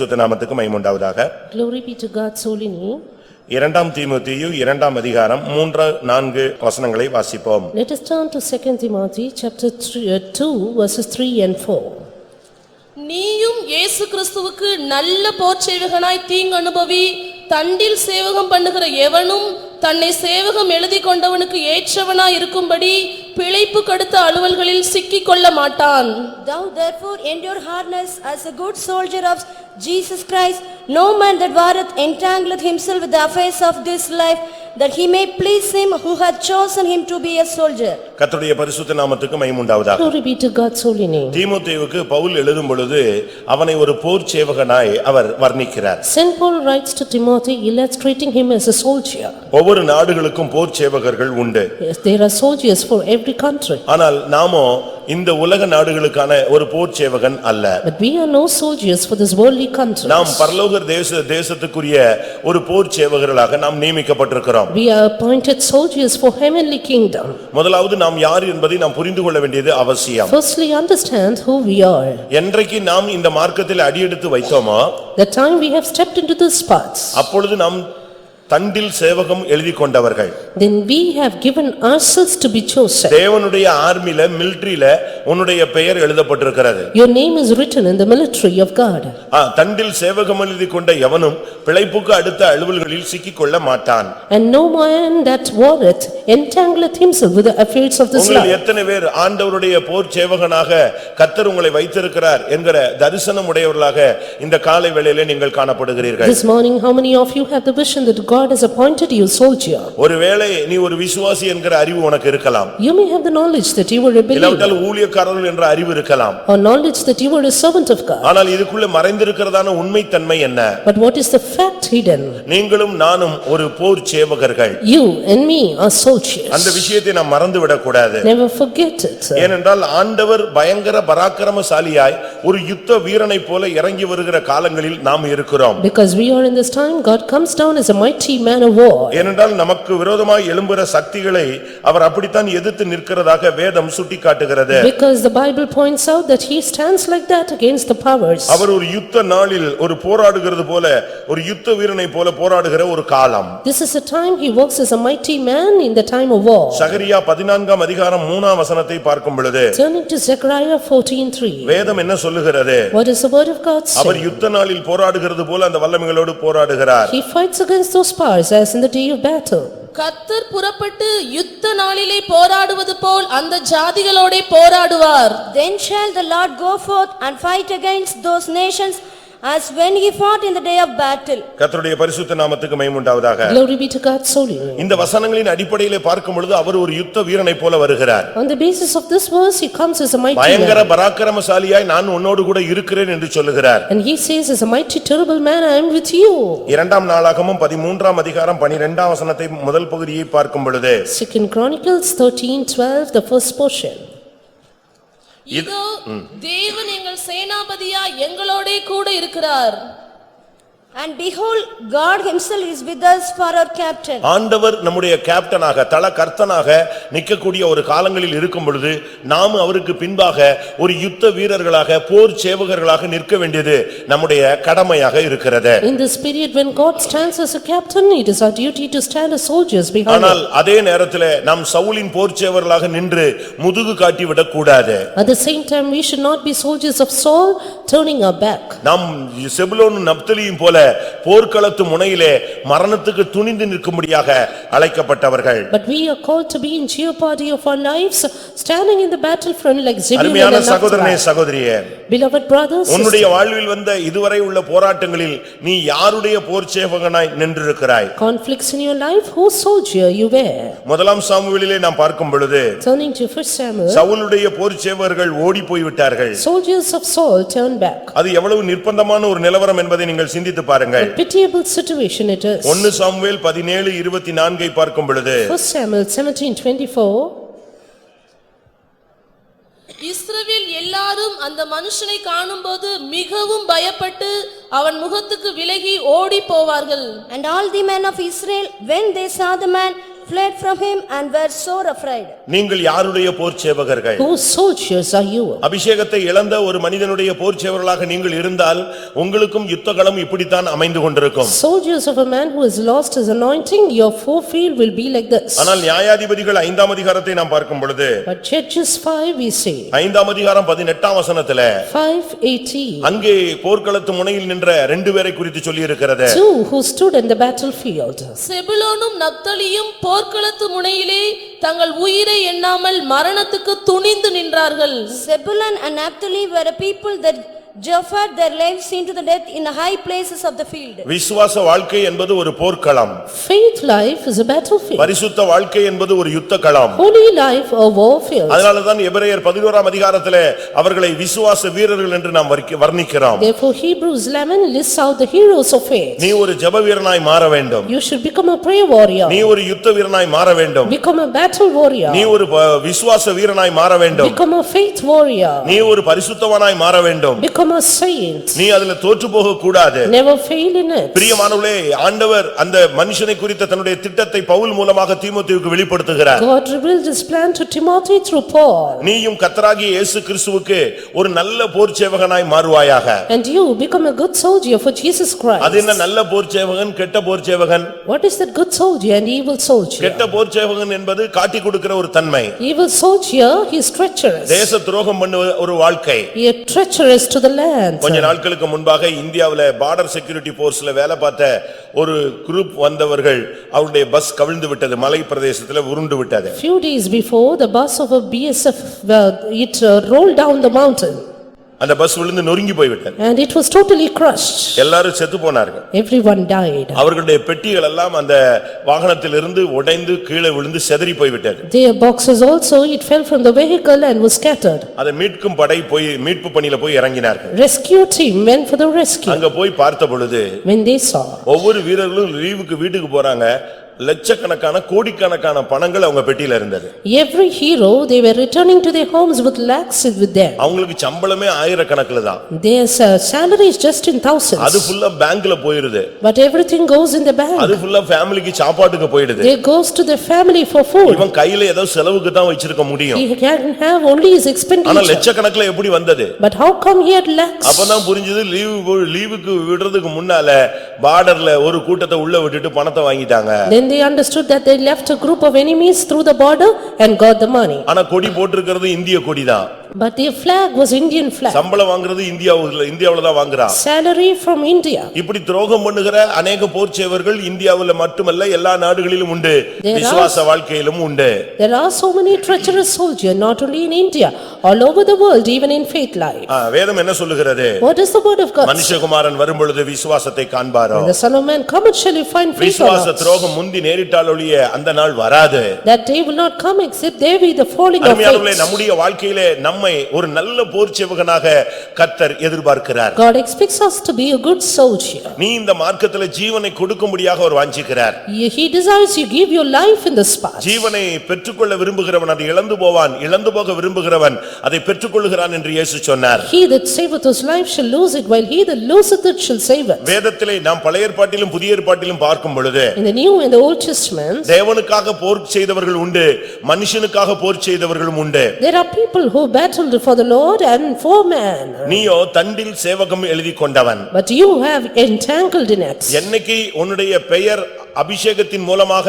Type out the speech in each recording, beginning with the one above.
பரிசுத்த நாமத்துக்கு மகிமை உண்டாவதாக. Glory be to God's holy name. இரண்டாம் தீமோத்தேயு 2ஆம் அதிகாரம் 3-4 வசனங்களை வாசிப்போம். Let us turn to 2 Timothy chapter 2 verses 3 and 4. நீயும் இயேசு கிறிஸ்துவுக்கு நல்ல போர்ச்சேவகனாய் தீங்கு அனுபவி தண்டில் சேவகம் பண்ணுகிற எவனும் தன்னை சேவகம் எழுதி கொண்டவனுக்கு ஏற்றவனாய் இருக்கும்படி பிழைப்பு கடுத்த அலுவல்களில் சிக்கிக் கொள்ள மாட்டான். Thou therefore endure hardness as a good soldier of Jesus Christ. No man that warreth entangleth himself with the affairs of this life, that he may please him who hath chosen him to be a soldier. கர்த்தருடைய பரிசுத்த நாமத்துக்கு மகிமை உண்டாவதாக. Glory be to God's holy name. தீமோத்தேயுவுக்கு Pavul எழுதும் பொழுது அவனை ஒரு போர் சேவகனாய் அவர் வர்ணிக்கிறார். Saint Paul writes to Timothy illustrating him as a soldier. ஒவ்வொரு நாடுகளுக்கும் போர் சேவகர்கள் உண்டு. Yes, there are soldiers for every country. ஆனால் நாமோ இந்த உலக நாடுகளுக்கான ஒரு போர் சேவகன் அல்ல. But we are no soldiers for this worldly country. நாம் பரலோக தேசத்துக்குரிய ஒரு போர் சேவகர்களாக நாம் நியமிக்கப்பட்டிருக்கிறோம். We are appointed soldiers for heavenly kingdom. முதலாவது நாம் யார் என்பதை நாம் புரிந்து கொள்ள வேண்டியது அவசியம். Firstly, understand who we are. என்றைக்கு நாம் இந்த மார்க்கத்தில் அடியெடுத்து வைத்தோமோ, The time we have stepped into this path, அப்பொழுது நாம் தண்டில் சேவகம் எழுதி கொண்டவர்கள். then we have given ourselves to be chosen. தேவனுடைய ஆர்மில மிலிட்டரியில உன்னுடைய பெயர் எழுதப்பட்டிருக்கிறது. Your name is written in the military of God. தண்டில் சேவகம் எழுதி கொண்ட எவனும் பிழைப்புக்கு அடுத்த அலுவல்களில் சிக்கிக் கொள்ள மாட்டான். And no man that warreth entangleth himself with the affairs of this life. உங்களில் எத்தனை பேர் ஆண்டவருடைய போர் சேவகனாக கர்த்தர் உங்களை வைத்திருக்கிறார் என்கிற தரிசனம் உடையவர்களாக இந்த காலை வேளையிலே நீங்கள் காணப்படுகிறீர்கள்? This morning, how many of you have the vision that God has appointed you soldier? ஒருவேளை நீ ஒரு விசுவாசி என்கிற அறிவு உனக்கு இருக்கலாம். You may have the knowledge that you were a believer. இல்லாவிட்டால் ஊழியக்காரர் என்ற அறிவு இருக்கலாம். Or knowledge that you were a servant of God. ஆனால் இதுக்குள்ள மறைந்திருக்கிறதான உண்மைத்தன்மை என்ன? But what is the fact hidden? நீங்களும் நானும் ஒரு போர் சேவகர்கள். You and me are soldiers. அந்த விஷயத்தை நாம் மறந்து விடக் கூடாது. Never forget it. ஏனென்றால் ஆண்டவர் பயங்கர பராக்கிரமசாலியாய் ஒரு யுத்த வீரனை போல இறங்கி வருகிற காலங்களில் நாம் இருக்கிறோம். Because we are in this time, God comes down as a mighty man of war. ஏனென்றால் நமக்கு விரோதமாய் எழும்புகிற சக்திகளை அவர் அப்படித்தான் எதிர்த்து நிற்கிறதாக வேதம் சுட்டிக்காட்டுகிறது. Because the Bible points out that he stands like that against the powers. அவர் ஒரு யுத்த நாளில் ஒரு போராடுகிறது போல ஒரு யுத்த வீரனை போல போராடுகிற ஒரு காலம். This is a time he works as a mighty man in the time of war. சகரியா 14ஆம் அதிகாரம் 3ஆம் வசனத்தை பார்க்கும் பொழுது Turning to Zechariah 14:3. வேதம் என்ன சொல்லுகிறது? What is the word of God say? அவர் யுத்த நாளில் போராடுகிறது போல அந்த வல்லமைகளோடு போராடுகிறார். He fights against those powers as in the day of battle. கர்த்தர் புறப்பட்டு யுத்த நாளிலே போராடுவது போல் அந்த ஜாதிகளோடே போராடுவார். Then shall the Lord go forth and fight against those nations as when he fought in the day of battle. கர்த்தருடைய பரிசுத்த நாமத்துக்கு மகிமை உண்டாவதாக. Glory be to God's holy name. இந்த வசனங்களின் அடிப்படையிலே பார்க்கும் பொழுது அவர் ஒரு யுத்த வீரனை போல வருகிறார். On the basis of this verse, he comes as a mighty பயங்கர man. பராக்கிரமசாலியாய் நான் உன்னோடு கூட இருக்கிறேன் என்று சொல்லுகிறார். And he says, as a mighty terrible man, I am with you. இரண்டாம் நாளாகமம் 13ஆம் அதிகாரம் 12ஆம் வசனத்தை முதல் பகுதியை பார்க்கும் பொழுது 2 Chronicles 13:12, the first portion. இதோ தேவன் எங்கள் சேனாபதியா எங்களோடே கூட இருக்கிறார். And behold, God himself is with us for our captain. ஆண்டவர் நம்முடைய கேப்டனாக தல கர்த்தனாக நிற்கக்கூடிய ஒரு காலங்களில் இருக்கும் பொழுது நாம் அவருக்கு பின்பாக ஒரு யுத்த வீரர்களாக போர் சேவகர்களாக நிற்க வேண்டியது நம்முடைய கடமையாக இருக்கிறது. In this period when God stands as a captain, it is our duty to stand as soldiers behind him. ஆனால் அதே நேரத்திலே நாம் சவுலின் போர் சேவகர்களாக நின்று முதுகு காட்டி விடக் கூடாது. At the same time, we should not be soldiers of Saul, turning our back. நாம் செபுலோனும் நப்தலியும் போல போர்க்களத்து முனையிலே மரணத்துக்கு துணிந்து நிற்கும்படியாக அழைக்கப்பட்டவர்கள். But we are called to be in jeopardy of our lives, standing in the battlefront like Zebulun and அருமையான சகோதரனே Naphtali. சகோதரியே, Beloved brothers, உன்னுடைய வாழ்வில் வந்த இதுவரை உள்ள போராட்டங்களில் நீ யாருடைய போர் சேவகனாய் நின்றிருக்கிறாய்? conflicts in your life, whose soldier you were? முதலாம் சாமுவேலிலே நாம் பார்க்கும் பொழுது Turning to 1 Samuel, சவுலுடைய போர் சேவகர்கள் ஓடி போய் விட்டார்கள். soldiers of Saul turned back. அது எவ்வளவு நிர்பந்தமான ஒரு நிலவரம் என்பதை நீங்கள் சிந்தித்து பாருங்கள். A pitiable situation it is. 1 Samuel 17:24 பார்க்கும் பொழுது 1 Samuel 17:24, இஸ்ரவேல் எல்லாரும் அந்த மனுஷனை காணும்போது மிகவும் பயப்பட்டு அவன் முகத்துக்கு விலகி ஓடி போவார்கள். And all the men of Israel, when they saw the man, fled from him and were sore afraid. நீங்கள் யாருடைய போர் சேவகர்கள்? Whose soldiers are you? அபிஷேகத்தை இழந்த ஒரு மனிதனுடைய போர் சேவகர்களாக நீங்கள் இருந்தால் உங்களுக்கும் யுத்தகளம் இப்படித்தான் அமைந்து கொண்டிருக்கும். Soldiers of a man who has lost his anointing, your field will be like this. ஆனால் நியாயாதிபதிகள் 5ஆம் அதிகாரத்தை நாம் பார்க்கும் பொழுது But Judges 5 we say, 5ஆம் அதிகாரம் 18ஆம் வசனத்திலே 5:18, அங்கே போர்க்களத்து முனையில் நின்ற 2 பேரை குறித்து சொல்லி இருக்கிறது. two who stood in the battlefield. செபுலோனும் நப்தலியும் போர்க்களத்து முனையிலே தங்கள் உயிரை எண்ணாமல் மரணத்துக்கு துணிந்து நின்றார்கள். Zebulun and Naphtali were a people that offered their lives into the death in the high places of the field. விசுவாச வாழ்க்கை என்பது ஒரு போர்க்களம். Faith life is a battlefield. பரிசுத்த வாழ்க்கை என்பது ஒரு யுத்தகளம். Holy life a warfield. அதனாலதான் எபிரேயர் 11ஆம் அதிகாரத்திலே அவர்களை விசுவாச வீரர்கள் என்று நாம் வர்ணிக்கிறோம். Therefore Hebrews 11 lists out the heroes of faith. நீ ஒரு ஜெப வீரனாய் மாற வேண்டும். You should become a prayer warrior. நீ ஒரு யுத்த வீரனாய் மாற வேண்டும். Become a battle warrior. நீ ஒரு விசுவாச வீரனாய் மாற வேண்டும். Become a faith warrior. நீ ஒரு பரிசுத்தவனாய் மாற வேண்டும். Become a saint. நீ அதிலே தோற்று போக கூடாது. Never fail in it. பிரியமானவர்களே, ஆண்டவர் அந்த மனுஷனை குறித்த தன்னுடைய திட்டத்தை பவுல் மூலமாக தீமோத்தேயுவுக்கு வெளிப்படுத்துகிறார். God revealed his plan to Timothy through Paul. நீயும் கர்த்தராகிய இயேசு கிறிஸ்துவுக்கு ஒரு நல்ல போர் சேவகனாய் மாறுவாயாக. And you become a good soldier for Jesus Christ. அது என்ன நல்ல போர் சேவகன், கெட்ட போர் சேவகன்? What is that good soldier and evil soldier? கெட்ட போர் சேவகன் என்பது காட்டி கொடுக்கிற ஒரு தன்மை. Evil soldier, he is treacherous. தேச துரோகம் பண்ணுவ ஒரு வாழ்க்கை. He is treacherous to the land. கொஞ்ச நாட்களுக்கு முன்பாக இந்தியாவுல பார்டர் செக்யூரிட்டி போர்ஸ்ல வேலை பார்த்த ஒரு குரூப் வந்தவர்கள் அவருடைய பஸ் கவிழ்ந்து விட்டது, மலை பிரதேசத்துல உருண்டு விட்டது. Few days before, the bus of a BSF, it rolled down the mountain. அந்த பஸ் விழுந்து நொறுங்கி போய்விட்டது. And it was totally crushed. எல்லாரும் செத்து போனார்கள். Everyone died. அவர்களுடைய பெட்டிகள் எல்லாம் அந்த வாகனத்திலிருந்து உடைந்து கீழே விழுந்து சிதறி போய்விட்டது. Their boxes also, it fell from the vehicle and was scattered. அதை மீட்கும் படை போய் மீட்பு பணியில போய் இறங்கினார்கள். Rescue team went for the rescue. அங்க போய் பார்த்த பொழுது When they saw, ஒவ்வொரு வீரர்களும் லீவுக்கு வீட்டுக்கு போறாங்க, லட்சக்கணக்கான கோடிக்கணக்கான பணங்கள் அவங்க பெட்டியில இருந்தது. every hero, they were returning to their homes with lakhs with them. அவங்களுக்கு சம்பளமே ஆயிரக்கணக்கில தான். Their salary is just in thousands. அது ஃபுல்லா பேங்க்ல போயிருது. But everything goes in the bank. அது ஃபுல்லா ஃபேமிலிக்கு சாப்பாட்டுக்கு போயிடுது. They goes to their family for food. இவன் கையில ஏதோ செலவுக்கு தான் வச்சிருக்க முடியும். He can have only his ஆனா expenditure. லட்சக்கணக்கில எப்படி வந்தது? But how come he had lakhs? அப்பதான் புரிஞ்சது, லீவுக்கு விடுறதுக்கு முன்னால பார்டர்ல ஒரு கூட்டத்தை உள்ள விட்டுட்டு பணத்தை வாங்கிட்டாங்க. Then they understood that they left a group of enemies through the border and got the money. ஆனா கொடி போட்டிருக்கிறது இந்திய கொடி தான். But their flag was Indian flag. சம்பளம் வாங்குறது இந்தியாவுல தான் வாங்குறான். Salary from India. இப்படி துரோகம் பண்ணுகிற अनेक போர் சேவகர்கள் இந்தியாவுல மட்டுமல்ல எல்லா நாடுகளிலும் உண்டு. விசுவாச வாழ்க்கையிலும் உண்டு. There are so many treacherous soldiers not only in India, all over the world, even in faith life. வேதம் என்ன சொல்லுகிறது? What is the word of God? மனுஷகுமாரன் வரும்பொழுது விசுவாசத்தை காண்பாரோ. The son of man come, shall you find faith or விசுவாச not? துரோகம் முந்தி நேரிட்டால் ஒழிய அந்த நாள் வராது. That day will not come except there be the falling of அருமையானவர்களே, faith. நம்முடைய வாழ்க்கையிலே நம்மை ஒரு நல்ல போர் சேவகனாக கர்த்தர் எதிர்பார்க்கிறார். God expects us to be a good soldier. நீ இந்த மார்க்கத்திலே ஜீவனை கொடுக்கும்படியாக அவர் வாஞ்சிக்கிறார். He desires you give your life in this path. ஜீவனை பெற்றுக்கொள்ள விரும்புகிறவன் அதை இழந்து போவான், இழந்து போக விரும்புகிறவன் அதை பெற்றுக்கொள்கிறான் என்று இயேசு சொன்னார். He that saveth his life shall lose it, while he that loseth it shall save it. வேதத்திலே நாம் பழைய ஏற்பாட்டிலும் புதிய ஏற்பாட்டிலும் பார்க்கும் பொழுது In the New and the Old Testament, தேவனுக்காக போர் செய்தவர்கள் உண்டு, மனுஷனுக்காக போர் செய்தவர்களும் உண்டு. there are people who battled for the Lord and for man. நீயோ தண்டில் சேவகம் எழுதி கொண்டவன். But you have entangled in it. என்னைக்கு உன்னுடைய பெயர் அபிஷேகத்தின் மூலமாக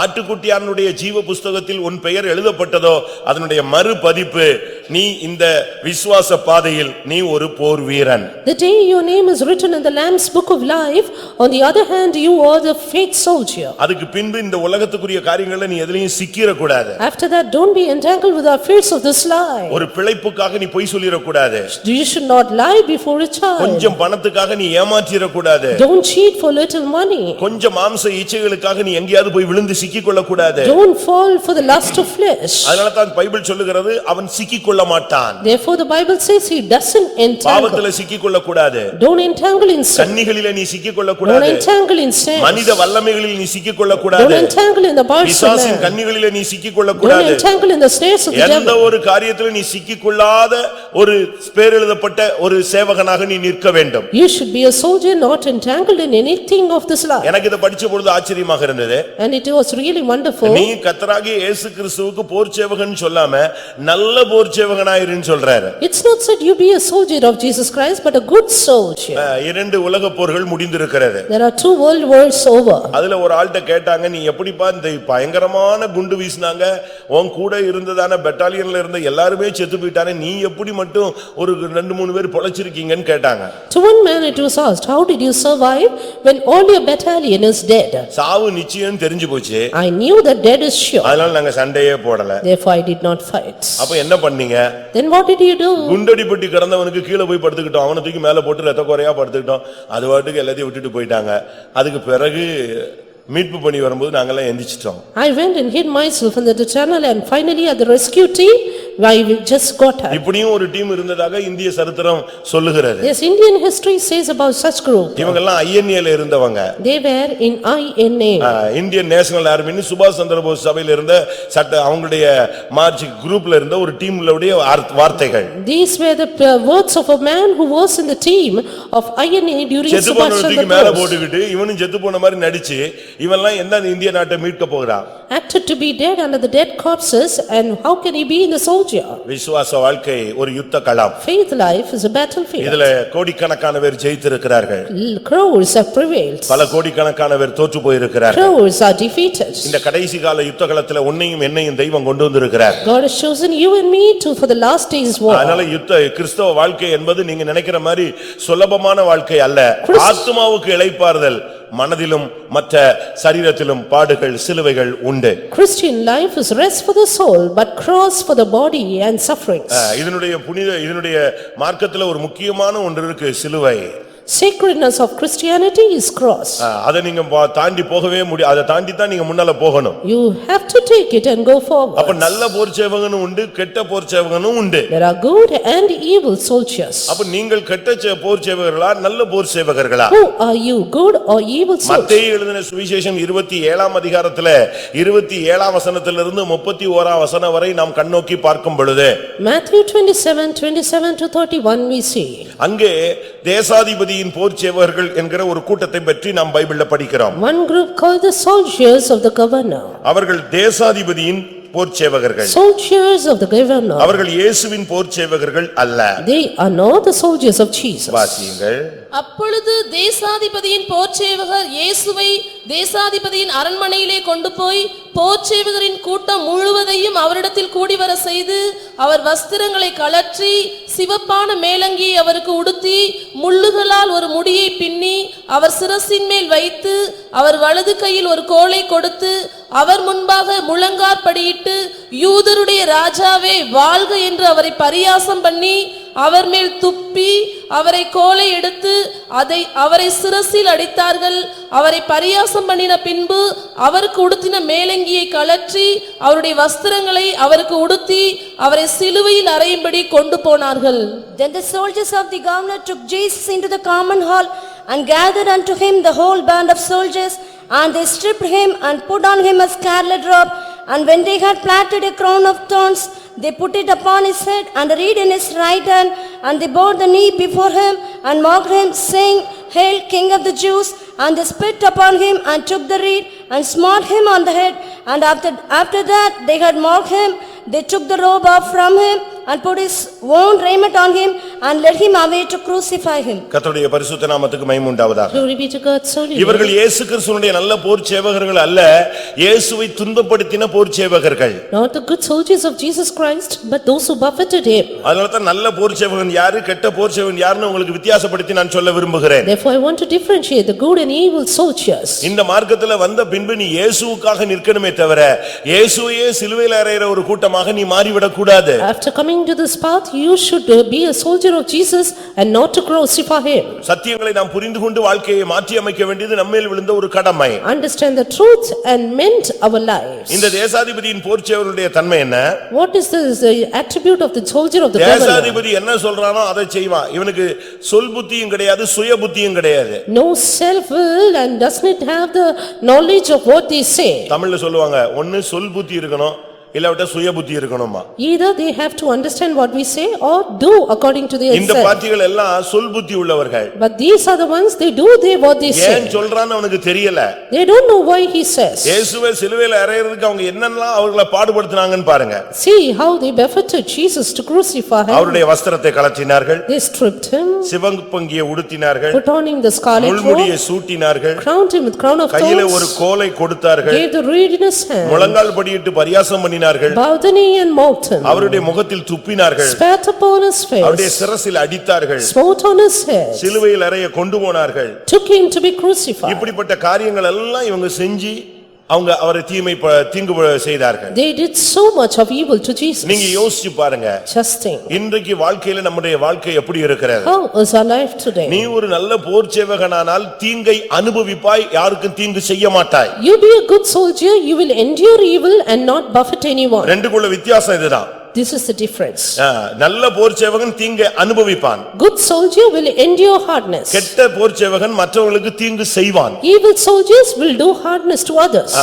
ஆட்டுக்குட்டியானுடைய ஜீவ புஸ்தகத்தில் உன் பெயர் எழுதப்பட்டதோ அதனுடைய மறுபதிப்பு நீ இந்த விசுவாச பாதையில் நீ ஒரு போர் வீரன். The day your name is written in the Lamb's book of life, on the other hand you are the faith soldier. அதுக்கு பின்பு இந்த உலகத்துக்குரிய காரியங்களை நீ எதிலையும் சிக்கிர கூடாது. After that, don't be entangled with the affairs of this life. ஒரு பிழைப்புக்காக நீ பொய் சொல்லிர கூடாது. You should not lie before a child. கொஞ்சம் பணத்துக்காக நீ ஏமாற்றிர கூடாது. Don't cheat for little money. கொஞ்சம் மாம்ச இச்சைகளுக்காக நீ எங்கேயாவது போய் விழுந்து சிக்கிக்கொள்ள கூடாது. Don't fall for the lust of flesh. அதனால தான் பைபிள் சொல்லுகிறது அவன் சிக்கிக்கொள்ள மாட்டான். Therefore the Bible says he doesn't entangle. பாவத்திலே சிக்கிக்கொள்ள கூடாது. Don't entangle in sin. கன்னிகளிலே நீ சிக்கிக்கொள்ள Don't கூடாது. entangle in sin. மனித வல்லமைகளில் நீ சிக்கிக்கொள்ள Don't கூடாது. entangle in the bars of பிசாசின் man. கன்னிகளிலே நீ சிக்கிக்கொள்ள Don't கூடாது. entangle in the snares of the எந்த devil. ஒரு காரியத்திலும் நீ சிக்கிக்கொள்ளாத ஒரு பேர் எழுதப்பட்ட ஒரு சேவகனாக நீ நிற்க வேண்டும். You should be a soldier not entangled in anything of this life. எனக்கு இதை படிச்ச பொழுது அப்பொழுது ஆச்சரியமாக இருந்தது. And it was really wonderful. நீ கர்த்தராகிய இயேசு கிறிஸ்துவுக்கு போர் சேவகன் சொல்லாம நல்ல போர் சேவகனாயிருன்னு சொல்றாரு. It's not said you be a soldier of Jesus Christ, but a good soldier. இரண்டு உலக போர்கள் முடிந்திருக்கிறது. There are 2 world wars over. அதுல ஒரு ஆள்கிட்ட கேட்டாங்க, நீ எப்படிப்பா இந்த பயங்கரமான குண்டு வீசினாங்க, உன் கூட இருந்ததான பெட்டாலியன்ல இருந்த எல்லாருமே செத்து போயிட்டானே, நீ எப்படி மட்டும் ஒரு 2-3 பேர் பொழைச்சிருக்கீங்கன்னு கேட்டாங்க. To one man it was asked, how did you survive when all your battalion is dead? சாவு நிச்சயம் தெரிஞ்சு போச்சு. I knew that death is sure. அதனால நாங்க சண்டையே போடல. Therefore I did not fight. அப்ப என்ன பண்ணீங்க? Then what did you do? குண்டடி பட்டி கிடந்தவனுக்கு கீழே போய் படுத்துக்கிட்டோம், அவனை தூக்கி மேல போட்டு ரத்த குறையா படுத்துக்கிட்டோம், அது வாட்டுக்கு எல்லாத்தையும் விட்டுட்டு போயிட்டாங்க. அதுக்கு பிறகு மீட்பு பண்ணி வரும்போது நாங்கெல்லாம் எந்திரிச்சிட்டோம். I went and hid myself in the tunnel, and finally at the rescue team I just got up. இப்படியும் ஒரு டீம் இருந்ததாக இந்திய சரித்திரம் சொல்லுகிறது. Yes, Indian history says about such group. இவங்க எல்லாம் INA ல இருந்தவங்க. They were in INA. Indian National ஆர்மின்னு சுபாஷ் சந்திர போஸ் சபையில இருந்த அவங்களுடைய மார்ச் குரூப்ல இருந்த ஒரு டீம்ல உடைய வார்த்தைகள். These were the words of a man who was in the team of INA during Subhash Chandra மேல Bose. போட்டுக்கிட்டு இவனும் செத்து போன மாதிரி நடிச்சு இவெல்லாம் எந்த இந்திய நாட்டை மீட்க போகிறான்? Acted to be dead under the dead corpses, and how can he be in the soldier? விசுவாச வாழ்க்கை ஒரு யுத்த களம். Faith life is a battlefield. இதுல கோடிக்கணக்கான பேர் ஜெயித்திருக்கிறார்கள். Crores have prevailed. பல கோடிக்கணக்கான பேர் தோற்று போயிருக்கிறார்கள். Crores are defeated. இந்த கடைசி கால யுத்த களத்துல உன்னையும் என்னையும் தெய்வம் கொண்டு வந்திருக்கிறார். God has chosen you and me to for the last days war. அதனால கிறிஸ்தவ வாழ்க்கை என்பது நீங்க நினைக்கிற மாதிரி சுலபமான வாழ்க்கை அல்ல. ஆத்துமாவுக்கு இளைப்பாறுதல், மனதிலும் மற்ற சரீரத்திலும் பாடுகள் சிலுவைகள் உண்டு. Christian life is rest for the soul, but cross for the body and sufferings. இதனுடைய மார்க்கத்துல ஒரு முக்கியமான ஒன்று இருக்கு, சிலுவை. Sacredness of Christianity is cross. அத நீங்க தாண்டி போகவே முடியாது. அத தாண்டி தான் நீங்க முன்னால போகணும். You have to take it and go forward. அப்ப நல்ல போர் சேவகனும் உண்டு, கெட்ட போர் சேவகனும் உண்டு. There are good and evil soldiers. அப்ப நீங்கள் கெட்ட போர் சேவகர்களா நல்ல போர் சேவகர்களா? Who are you, good or evil soldiers? மத்தேயு எழுதின சுவிசேஷம் 27ஆம் அதிகாரத்துல 27ஆம் வசனத்திலிருந்து 31ஆம் வசனம் வரை நாம் கண்ணோக்கி பார்க்கும் பொழுது Matthew 27 to 31 we see. அங்கே தேசாதிபதியின் போர் சேவகர்கள் என்கிற ஒரு கூட்டத்தை பற்றி நாம் பைபிள்ல படிக்கிறோம். One group called the soldiers of the governor. அவர்கள் தேசாதிபதியின் போர் சேவகர்கள். Soldiers of the governor. அவர்கள் இயேசுவின் போர் சேவகர்கள் அல்ல. They are not the soldiers of Jesus. வாசியுங்கள். அப்பொழுது தேசாதிபதியின் போர்ச்சேவகர் இயேசுவை தேசாதிபதியின் அரண்மனையிலே கொண்டு போய் போர்ச்சேவகரின் கூட்டம் முழுவதையும் அவரிடத்தில் கூடிவர செய்து அவர் வஸ்திரங்களை கழற்றி சிவப்பான மேலங்கியை அவருக்கு உடுத்தி முள்ளுகளால் ஒரு முடியை பின்னி அவர் சிரசின் மேல் வைத்து அவர் வலது கையில் ஒரு கோலை கொடுத்து அவர் முன்பாக முழங்காற்படியிட்டு யூதருடைய ராஜாவே வாழ்க என்று அவரை பரியாசம் பண்ணி அவர் மேல் துப்பி அவரை கோலை எடுத்து அவரை சிரசில் அடித்தார்கள். அவரை பரியாசம் பண்ணின பின்பு அவருக்கு உடுத்தின மேலங்கியை கழற்றி அவருடைய வஸ்திரங்களை அவருக்கு உடுத்தி அவரை சிலுவையில் அறையும்படி கொண்டு போனார்கள். Then the soldiers of the governor took Jesus into the common hall and gathered unto him the whole band of soldiers, and they stripped him and put on him a scarlet robe, and when they had plaited a crown of thorns, they put it upon his head and a reed in his right hand, and they bowed the knee before him and mocked him, saying, Hail, King of the Jews! And they spit upon him and took the reed and smote him on the head. And after that they had mocked him, they took the robe off from him and put his own raiment on him and led him away to crucify him. கர்த்தருடைய பரிசுத்த நாமத்துக்கு மகிமை உண்டாவதாக. Glory be to God's holy name. இவர்கள் இயேசு கிறிஸ்துவினுடைய நல்ல போர் சேவகர்கள் அல்ல, இயேசுவை துன்பப்படுத்தின போர் சேவகர்கள். Not the good soldiers of Jesus Christ, but those who buffeted him. அதனால தான் நல்ல போர் சேவகன் யாரு, கெட்ட போர் சேவகன் யாருன்னு உங்களுக்கு வித்தியாசப்படுத்தி நான் சொல்ல விரும்புகிறேன். Therefore I want to differentiate the good and evil soldiers. இந்த மார்க்கத்துல வந்த பின்பு நீ இயேசுவுக்காக நிற்கணுமே தவிர இயேசுவையே சிலுவையில் அறையிற ஒரு கூட்டமாக நீ மாறிவிடக் கூடாது. After coming to this path, you should be a soldier of Jesus and not to crucify him. சத்தியங்களை நாம் புரிந்து கொண்டு வாழ்க்கையை மாற்றி அமைக்க வேண்டியது நம்மேல் விழுந்த ஒரு கடமை. Understand the truth and mend our lives. இந்த தேசாதிபதியின் போர் சேவகனுடைய தன்மை என்ன? What is the attribute of the soldier of the governor? தேசாதிபதி என்ன சொல்றானோ அதை செய்வான். இவனுக்கு சொல் புத்தியும் கிடையாது, சுய புத்தியும் கிடையாது. No self will and does not have the knowledge of what they say. தமிழ்ல சொல்லுவாங்க, ஒன்னு சொல் புத்தி இருக்கணும், இல்லாவிட்டா சுய புத்தி இருக்கணுமா. Either they have to understand what we say or do according to their இந்த self. பார்ட்டிகள் எல்லாம் சொல் புத்தி உள்ளவர்கள். But these are the ones, they do what they say. ஏன் சொல்றான்னு அவனுக்கு தெரியல. They don't know why he says. இயேசுவை சிலுவையில அறையறதுக்கு அவங்க என்னெல்லாம் அவர்களை பாடுபடுத்துனாங்கன்னு பாருங்க. See how they buffeted Jesus to crucify him. அவருடைய வஸ்திரத்தை கழற்றினார்கள். They stripped him, சிவப்பங்கியை உடுத்தினார்கள். put on him the scarlet robe, முள்முடியை சூட்டினார்கள். crowned him with crown of கையில thorns, ஒரு கோலை கொடுத்தார்கள். gave the reed in his hand, முழங்கால் படியிட்டு பரியாசம் பண்ணினார்கள். bowed the knee and mocked him, அவருடைய முகத்தில் துப்பினார்கள். spat upon his அவருடைய face, சிரசில் அடித்தார்கள். smote on his head, சிலுவையில் அறைய கொண்டு போனார்கள். took him to be crucified. இப்படிப்பட்ட காரியங்கள் எல்லாம் இவங்க செஞ்சு அவங்க அவரை தீங்கு செய்தார்கள். They did so much of evil to Jesus. நீங்க யோசிச்சு பாருங்க. Just think, இன்றைக்கு வாழ்க்கையில நம்முடைய வாழ்க்கை எப்படி இருக்கிறது? how is our life today? நீ ஒரு நல்ல போர் சேவகனானால் தீங்கை அனுபவிப்பாய், யாருக்கும் தீங்கு செய்ய மாட்டாய். You be a good soldier, you will endure evil and not buffet anyone. ரெண்டுக்குள்ள வித்தியாசம் இதுதான். This is the difference. நல்ல போர் சேவகன் தீங்கை அனுபவிப்பான். Good soldier will endure hardness. கெட்ட போர் சேவகன் மற்றவங்களுக்கு தீங்கு செய்வான். Evil soldiers will do hardness to others.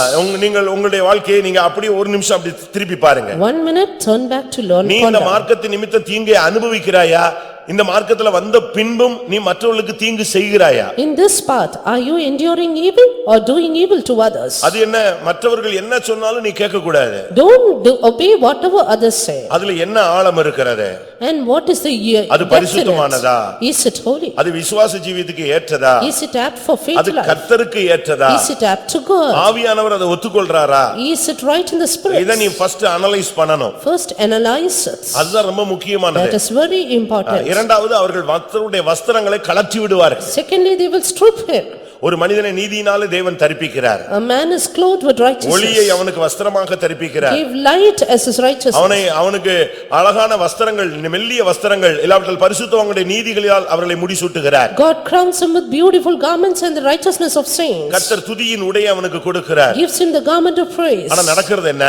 நீங்கள் உங்களுடைய வாழ்க்கையை நீங்க அப்படியே ஒரு நிமிஷம் அப்படி திருப்பி பாருங்க. 1 minute, turn back to learn. நீ இந்த மார்க்கத்தின் நிமித்த தீங்கை அனுபவிக்கிறாயா? இந்த மார்க்கத்துல வந்த பின்பும் நீ மற்றவர்களுக்கு தீங்கு செய்கிறாயா? In this path, are you enduring evil or doing evil to others? அது என்ன, மற்றவர்கள் என்ன சொன்னாலும் நீ கேட்க கூடாது. Don't obey whatever others say. அதுல என்ன ஆழம் இருக்கிறது? And what is the அது பரிசுத்தமானதா? Is it holy? அது விசுவாச ஜீவியத்துக்கு ஏற்றதா? Is it apt for faith அது life? கர்த்தருக்கு ஏற்றதா? Is it apt to God? ஆவியானவர் அதை ஒத்துக்கொள்றாரா? Is it right in the spirit? இத நீ ஃபர்ஸ்ட் அனலைஸ் பண்ணணும். First analyze it. அதுதான் ரொம்ப முக்கியமானது. That is very important. இரண்டாவது, அவர்கள் மற்றவருடைய வஸ்திரங்களை கழற்றி விடுவார்கள். Secondly, they will strip him. ஒரு மனிதனை நீதியினாலே தேவன் தரிப்பிக்கிறார். A man is clothed with righteousness. ஒளியை அவனுக்கு வஸ்திரமாக தரிப்பிக்கிறார். Give light as his righteousness. அவனுக்கு அழகான வஸ்திரங்கள், மெல்லிய வஸ்திரங்கள், இல்லாவிட்டால் பரிசுத்தவான்களுடைய நீதிகளால் அவர்களை முடிசூட்டுகிறார். God crowns him with beautiful garments and the righteousness of saints. கர்த்தர் துதியின் உடையை அவனுக்கு கொடுக்கிறார். Gives him the garment of praise. ஆனா நடக்கிறது என்ன?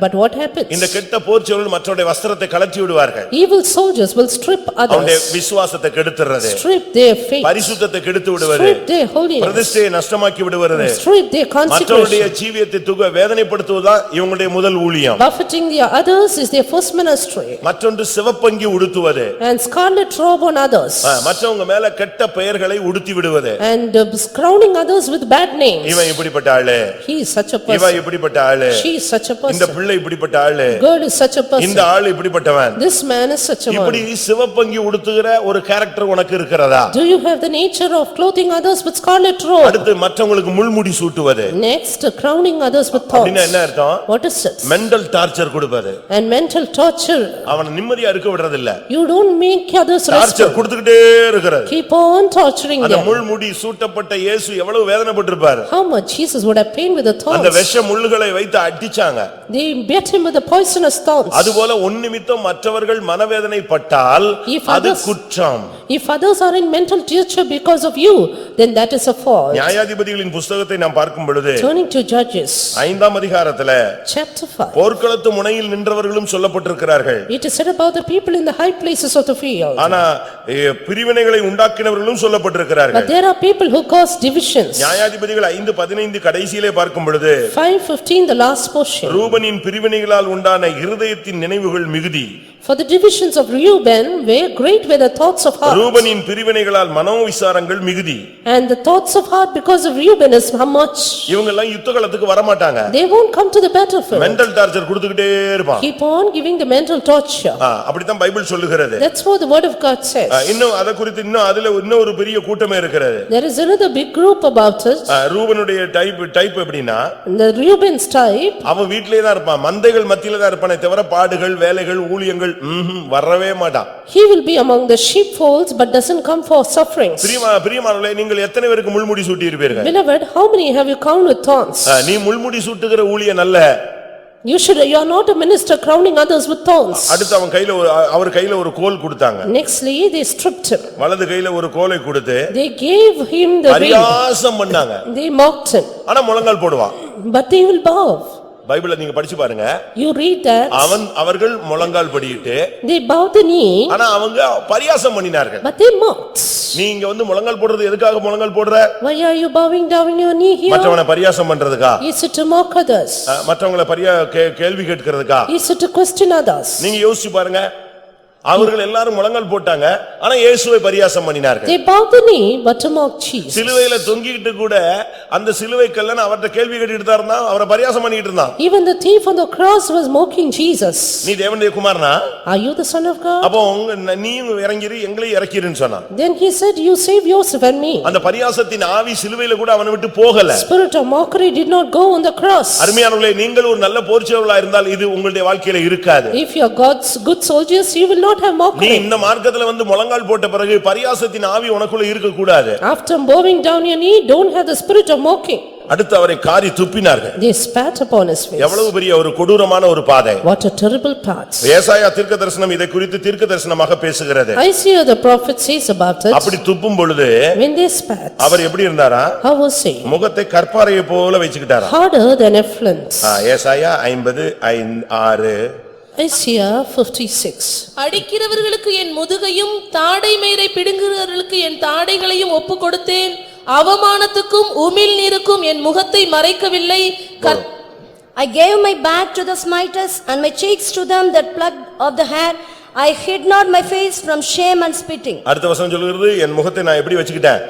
But what happens? இந்த கெட்ட போர்ச்செயல்கள் மற்றவருடைய வஸ்திரத்தை கழற்றி விடுவார்கள். Evil soldiers will strip அவருடைய others. விசுவாசத்தை கெடுத்துறது. Strip their faith. பரிசுத்தத்தை கெடுத்து விடுவது. Strip their holiness. பிரதிஷ்டையை நஷ்டமாக்கி விடுவது. Strip their மற்றவருடைய consecration. ஜீவியத்தை வேதனைப்படுத்துவதுதான் இவங்களுடைய முதல் ஊழியம். Buffeting the others is their first ministry. மற்றொன்று சிவப்பங்கி உடுத்துவது. And scarlet robe on others. மற்றவங்க மேல கெட்ட பெயர்களை உடுத்தி விடுவது. And crowning others with bad names. இவன் இப்படிப்பட்ட ஆளு. He is such a இவன் person. இப்படிப்பட்ட ஆளு. She is such a இந்த person. பிள்ளை இப்படிப்பட்ட ஆளு. Girl is such a இந்த person. ஆளு இப்படிப்பட்டவன். This man is such a இப்படி one. சிவப்பங்கி உடுத்துகிற ஒரு கேரக்டர் உனக்கு இருக்கிறதா? Do you have the nature of clothing others with scarlet robe? அடுத்து மற்றவங்களுக்கு முள்முடி சூட்டுவது. Next, crowning others with அப்படின்னா என்ன thorns. அர்த்தம்? What is it? Mental torture கொடுப்பது. And mental torture. அவனை நிம்மதியா இருக்க விடுறது இல்ல. You don't make others torture rest. கொடுத்துக்கிட்டே இருக்கிறது. Keep on torturing அந்த them. முள்முடி சூட்டப்பட்ட இயேசு எவ்வளவு வேதனைப்பட்டிருப்பார். How much Jesus would have pain with the அந்த thorns. விஷ முள்ளுகளை வைத்து அடிச்சாங்க. They beat him with the poisonous thorns. அதுபோல நிமித்தம் மற்றவர்கள் மனவேதனை பட்டால் If அது others- குற்றம். If others are in mental torture because of you, then that is a fault. நியாயாதிபதிகளின் புத்தகத்தை நாம் பார்க்கும் பொழுது Turning to Judges, 5ஆம் அதிகாரத்துல chapter 5. போர்க்களத்து முனையில் நின்றவர்களும் சொல்லப்பட்டிருக்கிறார்கள். It is said about the people in the high places of the field. ஆனா பிரிவினைகளை உண்டாக்கினவர்களும் சொல்லப்பட்டிருக்கிறார்கள். But there are people who cause divisions. நியாயாதிபதிகள் 5:15 கடைசியிலே பார்க்கும் பொழுது 5:15, the last portion. ரூபனின் பிரிவினைகளால் உண்டான இருதயத்தின் நினைவுகள் மிகுதி. For the divisions of Reuben were great were the thoughts of heart. ரூபனின் பிரிவினைகளால் மனோவிசாரங்கள் மிகுதி. And the thoughts of heart because of Reuben is how much? இவங்க எல்லாம் யுத்தகளத்துக்கு வர மாட்டாங்க. They won't come to the battlefield. Mental torture கொடுத்துக்கிட்டே இருப்பான். Keep on giving the mental torture. அப்படித்தான் Bible சொல்லுகிறது. That's what the word of God says. இன்னும் அத குறித்து அதுல இன்னும் ஒரு பெரிய கூட்டமே இருக்கிறது. There is another big group about it. ரூபனுடைய டைப் எப்படின்னா, The Reuben's type, அவன் வீட்டிலேயே தான் இருப்பான், மந்தைகள் மத்தியில தான் இருப்பானே தவிர பாடுகள் வேலைகள் ஊழியங்கள் வரவே மாட்டான். he will be among the sheepfolds but doesn't come for sufferings. பிரியமானவர்களே, நீங்கள் எத்தனை பேருக்கு முள்முடி சூட்டி இருப்பீர்கள்? Beloved, how many have you crowned with thorns? நீ முள்முடி சூட்டுகிற ஊழியன் அல்ல. You are not a minister crowning others with thorns. அடுத்து அவர் கையில ஒரு கோல் கொடுத்தாங்க. Nextly, they stripped him. வலது கையில ஒரு கோலை கொடுத்து They gave him the reed. பரியாசம் பண்ணாங்க. They mocked him. ஆனா முழங்கால் போடுவான். But they will bow. பைபிளை நீங்க படிச்சு பாருங்க. You read that. அவர்கள் முழங்கால் படியிட்டு They bowed the knee. ஆனா அவங்க பரியாசம் பண்ணினார்கள். But they mocked. நீங்க முழங்கால் போடுறது எதுக்காக முழங்கால் போடுற? Why are you bowing down your knee here? மற்றவனை பரியாசம் பண்றதுக்கா? Is it to mock others? மற்றவங்களை கேள்வி கேட்கிறதுக்கா? Is it to question others? நீங்க யோசிச்சு பாருங்க. அவர்கள் எல்லாரும் முழங்கால் போட்டாங்க ஆனா இயேசுவை பரியாசம் பண்ணினார்கள். They bowed the knee but to mock Jesus. சிலுவையில தொங்கிட்டு கூட அந்த சிலுவை கல்லன் அவர்ட்ட கேள்வி கேட்டுட்டு இருந்தான், அவரை பரியாசம் பண்ணிட்டு இருந்தான். Even the thief on the cross was mocking Jesus. நீ தேவனுடைய குமாரனா? Are you the son of God? அப்போ நீயும் இறங்கிரு எங்களையும் இறக்கிருன்னு சொன்னான். Then he said, you save Joseph and me. அந்த பரியாசத்தின் ஆவி சிலுவையில கூட அவனை விட்டு போகல. Spirit of mockery did not go on the cross. அருமையானவர்களே, நீங்கள் ஒரு நல்ல போர்ச்சேவலா இருந்தால் இது உங்களுடைய வாழ்க்கையில இருக்காது. If you are God's good soldiers, you will not have நீ mockery. இந்த மார்க்கத்துல முழங்கால் போட்ட பிறகு பரியாசத்தின் ஆவி உனக்குள்ள இருக்க கூடாது. After bowing down your knee, don't have the spirit of mocking. அடுத்து அவரை காரி துப்பினார்கள். They spat upon his face. எவ்வளவு பெரிய ஒரு கொடூரமான ஒரு பாதை. What a terrible path. ஏசாயா தீர்க்கதரிசனம் இதை குறித்து தீர்க்கதரிசனமாக பேசுகிறது. Isaiah the prophet says about it. அப்படி துப்பும் பொழுது When they spat, அவர் எப்படி இருந்தாரா? how was he? முகத்தை கற்பாறையை போல வச்சுக்கிட்டாரா? Harder than a flint. ஏசாயா 50:6. Isaiah 56. அடிக்கிறவர்களுக்கு என் முதுகையும் தாடை மயிரை பிடுங்குகிறவர்களுக்கு என் தாடைகளையும் ஒப்புக் கொடுத்தேன். அவமானத்துக்கும் உமிழ் நீருக்கும் என் முகத்தை மறைக்கவில்லை. I gave my back to the smiters and my cheeks to them that plucked of the hair. I hid not my face from shame and spitting. அடுத்த வசனம் சொல்கிறது, என் முகத்தை நான் எப்படி வச்சுக்கிட்டேன்?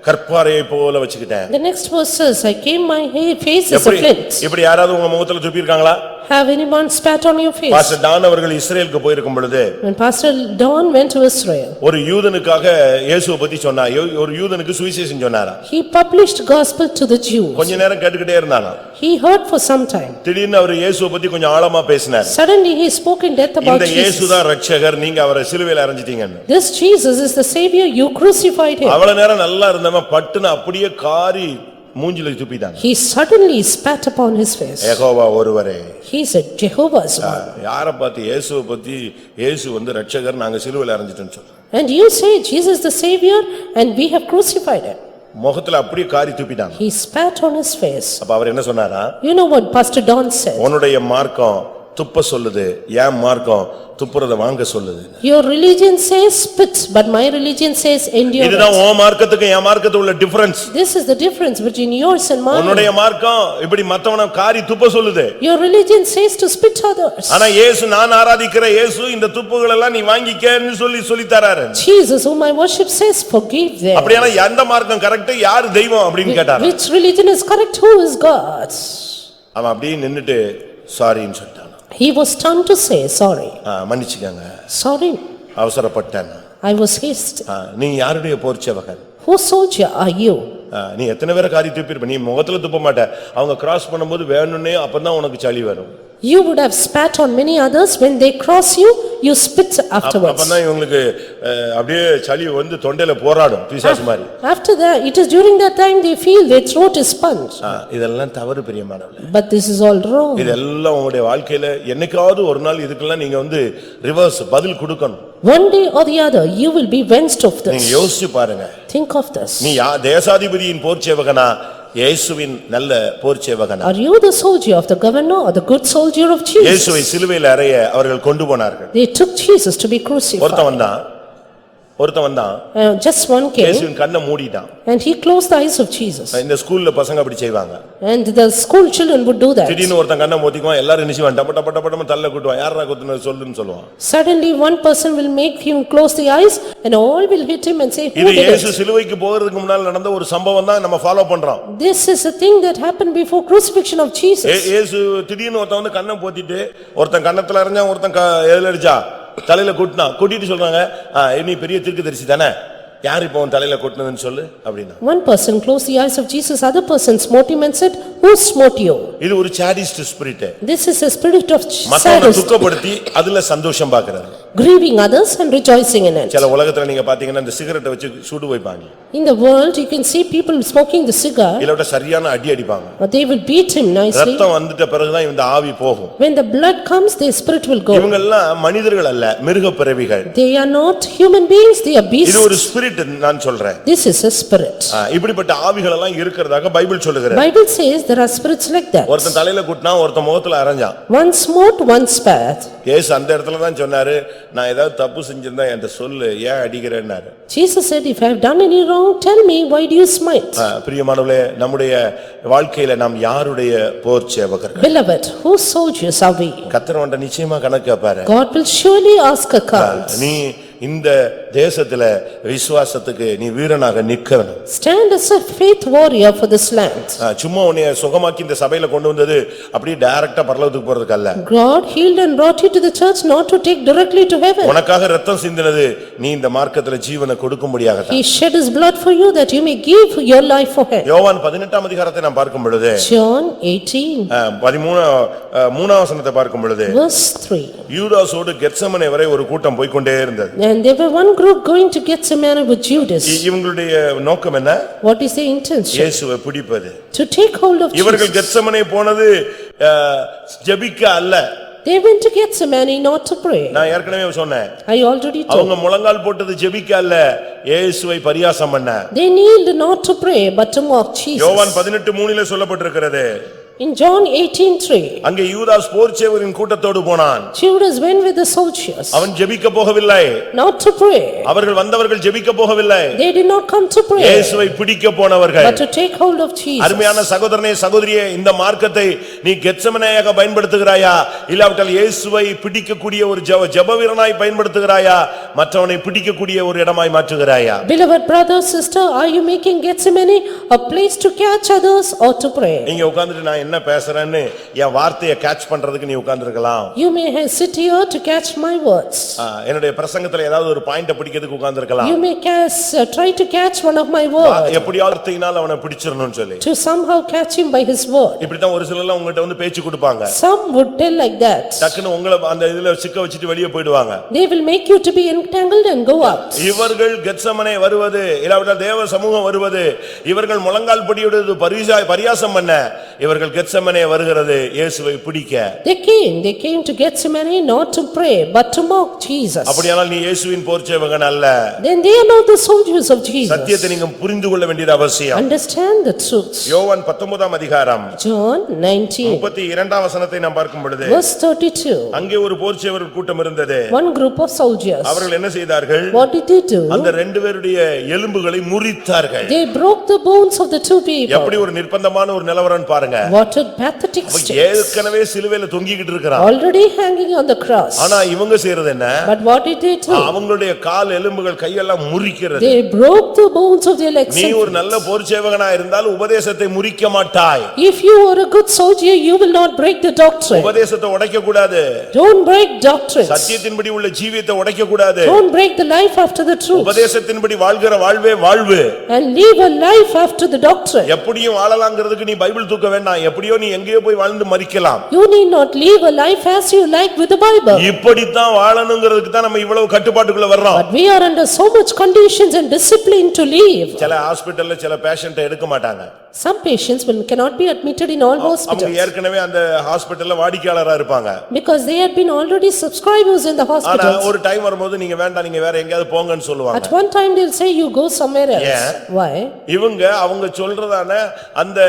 கற்பாறையை போல வச்சுக்கிட்டேன். The next verse says, I gave my face as a flint. இப்படி யாராவது உங்க முகத்துல துப்பி இருக்காங்களா? Have anyone spat on your face? Pastor Don அவர்கள் இஸ்ரேலுக்கு போயிருக்கும் பொழுது, When Pastor Don went to Israel, ஒரு யூதனுக்காக இயேசுவை பத்தி சொன்னார். ஒரு யூதனுக்கு சுவிசேஷம் சொன்னாரா? he published gospel to the Jews. கொஞ்ச நேரம் கேட்டுக்கிட்டே இருந்தானா? He heard for some time. திடீர்னு அவர் இயேசுவை பத்தி கொஞ்சம் ஆழமா பேசினார். Suddenly he spoke in depth about இந்த Jesus. இயேசுதான் ரட்சகர், நீங்க அவரை சிலுவையில அறைஞ்சிட்டீங்கன்னு. This Jesus is the savior, you crucified him. அவ்வளவு நேரம் நல்லா இருந்தவன் பட்டுன்னு அப்படியே காரி மூஞ்சில துப்பிட்டான். He suddenly spat upon his face. Jehovah ஒருவரே. He said, Jehovah's one. யாரை பார்த்து? இயேசுவை பத்தி, இயேசு ரட்சகர், நாங்க சிலுவையில அறைஞ்சிட்டோம்னு சொல்றோம். And you say Jesus the savior and we have crucified him. முகத்துல அப்படியே காரி துப்பிட்டான். He spat on his face. அப்ப அவர் என்ன சொன்னாரா? You know what Pastor Don said? உன்னுடைய மார்க்கம் துப்ப சொல்லுது, என் மார்க்கம் துப்புறத வாங்க சொல்லுது. Your religion says spit, but my religion says endure. இதுதான் உன் மார்க்கத்துக்கு என் மார்க்கத்துக்கு உள்ள difference. This is the difference between yours and mine. உன்னுடைய மார்க்கம் இப்படி மத்தவன காரி துப்ப சொல்லுது. Your religion says to spit others. ஆனா இயேசு, நான் ஆராதிக்கிற இயேசு இந்த துப்புகள் எல்லாம் நீ வாங்கிக்கன்னு சொல்லி தராரு. Jesus whom I worship says forgive them. அப்படினா எந்த மார்க்கம் கரெக்ட், யார் தெய்வம் அப்படினு கேட்டாரு. Which religion is correct, who is God? அவன் அப்படியே நின்னுட்டு சாரின்னு சொல்லிட்டான். He was stunned to say sorry. மன்னிச்சுக்கங்க, Sorry, அவசரப்பட்டேன். I was hasty. நீ யாருடைய போர்ச்சவகன்? Whose soldier are you? நீ எத்தனை பேரை காரி துப்பிருப்ப? நீ முகத்துல துப்ப மாட்ட. அவங்க கிராஸ் பண்ணும்போது வேணும்னே அப்பதான் உனக்கு சளி வரும். You would have spat on many others. When they cross you, you spit afterwards. அப்பதான் இவங்களுக்கு அப்படியே சளி தொண்டையில போராடும் பிசாசு மாதிரி. After that, it is during that time they feel their throat is sponge. இதெல்லாம் தவறு பிரியமானவர்களே. But this is all wrong. இதெல்லாம் உங்களுடைய வாழ்க்கையில என்னைக்காவது ஒரு நாள் இதுக்கெல்லாம் நீங்க ரிவர்ஸ் பதில் கொடுக்கணும். One day or the other, you will be avenged of this. நீங்க யோசிச்சு பாருங்க. Think of this. நீ தேசாதிபதியின் போர்ச்சேவகனா, இயேசுவின் நல்ல போர்ச்சேவகனா? Are you the soldier of the governor or the good soldier of Jesus? இயேசுவை சிலுவையில் அறைய அவர்கள் கொண்டு போனார்கள். They took Jesus to be crucified. ஒருத்தன் வந்தான். Just one came. இயேசுவின் கண்ணை மூடிட்டான். And he closed the eyes of Jesus. இந்த ஸ்கூல்ல பசங்க அப்படி செய்வாங்க. And the school children would do that. திடீர்னு ஒருத்தன் கண்ணை மூடிக்குவான், எல்லாரும் நினைச்சுவான், டப்ப டப்ப டப்ப தள்ள கூட்டுவான், யாரா குத்துன சொல்லுன்னு சொல்லுவான். Suddenly one person will make him close the eyes and all will hit him and say, who இது did இயேசு it? சிலுவைக்கு போகிறதுக்கு முன்னால் நடந்த ஒரு சம்பவம் தான் நம்ம ஃபாலோ பண்றோம். This is a thing that happened before crucifixion of Jesus. இயேசு திடீர்னு ஒருத்தன் கண்ணை போத்திட்டு, ஒருத்தன் கண்ணத்துல அரைஞ்சா, ஒருத்தன் எதுல அடிச்சா, தலையில கூட்டிட்டு சொல்றாங்க, நீ பெரிய தீர்க்கதரிசி தானே, யார் இப்போ தலையில கொட்டினதுன்னு சொல்லு அப்படினா. One person closed the eyes of Jesus, other person smote him and said, who smote you? இது ஒரு sadist spirit. This is a spirit of மத்தவனை sadist. துக்கப்படுத்தி அதுல சந்தோஷம் பார்க்கிறது. grieving others and rejoicing in it. சில உலகத்துல நீங்க பாத்தீங்கன்னா இந்த சிகரெட்டை வச்சு சுடு வைப்பாங்க. In the world, you can see people smoking the cigar, இல்ல சரியான அடி அடிப்பாங்க. or they will beat him nicely. ரத்தம் வந்துட்ட பிறகுதான் இந்த ஆவி போகும். When the blood comes, their spirit will go. இவங்க எல்லாம் மனிதர்கள் அல்ல, மிருக பிறவிகள். They are not human beings, they are beasts. இது ஒரு ஸ்பிரிட் நான் சொல்றேன். This is a spirit. இப்படிப்பட்ட ஆவிகள் எல்லாம் இருக்கிறதாக பைபிள் சொல்லுகிறது. Bible says there are spirits like that. ஒருத்தன் தலையில குட்டினா ஒருத்தன் முகத்துல அரைஞ்சான். One smote, one spat. இயேசு அந்த இடத்துல தான் சொன்னாரு, நான் ஏதாவது தப்பு செஞ்சிருந்தா என்கிட்ட சொல்லு, ஏன் அடிக்கிறேன்னாரு. Jesus said, if I have done any wrong, tell me, why do you smite? பிரியமானவர்களே, நம்முடைய வாழ்க்கையில நாம் யாருடைய போர் சேவகர்கள்? Beloved, whose soldiers are we? கர்த்தர் உன்னை நிச்சயமா கணக்கு கேட்பாரு. God will surely ask account. நீ இந்த தேசத்துல விசுவாசத்துக்கு நீ வீரனாக நிக்கணும். Stand as a faith warrior for this land. சும்மா உன்னை சுகமாக்கி இந்த சபையில கொண்டு வந்தது அப்படியே டைரக்டா பரலோகத்துக்கு போறதுக்கு அல்ல. God healed and brought you to the church not to take directly to heaven. உனக்காக இரத்தம் சிந்தினது நீ இந்த மார்க்கத்துல ஜீவனை கொடுக்கும்படியாக. He shed his blood for you that you may give your life for him. யோவான் 18ஆம் அதிகாரத்தை நாம் பார்க்கும் பொழுது, John 18 13ஆம் வசனத்தை பார்க்கும் பொழுது, verse 3. யூதாசோடு கெத்செமனே வரை ஒரு கூட்டம் போய் கொண்டே இருந்தது. And there were one group going to Gethsemane with Judas. இவங்களுடைய நோக்கம் என்ன? What is the intention? இயேசுவை பிடிப்பது. To take hold of இவர்கள் Jesus. கெத்செமனே போனது ஜெபிக்க அல்ல. They went to Gethsemane not to pray. நான் ஏற்கனவே சொன்னேன். I already told. அவங்க முழங்கால் போட்டது ஜெபிக்க அல்ல, இயேசுவை பரியாசம் பண்ண. They kneeled not to pray but to mock Jesus. யோவான் 18:3 சொல்லப்பட்டிருக்கிறது. In John 18:3. அங்கே யூதாஸ் போர் சேவகரின் கூட்டத்தோடு போனான். Judas went with the soldiers. அவன் ஜெபிக்க போகவில்லை. Not to pray. அவர்கள் வந்தவர்கள் ஜெபிக்க போகவில்லை. They did not come to pray. இயேசுவை பிடிக்க போனவர்கள். But to take hold of Jesus. அருமையான சகோதரனே சகோதரியே, இந்த மார்க்கத்தை நீ கெத்செமனேயாக பயன்படுத்துகிறாயா, இல்லாவிட்டால் இயேசுவை பிடிக்கக்கூடிய ஒரு ஜெப வீரனாய் பயன்படுத்துகிறாயா, மற்றவனை பிடிக்கக்கூடிய ஒரு இடமாய் மாற்றுகிறாயா? Beloved brother, sister, are you making Gethsemane a place to catch others or to pray? நீங்க உட்கார்ந்துட்டு நான் என்ன பேசுறேன்னு என் வார்த்தையை கேட்ச் பண்றதுக்கு நீ உட்கார்ந்திருக்கலாம். You may sit here to catch my words. என்னுடைய பிரசங்கத்துல ஏதாவது ஒரு பாயிண்ட பிடிக்கிறதுக்கு உட்கார்ந்திருக்கலாம். You may try to catch one of my words. எப்படியாவது வார்த்தையினால் அவனை பிடிச்சிரணும்னு சொல்லி. To somehow catch him by his word. இப்படி தான் ஒரு சிலர் உங்ககிட்ட வந்து பேச்சு கொடுப்பாங்க. Some would tell like that. டக்குன்னு உங்களை அந்த இதுல சிக்க வச்சிட்டு வெளியே போய்டுவாங்க. They will make you to be entangled and go out. இவர்கள் கெத்செமனே வருவது, இல்லாவிட்டால் தேவ சமூகம் வருவது, இவர்கள் முழங்கால் படியிடுவது பரியாசம் பண்ண, இவர்கள் கெத்செமனே வருகிறது இயேசுவை பிடிக்க. They came to Gethsemane not to pray but to mock Jesus. அப்படியானால் நீ இயேசுவின் போர் சேவகன் அல்ல. Then they are not the soldiers of Jesus. சத்தியத்தை நீங்க புரிந்து கொள்ள வேண்டியது அவசியம். Understand the truth. யோவான் 19ஆம் அதிகாரம் John 19 32ஆம் வசனத்தை நாம் பார்க்கும் பொழுது, verse 32. அங்கே ஒரு போர் சேவகர் கூட்டம் இருந்தது. One group of soldiers. அவர்கள் என்ன செய்தார்கள்? What did they do? அந்த ரெண்டு பேருடைய எலும்புகளை முறித்தார்கள். They broke the bones of the two people. எப்படி ஒரு நிர்பந்தமான ஒரு நிலவரம் பாருங்க. What a pathetic state. ஏற்கனவே சிலுவையில தொங்கிக்கிட்டு இருக்கான். Already hanging on the cross. ஆனா இவங்க செய்யறது என்ன? But what did they do? அவங்களுடைய கால் எலும்புகள் கையெல்லாம் முறிக்கிறது. They broke the bones of their legs. நீ ஒரு நல்ல போர் சேவகனா இருந்தால் உபதேசத்தை முறிக்க மாட்டாய். If you are a good soldier, you will not break the doctrine. உபதேசத்தை உடைக்க கூடாது. Don't break doctrines. சத்தியத்தின்படி உள்ள ஜீவியத்தை உடைக்க கூடாது. Don't break the life after the truth. உபதேசத்தின்படி வாழ்கிற வாழ்வே வாழ்வு. And live a life after the doctrine. எப்படியும் வாழலாம்ங்கிறதுக்கு நீ பைபிள் தூக்க வேண்டாம். எப்படியோ நீ எங்கேயோ போய் வாழ்ந்து மரிக்கலாம். You need not live a life as you like with the Bible. இப்படித்தான் வாழணும்ங்கிறதுக்கு தான் நம்ம இவ்வளவு கட்டுப்பாட்டுக்குள்ள வர்றோம். But we are under so much conditions and discipline to live. சில ஹாஸ்பிடல்ல சில பேஷண்ட்டை எடுக்க மாட்டாங்க. Some patients cannot be admitted in all அவங்க hospitals. ஏற்கனவே அந்த ஹாஸ்பிடல்ல வாடிக்கையாளரா இருப்பாங்க. Because they had been already subscribers in the ஆனா hospitals. ஒரு டைம் வரும்போது நீங்க வேண்டாம், நீங்க வேற எங்கயாவது போங்கன்னு சொல்லுவாங்க. At one time they'll say you go somewhere else. Yeah. Why? இவங்க அவங்க சொல்றதான அந்த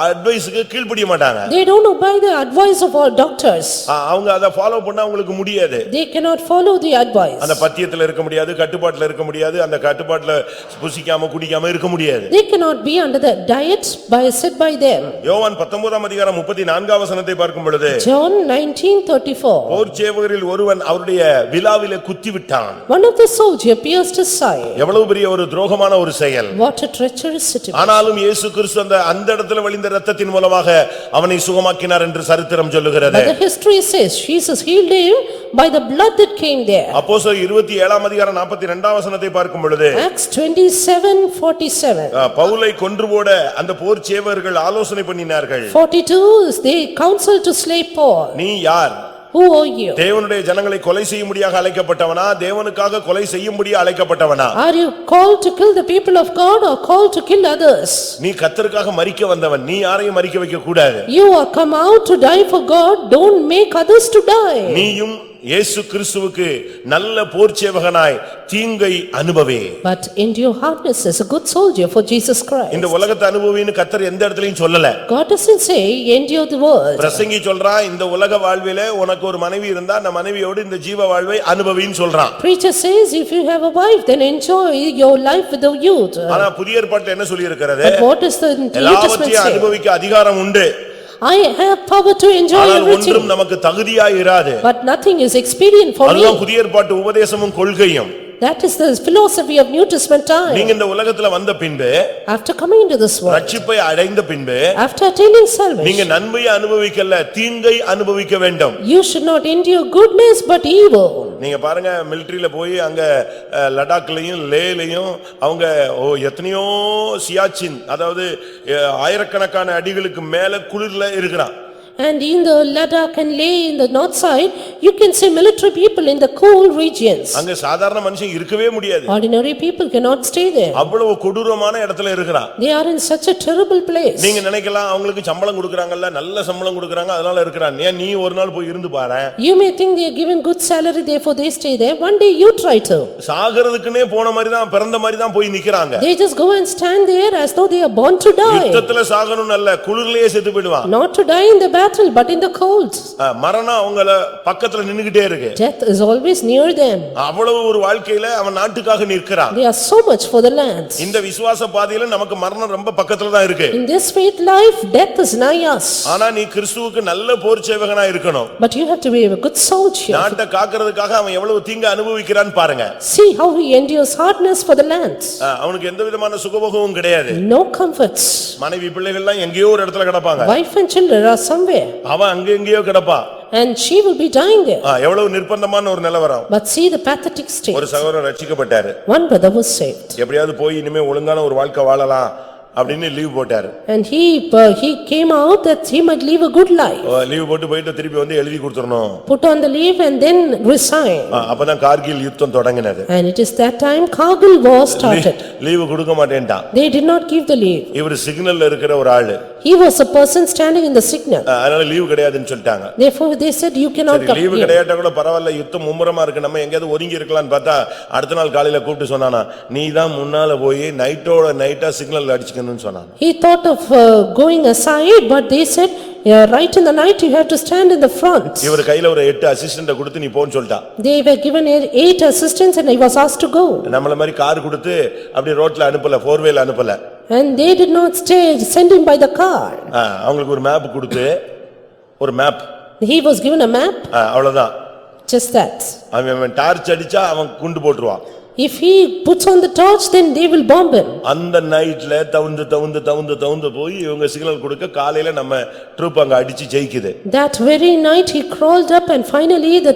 அட்வைஸ்க்கு கீழ்ப்படிய மாட்டாங்க. They don't obey the advice of our doctors. அவங்க அத ஃபாலோ பண்ண அவங்களுக்கு முடியாது. They cannot follow the advice. அந்த பத்தியத்துல இருக்க முடியாது, கட்டுப்பாட்டுல இருக்க முடியாது, அந்த கட்டுப்பாட்டுல புசிக்காம குடிக்காம இருக்க முடியாது. They cannot be under the diet set by them. யோவான் 19ஆம் அதிகாரம் 34ஆம் வசனத்தை பார்க்கும் பொழுது, John 19:34. போர் சேவகரில் ஒருவன் அவருடைய விலாவிலே குத்தி விட்டான். One of the soldiers pierced his side. எவ்வளவு பெரிய ஒரு துரோகமான ஒரு செயல். What a treacherous situation. ஆனாலும் இயேசு கிறிஸ்து அந்த இடத்துல வழிந்த இரத்தத்தின் மூலமாக அவனை சுகமாக்கினார் என்று சரித்திரம் சொல்லுகிறது. But the history says Jesus healed him by the blood that came there. அப்போஸ்தலர் 27ஆம் அதிகாரம் 42ஆம் வசனத்தை பார்க்கும் பொழுது, Acts 27:47. பவுலை கொன்று போட அந்த போர் சேவகர்கள் ஆலோசனை பண்ணினார்கள். 42 is they counsel to slay Paul. நீ யார்? Who are you? தேவனுடைய ஜனங்களை கொலை செய்யும்படியாக அழைக்கப்பட்டவனா தேவனுக்காக கொலை செய்யும்படி அழைக்கப்பட்டவனா? Are you called to kill the people of God or called to kill others? நீ கர்த்தருக்காக மரிக்க வந்தவன், நீ யாரையும் மரிக்க வைக்க கூடாது. You are come out to die for God, don't make others to die. நீயும் இயேசு கிறிஸ்துவுக்கு நல்ல போர்ச்சேவகனாய் தீங்கை அனுபவே. But endure hardness as a good soldier for Jesus Christ. இந்த உலகத்தை அனுபவின்னு கர்த்தர் எந்த இடத்துலயும் சொல்லல. God doesn't say endure the world. பிரசங்கி சொல்றான், இந்த உலக வாழ்விலே உனக்கு ஒரு மனைவி இருந்தா அந்த மனைவியோடு இந்த ஜீவ வாழ்வை அனுபவின்னு சொல்றான். Preacher says if you have a wife then enjoy your life with the youth. ஆனா புதிய ஏற்பாட்டுல என்ன சொல்லி இருக்கிறது? But what is the New Testament எல்லாவற்றையும் say? அனுபவிக்க அதிகாரம் உண்டு. I have power to enjoy ஆனால் ஒன்றும் everything. நமக்கு தகுதியாய் இராது. But nothing is expedient for me. அதுதான் புதிய ஏற்பாட்டு உபதேசமும் கொள்கையும். That is the philosophy of New Testament time. நீங்க இந்த உலகத்துல வந்த பின்பு, After coming into this world, ரட்சிப்பை அடைந்த பின்பு, after attaining நீங்க salvation, நன்மையை அனுபவிக்கல, தீங்கை அனுபவிக்க வேண்டும். you should not endure goodness but evil. நீங்க பாருங்க, மிலிட்டரியில போய் அங்க லடாக்லயும் லேலயும் அவங்க எத்தனையோ சியாச்சின், அதாவது ஆயிரக்கணக்கான அடிகளுக்கு மேல குளிர்ல இருக்கிறான். And in the Ladakh and Leh in the north side, you can see military people in the cool regions. அங்க சாதாரண மனுஷன் இருக்கவே முடியாது. Ordinary people cannot stay there. அவ்வளவு கொடூரமான இடத்துல இருக்கிறான். They are in such a terrible place. நீங்க நினைக்கலாம் அவங்களுக்கு சம்பளம் கொடுக்கறாங்கல்ல, நல்ல சம்பளம் கொடுக்கறாங்க, அதனால இருக்கறான். நீ ஒரு நாள் போய் இருந்து பாரு. You may think they are given good salary therefore they stay there. One day you try to. சாகறதுக்குனே போன மாதிரி தான், பிறந்த மாதிரி தான் போய் நிக்கறாங்க. They just go and stand there as though they are born to die. யுத்தத்துல சாகணும் அல்ல, குளிர்லயே செத்து போய்டுவான். Not to die in the battle but in the cold. மரணம் அவங்கள பக்கத்துல நின்னுகிட்டே இருக்கு. Death is always near them. அவ்வளவு ஒரு வாழ்க்கையில அவன் நாட்டுக்காக நிற்கிறான். They are so much for the land. இந்த விசுவாச பாதையில நமக்கு மரணம் ரொம்ப பக்கத்துல தான் இருக்கு. In this faith life death is nigh us. ஆனா நீ கிறிஸ்துவுக்கு நல்ல போர்ச்சேவகனா இருக்கணும். But you have to be a good soldier. நாட்டை காக்கிறதுக்காக அவன் எவ்வளவு தீங்கு அனுபவிக்கிறான்னு பாருங்க. See how he endures hardness for the land. அவனுக்கு எந்த விதமான சுகபோகமும் கிடையாது. No comforts. மனைவி பிள்ளைகள் எல்லாம் எங்கேயோ ஒரு இடத்துல கிடப்பாங்க. Wife and children are somewhere. அவன் அங்க எங்கேயோ கிடப்பா. And she will be dying there. எவ்வளவு நிர்பந்தமான ஒரு நிலவரம். But see the pathetic state. ஒரு சகோதரர் ரட்சிக்கப்பட்டாரு. One brother was saved. எப்படியாவது போய் இனிமே ஒழுங்கான ஒரு வாழ்க்கை வாழலாம் அப்படின்னு லீவ் போட்டாரு. And he came out that he might live a good life. Leave போட்டு போயிட்டு திருப்பி வந்து எழுதி கொடுத்துறணும். Put on the leave and then resign. அப்பதான் கார்கில் யுத்தம் தொடங்கினது. And it is that time Kargil war started. Leave கொடுக்க மாட்டேன்டான். They did not give the leave. இவர் சிக்னல்ல இருக்கிற ஒரு ஆளு. He was a person standing in the signal. அதனால லீவ் கிடையாதுன்னு சொல்லிட்டாங்க. Therefore they said you cannot come. Leave கிடையாட்டா கூட பரவாயில்ல, யுத்தம் மும்முரமா இருக்கு, நம்ம எங்கயாவது ஒதுங்கி இருக்கலாம்னு பார்த்தா அடுத்த நாள் காலையில கூப்பிட்டு சொன்னானா, நீ தான் முன்னால போய் நைட்டோட நைட்டா சிக்னல் அடிச்சுக்கணும்னு சொன்னான். He thought of going aside but they said right in the night you have to stand in the front. இவர் கையில ஒரு 8 அசிஸ்டன்ட்ட கொடுத்து நீ போன்னு சொல்லிட்டான். They were given 8 assistants and he was asked to go. நம்மள மாதிரி கார் கொடுத்து அப்படி ரோட்ல அனுப்பல, ஃபோர் வேல அனுப்பல. And they did not send him by the car. அவங்களுக்கு ஒரு மேப் கொடுத்து, ஒரு map. He was given a map. அவ்வளவுதான். Just that. அவன் டார்ச் அடிச்சா அவன் குண்டு போட்டுருவான். If he puts on the torch then they will bomb him. அந்த நைட்ல தவுந்து போய் இவங்க சிக்னல் கொடுக்க காலையில நம்ம ட்ரூப் அங்க அடிச்சு ஜெயிக்குது. That very night he crawled up and finally the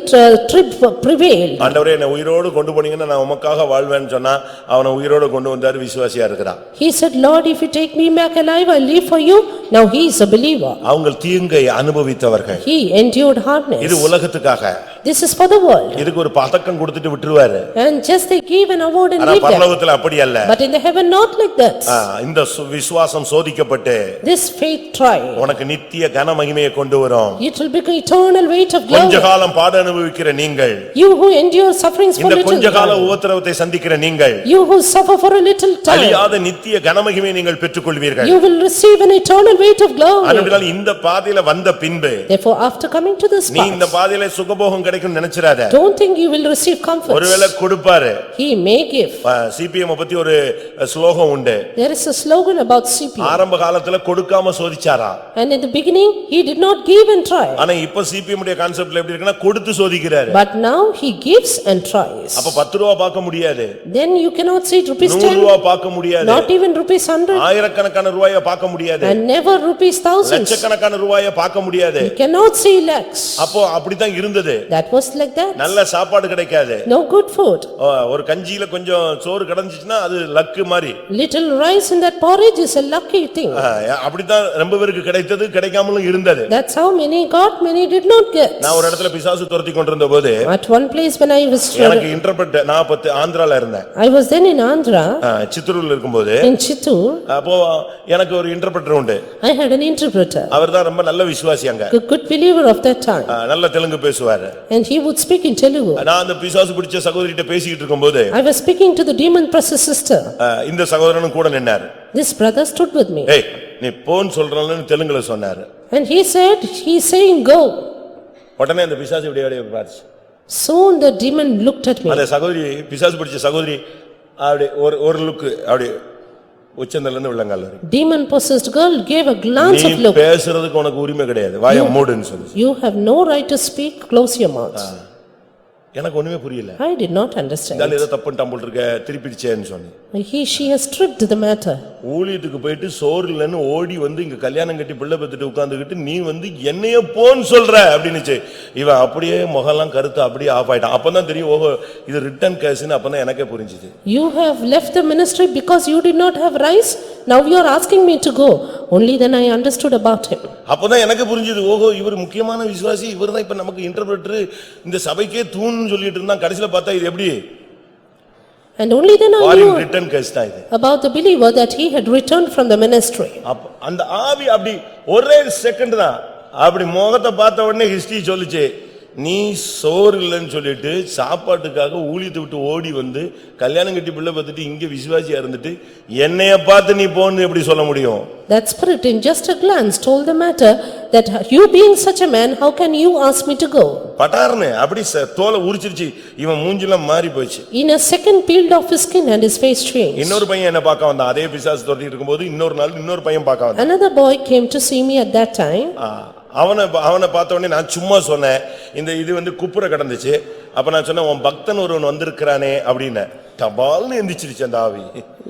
trip prevailed. ஆண்டவரே என்னை உயிரோடு கொண்டு போனீங்கன்னா நான் உமக்காக வாழ்வேன்னு சொன்னா அவனை உயிரோடு கொண்டு வந்தாரு, விசுவாசியா இருக்கிறான். He said, Lord, if you take me back alive I live for you. Now he is a believer. அவங்க தீங்கை அனுபவித்தவர்கள். He endured hardness. இது உலகத்துக்காக. This is for the world. இதுக்கு ஒரு பதக்கம் கொடுத்துட்டு விட்டுருவாரு. And just they give an award and ஆனா leave them. பரலோகத்துல அப்படி அல்ல. But in the heaven not like that. இந்த விசுவாசம் சோதிக்கப்பட்டு This faith trial, உனக்கு நித்திய கன மகிமையை கொண்டு வரும். it will become eternal weight of கொஞ்ச glory. காலம் பாட அனுபவிக்கிற நீங்கள், You who endure sufferings for இந்த little கொஞ்ச கால time, உபத்திரவத்தை சந்திக்கிற நீங்கள், you who suffer for a little time, அழியாத நித்திய கன மகிமையை நீங்கள் பெற்றுக்கொள்வீர்கள். you will receive an eternal weight of glory. அதனால இந்த பாதையில வந்த பின்பு Therefore after coming to this நீ இந்த path, பாதையில சுகபோகம் கிடைக்கும் நினைச்சிராத. don't think you will receive comforts. ஒருவேளை கொடுப்பாரு. He may give. சிபிஎம் பத்தி ஒரு ஸ்லோகம் உண்டு. There is a slogan about CPM. ஆரம்ப காலத்துல கொடுக்காம சோதிச்சாரா. And in the beginning he did not give and try. ஆனா இப்ப சிபிஎம் உடைய கான்செப்ட்ல எப்படி இருக்குன்னா கொடுத்து சோதிக்கிறாரு. But now he gives and tries. அப்ப 10 ரூபாய் பார்க்க முடியாது. Then you cannot see it rupees 10. 100 ரூபாய் பார்க்க முடியாது. Not even rupees 100. ஆயிரக்கணக்கான ரூபாயை பார்க்க முடியாது. And never rupees thousands. லட்சக்கணக்கான ரூபாயை பார்க்க முடியாது. You cannot see lakhs. அப்போ அப்படிதான் இருந்தது. That was like that. நல்ல சாப்பாடு கிடைக்காது. No good food. ஒரு கஞ்சியில கொஞ்சம் சோறு கடந்துச்சுன்னா அது லக்கு மாதிரி. Little rice in that porridge is a lucky thing. அப்படிதான் ரொம்ப பேருக்கு கிடைத்தது கிடைக்காமலும் இருந்தது. That's how many got, many did not get. நான் ஒரு இடத்துல பிசாசு துரத்தி கொண்டிருந்த போது At one place when I was எனக்கு இன்டர்பிரட் நான் ஆந்திரால இருந்தேன். I was then in Andhra. சித்தூர்ல இருக்கும்போது In Chittoor. அப்போ எனக்கு ஒரு இன்டர்பிரட்டர் உண்டு. I had an interpreter. அவர்தான் ரொம்ப நல்ல விசுவாசி அங்க. A good believer of that time. நல்ல தெலுங்கு பேசுவாரு. And he would speak in Telugu. நான் அந்த பிசாசு பிடிச்ச சகோதரிட்ட பேசிட்டு இருக்கும்போது I was speaking to the demon possessed sister. இந்த சகோதரனும் கூட நின்னாரு. This brother stood with me. ஏய் நீ போன்னு சொல்றன்னு தெலுங்குல சொன்னாரு. And he said, he is saying go. உடனே அந்த பிசாசு இப்படியே பார்த்துச்சு. Soon the demon looked at me. அந்த சகோதரி பிசாசு பிடிச்ச சகோதரி அப்படி ஒரு லுக் அப்படி உச்சந்தல இருந்து உள்ளங்கால் வரைக்கும். Demon possessed girl gave a glance of நீ look. பேசுறதுக்கு உனக்கு உரிமை கிடையாது. வாயை மூடுன்னு சொல்லு. You have no right to speak, close your mouth. எனக்கு ஒண்ணுமே புரியல. I did not understand. நான் ஏதோ தப்புன்னு டம்பிள் இருக்க திருப்பிடுச்சேன்னு சொன்னேன். She has stripped the matter. ஊழியத்துக்கு போயிட்டு சோறுலன்னு ஓடி வந்து இங்க கல்யாணம் கட்டி பிள்ளை பெத்துட்டு உட்கார்ந்துகிட்டு நீ வந்து என்னைய போன்னு சொல்ற அப்படினுச்சு. இவன் அப்படியே முகலாம் கருத்து அப்படியே ஆஃப் ஆயிட்டான். அப்பதான் தெரியும் ஓஹோ இது ரிட்டர்ன் கேஸ்னு அப்பதான் எனக்கே புரிஞ்சுது. You have left the ministry because you did not have rice. Now you are asking me to go. Only then I understood about him. அப்பதான் எனக்கு புரிஞ்சுது ஓஹோ இவர் முக்கியமான விசுவாசி இவர்தான் இப்ப நமக்கு இன்டர்பிரட்டர் இந்த சபைக்கே தூண்னு சொல்லிட்டு இருந்தான். கடைசில பார்த்தா இது எப்படி And only then I knew return case தான் இது. about the believer that he had returned from the ministry. அந்த ஆவி அப்படி ஒரே செகண்ட் தான் அப்படி முகத்தை பார்த்த உடனே ஹிஸ்டரி சொல்லுச்சு. நீ சோறு இல்லைன்னு சொல்லிட்டு சாப்பாட்டுக்காக ஊழியத்தை விட்டு ஓடி வந்து கல்யாணம் கட்டி பிள்ளை பார்த்துட்டு இங்க விசுவாசியா இருந்துட்டு என்னைய பார்த்து நீ போன்னு எப்படி சொல்ல முடியும்? That spirit in just a glance told the matter that you being such a man, how can you ask me to go? பட்டார்னு அப்படி தோலை உரிச்சிருச்சு. இவன் மூஞ்சிலாம் மாறி போச்சு. In a second peeled off his skin and his face changed. இன்னொரு பையன் என்ன பார்க்க வந்தான். அதே பிசாசு துரத்திட்டு இருக்கும்போது இன்னொரு நாள் இன்னொரு பையன் பார்க்க வந்தான். Another boy came to see me at that time. அவனை பார்த்த உடனே நான் சும்மா சொன்னேன் இந்த இது வந்து குப்புற கடந்துச்சு. அப்ப நான் சொன்னேன் உன் பக்தன் ஒருவன் வந்திருக்கிறானே அப்படின்னு. டபால்னு எந்திரிச்சிருச்சு அந்த ஆவி.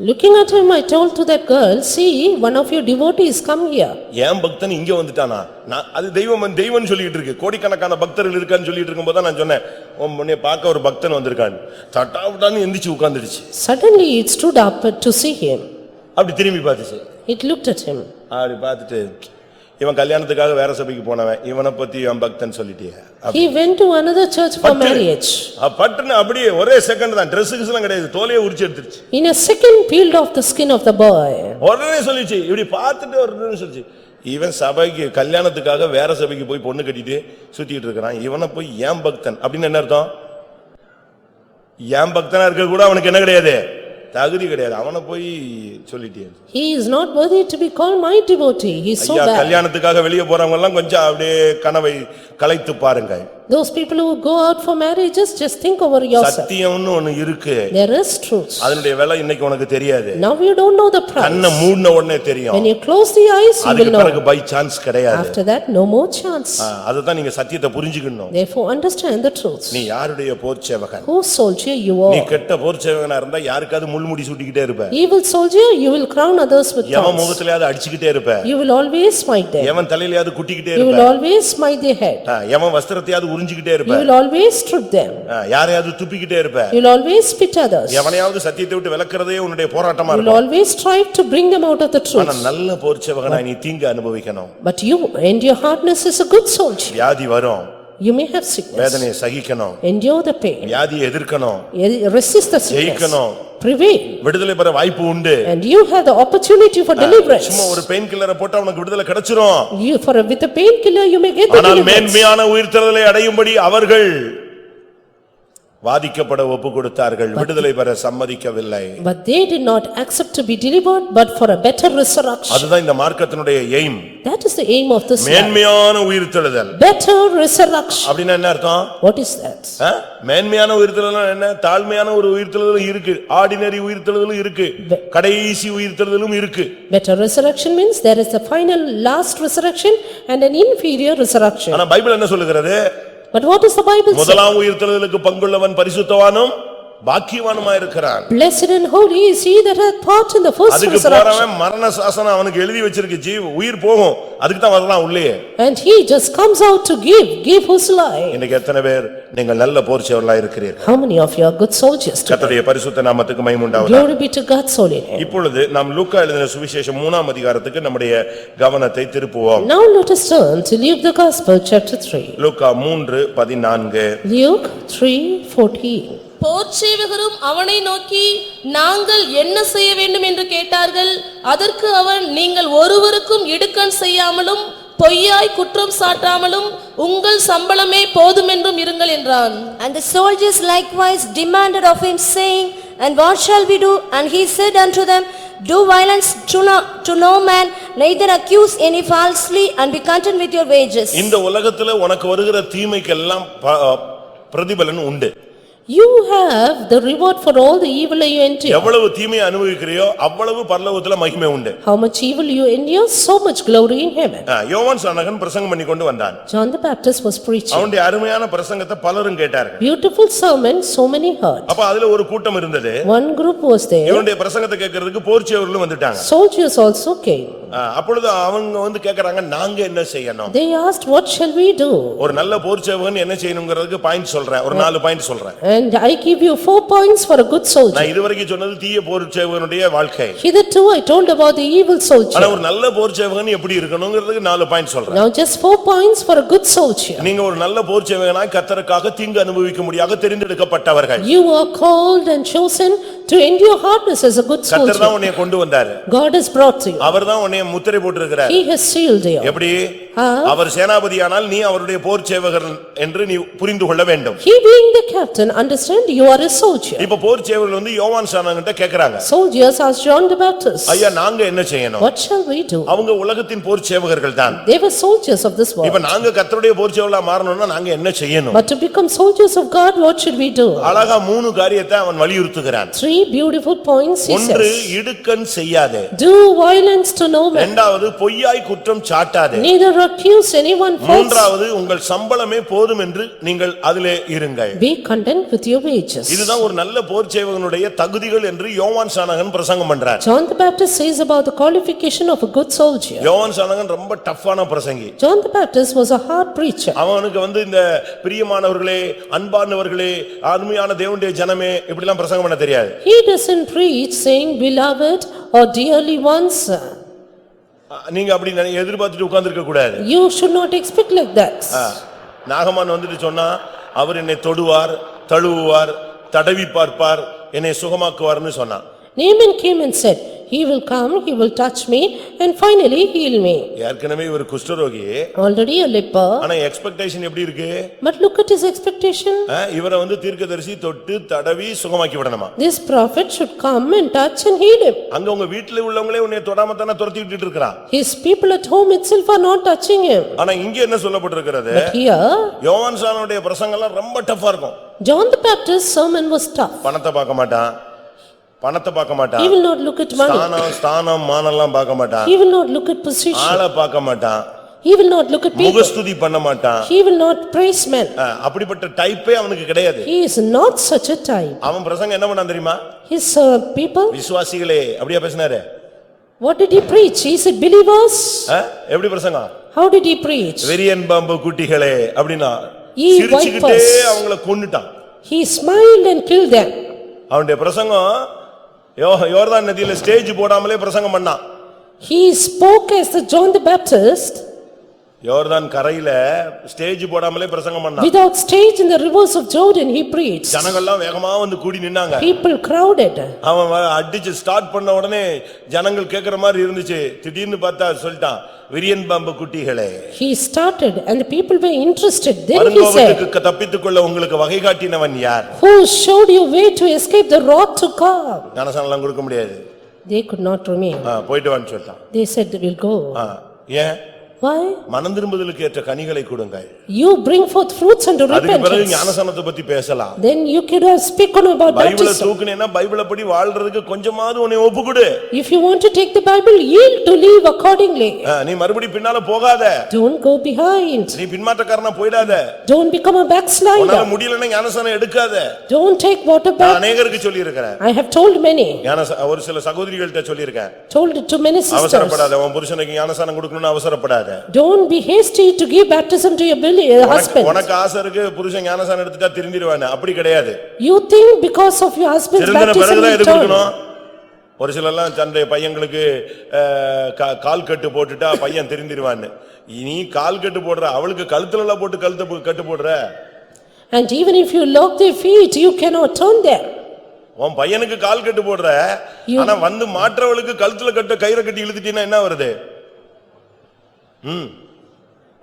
Looking at him, I told to that girl, see, one of your devotees come here. ஏன் பக்தன் இங்க வந்துட்டானா? நான் அது தெய்வம் சொல்லிட்டு இருக்கு. கோடிக்கணக்கான பக்தர்கள் இருக்கான்னு சொல்லிட்டு இருக்கும்போது நான் சொன்னேன் உன்னை பார்க்க ஒரு பக்தன் வந்திருக்கான்னு. தட்டாவுடான்னு எந்திரிச்சு உட்கார்ந்துடுச்சு. Suddenly it stood up to see him. அப்படி திரும்பி பார்த்துச்சு. It looked at him. அப்படி பார்த்துட்டு இவன் கல்யாணத்துக்காக வேற சபைக்கு போனவன் இவனை பத்தி என் பக்தன் சொல்லிட்டியே. He went to another church for marriage. பட்டுன்னு அப்படியே ஒரே செகண்ட் தான். ட்ரெஸ்ஸுக்குலாம் கிடையாது. தோலையே உரிச்சு எடுத்துருச்சு. In a second peeled off the skin of the boy. உடனே சொல்லிச்சு இப்படி பார்த்துட்டு ஒரு சொல்லிச்சு இவன் சபைக்கு கல்யாணத்துக்காக வேற சபைக்கு போய் பொண்ணு கட்டிட்டு சுத்திட்டு இருக்கிறான். இவனை போய் ஏன் பக்தன் அப்படின்னு என்ன அர்த்தம்? ஏன் பக்தனா இருக்க கூட அவனுக்கு என்ன கிடையாது? தகுதி கிடையாது. அவனை போய் சொல்லிட்டேன். He is not worthy to be called my devotee. He is so bad. கல்யாணத்துக்காக வெளியே போறவங்க எல்லாம் கொஞ்சம் அப்படியே கனவை கலைத்து பாருங்க. Those people who go out for marriages, just think over yourself. சத்தியம்னு ஒன்னு இருக்கு. There is truth. அதனுடைய விலை இன்னைக்கு உனக்கு தெரியாது. Now you don't know the price. கண்ணை மூடின உடனே தெரியும். When you close the eyes, you will know. அதுக்கு பை சான்ஸ் கிடையாது. After that, no more chance. அதுதான் நீங்க சத்தியத்தை புரிஞ்சுக்கணும். Therefore, understand the truth. நீ யாருடைய போர்ச்சேவகன்? Whose soldier you are? நீ கெட்ட போர்ச்சேவகனா இருந்தா யாருக்காவது முள்முடி சூட்டிக்கிட்டே இருப்ப. Evil soldier, you will crown others with thorns. எவன் முகத்திலேயாவது அடிச்சிட்டே இருப்ப. You will always smite them. எவன் தலையிலேயாவது குட்டிக்கிட்டே You இருப்ப. will always smite their head. எவன் வஸ்திரத்தையாவது உறிஞ்சிக்கிட்டே இருப்ப. You will always strip them. யாரையாவது துப்பிக்கிட்டே இருப்ப. You will always spit others. எவனையாவது சத்தியத்தை விட்டு விலக்குறதே உன்னுடைய போராட்டமா You will இருக்கும். always strive to bring them out of the truth. ஆனா நல்ல போர்ச்சேவகனாய் நீ தீங்கு அனுபவிக்கணும். But you and your hardness is a good soldier. வியாதி வரும். You may have sickness. வேதனையை சகிக்கணும். Endure the pain. வியாதியை எதிர்க்கணும். Resist the sickness. ஜெயிக்கணும். Prevail. விடுதலை பெற வாய்ப்பு உண்டு. And you have the opportunity for deliverance. சும்மா ஒரு பெயின் கில்லரை போட்டா உனக்கு விடுதலை கிடைச்சிரும். You with a painkiller you may get the ஆனால் deliverance. மேன்மையான உயிர்த்தெழுதலை அடையும்படி அவர்கள் வாதிக்கப்பட ஒப்பு கொடுத்தார்கள். விடுதலை பெற சம்மதிக்கவில்லை. But they did not accept to be delivered, but for a better resurrection. அதுதான் இந்த மார்க்கத்தினுடைய aim. That is the aim of this life. மேன்மையான உயிர்த்தெழுதல். Better resurrection. அப்படினா என்ன அர்த்தம்? What is that? மேன்மையான உயிர்த்தெழுதல் என்ன? தாழ்மையான ஒரு உயிர்த்தெழுதலும் இருக்கு. ஆர்டினரி உயிர்த்தெழுதலும் இருக்கு. கடைசி உயிர்த்தெழுதலும் இருக்கு. Better resurrection means there is a final last resurrection and an inferior resurrection. ஆனா பைபிள் என்ன சொல்லுகிறது? But what is the Bible say? முதலாம் உயிர்த்தெழுதலுக்கு பங்குள்ளவன் பரிசுத்தவானும் பாக்கியவானுமா இருக்கிறான். Blessed and holy is he that hath part in the first அதுக்கு resurrection. போறவன் மரண சாசனம் அவனுக்கு எழுதி வச்சிருக்கு, உயிர் போகும், அதுக்கு தான் வரலாம் உள்ளே. And he just comes out to give his life. இன்னைக்கு எத்தனை பேர் நீங்கள் நல்ல போர்ச்சவர்களா இருக்கிறீர்கள்? How many of you are good soldiers today? கர்த்தருடைய பரிசுத்த நாமத்துக்கு மகிமை உண்டாவதாக. Glory be to God's holy name. இப்பொழுது நாம் லூக்கா எழுதின சுவிசேஷம் 3ஆம் அதிகாரத்துக்கு நம்முடைய கவனத்தை திருப்புவோம். Now let us turn to Luke the Gospel chapter 3. Luca 3:14. Luke 3:14. போர்ச்சேவகரும் அவனை நோக்கி நாங்கள் என்ன செய்ய வேண்டும் என்று கேட்டார்கள். அதற்கு அவன், நீங்கள் ஒருவருக்கும் இடுக்கண் செய்யாமலும் பொய்யாய் குற்றம் சாட்டாமலும் உங்கள் சம்பளமே போதுமென்றும் இருங்கள் என்றான். And the soldiers likewise demanded of him, saying, And what shall we do? And he said unto them, Do violence to no man, neither accuse any falsely, and be content with your wages. இந்த உலகத்துல உனக்கு வருகிற தீமைக்கெல்லாம் பிரதிபலன் உண்டு. You have the reward for all the evil you endure. எவ்வளவு தீமையை அனுபவிக்கிறியோ அவ்வளவு பரலோகத்துல மகிமை உண்டு. How much evil you endure, so much glory in heaven. யோவான் ஸ்நானகன் பிரசங்கம் பண்ணி கொண்டு வந்தான். John the Baptist was preaching. அவனுடைய அருமையான பிரசங்கத்தை பலரும் கேட்டார்கள். Beautiful sermon, so many heard. அப்ப அதுல ஒரு கூட்டம் இருந்தது. One group was there. இவனுடைய பிரசங்கத்தை கேட்கிறதுக்கு போர்ச்சேவர்களும் வந்துட்டாங்க. Soldiers also came. அப்பொழுது அவங்க வந்து கேக்குறாங்க, நாங்க என்ன செய்யணும்? They asked, what shall we do? ஒரு நல்ல போர்ச்சேவகன் என்ன செய்யணும்ங்கிறதுக்கு பாயிண்ட் சொல்றேன், ஒரு 4 பாயிண்ட் சொல்றேன். And I give you 4 points for a good soldier. நான் இதுவரைக்கும் சொன்னது தீய போர்ச்சேவகனுடைய வாழ்க்கை. Hitherto I told about the evil soldier. ஆனா ஒரு நல்ல போர்ச்சேவகன் எப்படி இருக்கணும்ங்கிறதுக்கு 4 பாயிண்ட் சொல்றேன். Now just 4 points for a good soldier. நீங்க ஒரு நல்ல போர்ச்சேவகனாய் கர்த்தருக்காக தீங்கு அனுபவிக்க முடியாத தெரிந்தெடுக்கப்பட்டவர்கள். You are called and chosen to endure hardness as a good கர்த்தர் தான் soldier. உன்னை கொண்டு வந்தாரு. God has brought you. அவர்தான் உன்னை முத்திரை போட்டிருக்கிறார். He has sealed you. எப்படி? அவர் சேனாபதியானால் நீ அவருடைய போர்ச்சேவகர் என்று நீ புரிந்து கொள்ள வேண்டும். He being the captain, understand you are a soldier. இப்ப போர்ச்சேவகர்கள் வந்து யோவான் ஸ்நானகன்ட்ட கேக்குறாங்க, Soldiers asked John the Baptist, ஐயா நாங்க என்ன செய்யணும்? what shall we do? அவங்க உலகத்தின் போர்ச்சேவகர்கள் தான். They were soldiers of this இப்ப world. நாங்க கர்த்தருடைய போர்ச்சேவகர்களா மாறணும்னா நாங்க என்ன செய்யணும்? But to become soldiers of God, what should we do? அழகா 3 காரியத்தை அவன் வலியுறுத்துகிறான். 3 beautiful points he ஒன்று, says. இடுக்கண் செய்யாதே. Do violence to no man. இரண்டாவது, பொய்யாய் குற்றம் சாட்டாதே. Neither accuse anyone false. மூன்றாவது, உங்கள் சம்பளமே போதும் என்று நீங்கள் அதிலே இருங்கள். Be content with your wages. இதுதான் ஒரு நல்ல போர்ச்சேவகனுடைய தகுதிகள் என்று யோவான் ஸ்நானகன் பிரசங்கம் பண்றார். John the Baptist says about the qualification of a good soldier. யோவான் ஸ்நானகன் ரொம்ப டஃப்பான பிரசங்கி. John the Baptist was a hard preacher. அவனுக்கு வந்து இந்த பிரியமானவர்களே, அன்பானவர்களே, அருமையான தேவனுடைய ஜனமே இப்படிலாம் பிரசங்கம் பண்ண தெரியாது. He doesn't preach saying beloved or dearly ones. நீங்க அப்படி எதிர்பார்த்துட்டு உட்கார்ந்திருக்க கூடாது. You should not expect like that. நாகமான் வந்துட்டு சொன்னா, அவர் என்னை தொடுவார், தழுவுவார், தடவி பார்ப்பார், என்னை சுகமாக்குவார்னு சொன்னான். Naaman came and said, he will come, he will touch me and finally heal me. ஏற்கனவே ஒரு குஷ்டரோகி. Already a leper. ஆனா எக்ஸ்பெக்டேஷன் எப்படி இருக்கு? But look at his expectation. இவரை வந்து தீர்க்கதரிசி தொட்டு தடவி சுகமாக்கி விடணுமா? This prophet should come and touch and heal him. அங்க உங்க வீட்ல உள்ளவங்களே உன்னை தொடாம தான துரத்தி விட்டுட்டு இருக்கறான். His people at home itself are not touching him. ஆனா இங்க என்ன சொல்லப்பட்டிருக்கிறது? But here, யோவான் ஸ்நானனுடைய பிரசங்கம்லாம் ரொம்ப டஃப்பா இருக்கும். John the Baptist's sermon was tough. பணத்தை பார்க்க மாட்டான். பணத்தை பார்க்க மாட்டான். He will not look at money. ஸ்தானம் மானெல்லாம் பார்க்க மாட்டான். He will not look at position. ஆளை பார்க்க மாட்டான். He will not look at people. முகஸ்துதி பண்ண மாட்டான். He will not praise men. அப்படிப்பட்ட டைப்பே அவனுக்கு கிடையாது. He is not such a type. அவன் பிரசங்கம் என்ன பண்ணான் தெரியுமா? His people, விசுவாசிகளே அப்படியே பேசினாரு. what did he preach? He said believers. எப்படி பிரசங்கம்? How did he preach? வெரியன் பாம்பு குட்டிகளே அப்படினா Ye சிரிச்சிட்டே vipers. அவங்கள கொன்னுட்டான். He smiled and killed them. அவனுடைய பிரசங்கம் யோர்தான் நதியில ஸ்டேஜ் போடாமலே பிரசங்கம் பண்ணான். He spoke as the John the Baptist. யோர்தான் கரையில ஸ்டேஜ் போடாமலே பிரசங்கம் பண்ணான். Without stage in the rivers of Jordan he preached. ஜனங்கள்லாம் வேகமா வந்து கூடி நின்னாங்க. People crowded. அவன் அடிச்சு ஸ்டார்ட் பண்ண உடனே ஜனங்கள் கேக்குற மாதிரி இருந்துச்சு. திடீர்னு பார்த்தா சொல்லிட்டான், விரியன் பாம்பு குட்டிகளே. He started and the people were interested. Then he said, வருங்கோபத்துக்கு தப்பித்துக்கொள்ள உங்களுக்கு வகை காட்டினவன் யார்? who showed you way to escape the wrath to come? ஞானஸ்நானம் கொடுக்க முடியாது. They could not remain. போயிட்டு வான்னு சொல்லிட்டான். They said they will go. ஏன்? Why? மனம் திரும்புதலுக்கு ஏற்ற கனிகளை கொடுங்கள். You bring forth fruits unto அதுக்கு பிறகு repentance. ஞானசானத்தை பத்தி பேசலாம். Then you could speak on about பைபிளை baptism. தூக்குனேன்னா பைபிளை படி வாழ்றதுக்கு கொஞ்சமாவது உன்னை ஒப்புக்குடு. If you want to take the Bible, yield to live accordingly. நீ மறுபடி பின்னால போகாத. Don't go behind. நீ பின்மாற்றக்காரனா போயிடாத. Don't become a backslider. உன்னால முடியலன்னா ஞானசானம் எடுக்காத. Don't take water நான் back. அநேகருக்கு சொல்லி இருக்கிறேன். I have told many. ஒரு சில சகோதரிகள்ட்ட சொல்லி இருக்கேன். Told it to many sisters. அவசரப்படாத. உன் புருஷனுக்கு ஞானசானம் கொடுக்கணும்னு அவசரப்படாத. Don't be hasty to give baptism to your husband. உனக்கு ஆசை இருக்கு புருஷன் ஞானசானம் எடுத்துட்டா திருந்திடுவானே, அப்படி கிடையாது. You think because of your husband's திருந்தின baptism பிறகுதான் you எது turn. கொடுக்கணும்? ஒரு சிலர்லாம் தன்னுடைய பையங்களுக்கு கால் கட்டு போட்டுட்டா பையன் திருந்திடுவான்னு. நீ கால் கட்டு போடுற, அவளுக்கு கழுத்துல எல்லாம் போட்டு கட்டு போடுற. And even if you lock their feet, you cannot turn there. உன் பையனுக்கு கால் கட்டு போடுற, ஆனா வந்து மாற்றவளுக்கு கழுத்துல கயிறை கட்டி இழுத்துட்டீன்னா என்ன வருது?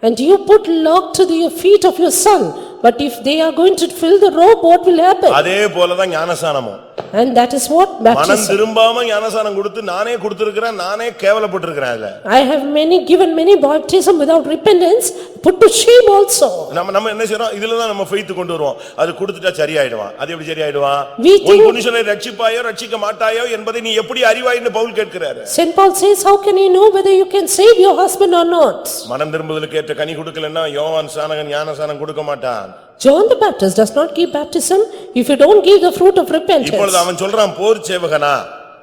And you put lock to the feet of your son, but if they are going to fill the rope, what will happen? அதே போலதான் ஞானசானமும். And that is what மனம் baptism. திரும்பாம ஞானசானம் கொடுத்து நானே கொடுத்திருக்கிறேன், நானே கேவலப்பட்டிருக்கிறேன். அதுல I have given many baptism without repentance, put to shame also. நம்ம என்ன செய்றோம்? இதுலதான் நம்ம faith கொண்டு வருவோம். அது கொடுத்துட்டா சரியாயிடுவான். அது எப்படி சரியாயிடுவான்? We உன் think- புருஷனை ரட்சிப்பாயோ ரட்சிக்க மாட்டாயோ என்பதை நீ எப்படி அறிவாய்ன்னு பவுல் கேட்கிறாரு. Saint Paul says, how can you know whether you can save your husband or not? மனம் திரும்புதலுக்கு ஏற்ற கனி கொடுக்கலன்னா யோவான் ஸ்நானகன் ஞானசானம் கொடுக்க மாட்டான். John the Baptist does not give baptism if you don't give the fruit of repentance. இப்பொழுது அவன் சொல்றான், போர் சேவகனா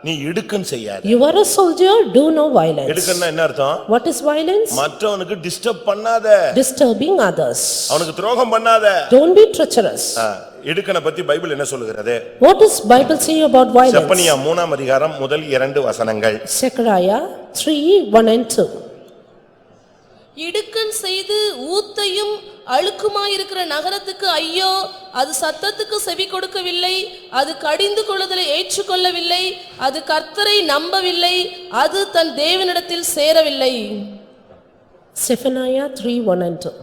நீ இடுக்கன் செய்யாத. You are a soldier, do no violence. இடுக்கன்னா என்ன அர்த்தம்? What is violence? மற்றவனுக்கு டிஸ்டர்ப் பண்ணாத, Disturbing others. அவனுக்கு துரோகம் பண்ணாத. Don't be treacherous. இடுக்கனை பத்தி பைபிள் என்ன சொல்லுகிறது? What does Bible say about violence? Zephaniah 3ஆம் அதிகாரம் முதல் 2 வசனங்கள். Zechariah 3:1-2. இடுக்கண் செய்து ஊத்தையும் அழுக்குமாயிருக்கிற நகரத்துக்கு ஐயோ, அது சத்தத்துக்கு செவி கொடுக்கவில்லை, அது கடிந்து கொள்ளுதலை ஏற்றுக்கொள்ளவில்லை, அது கர்த்தரை நம்பவில்லை, அது தன் தேவனிடத்தில் சேரவில்லை. Zephaniah 3:1-2.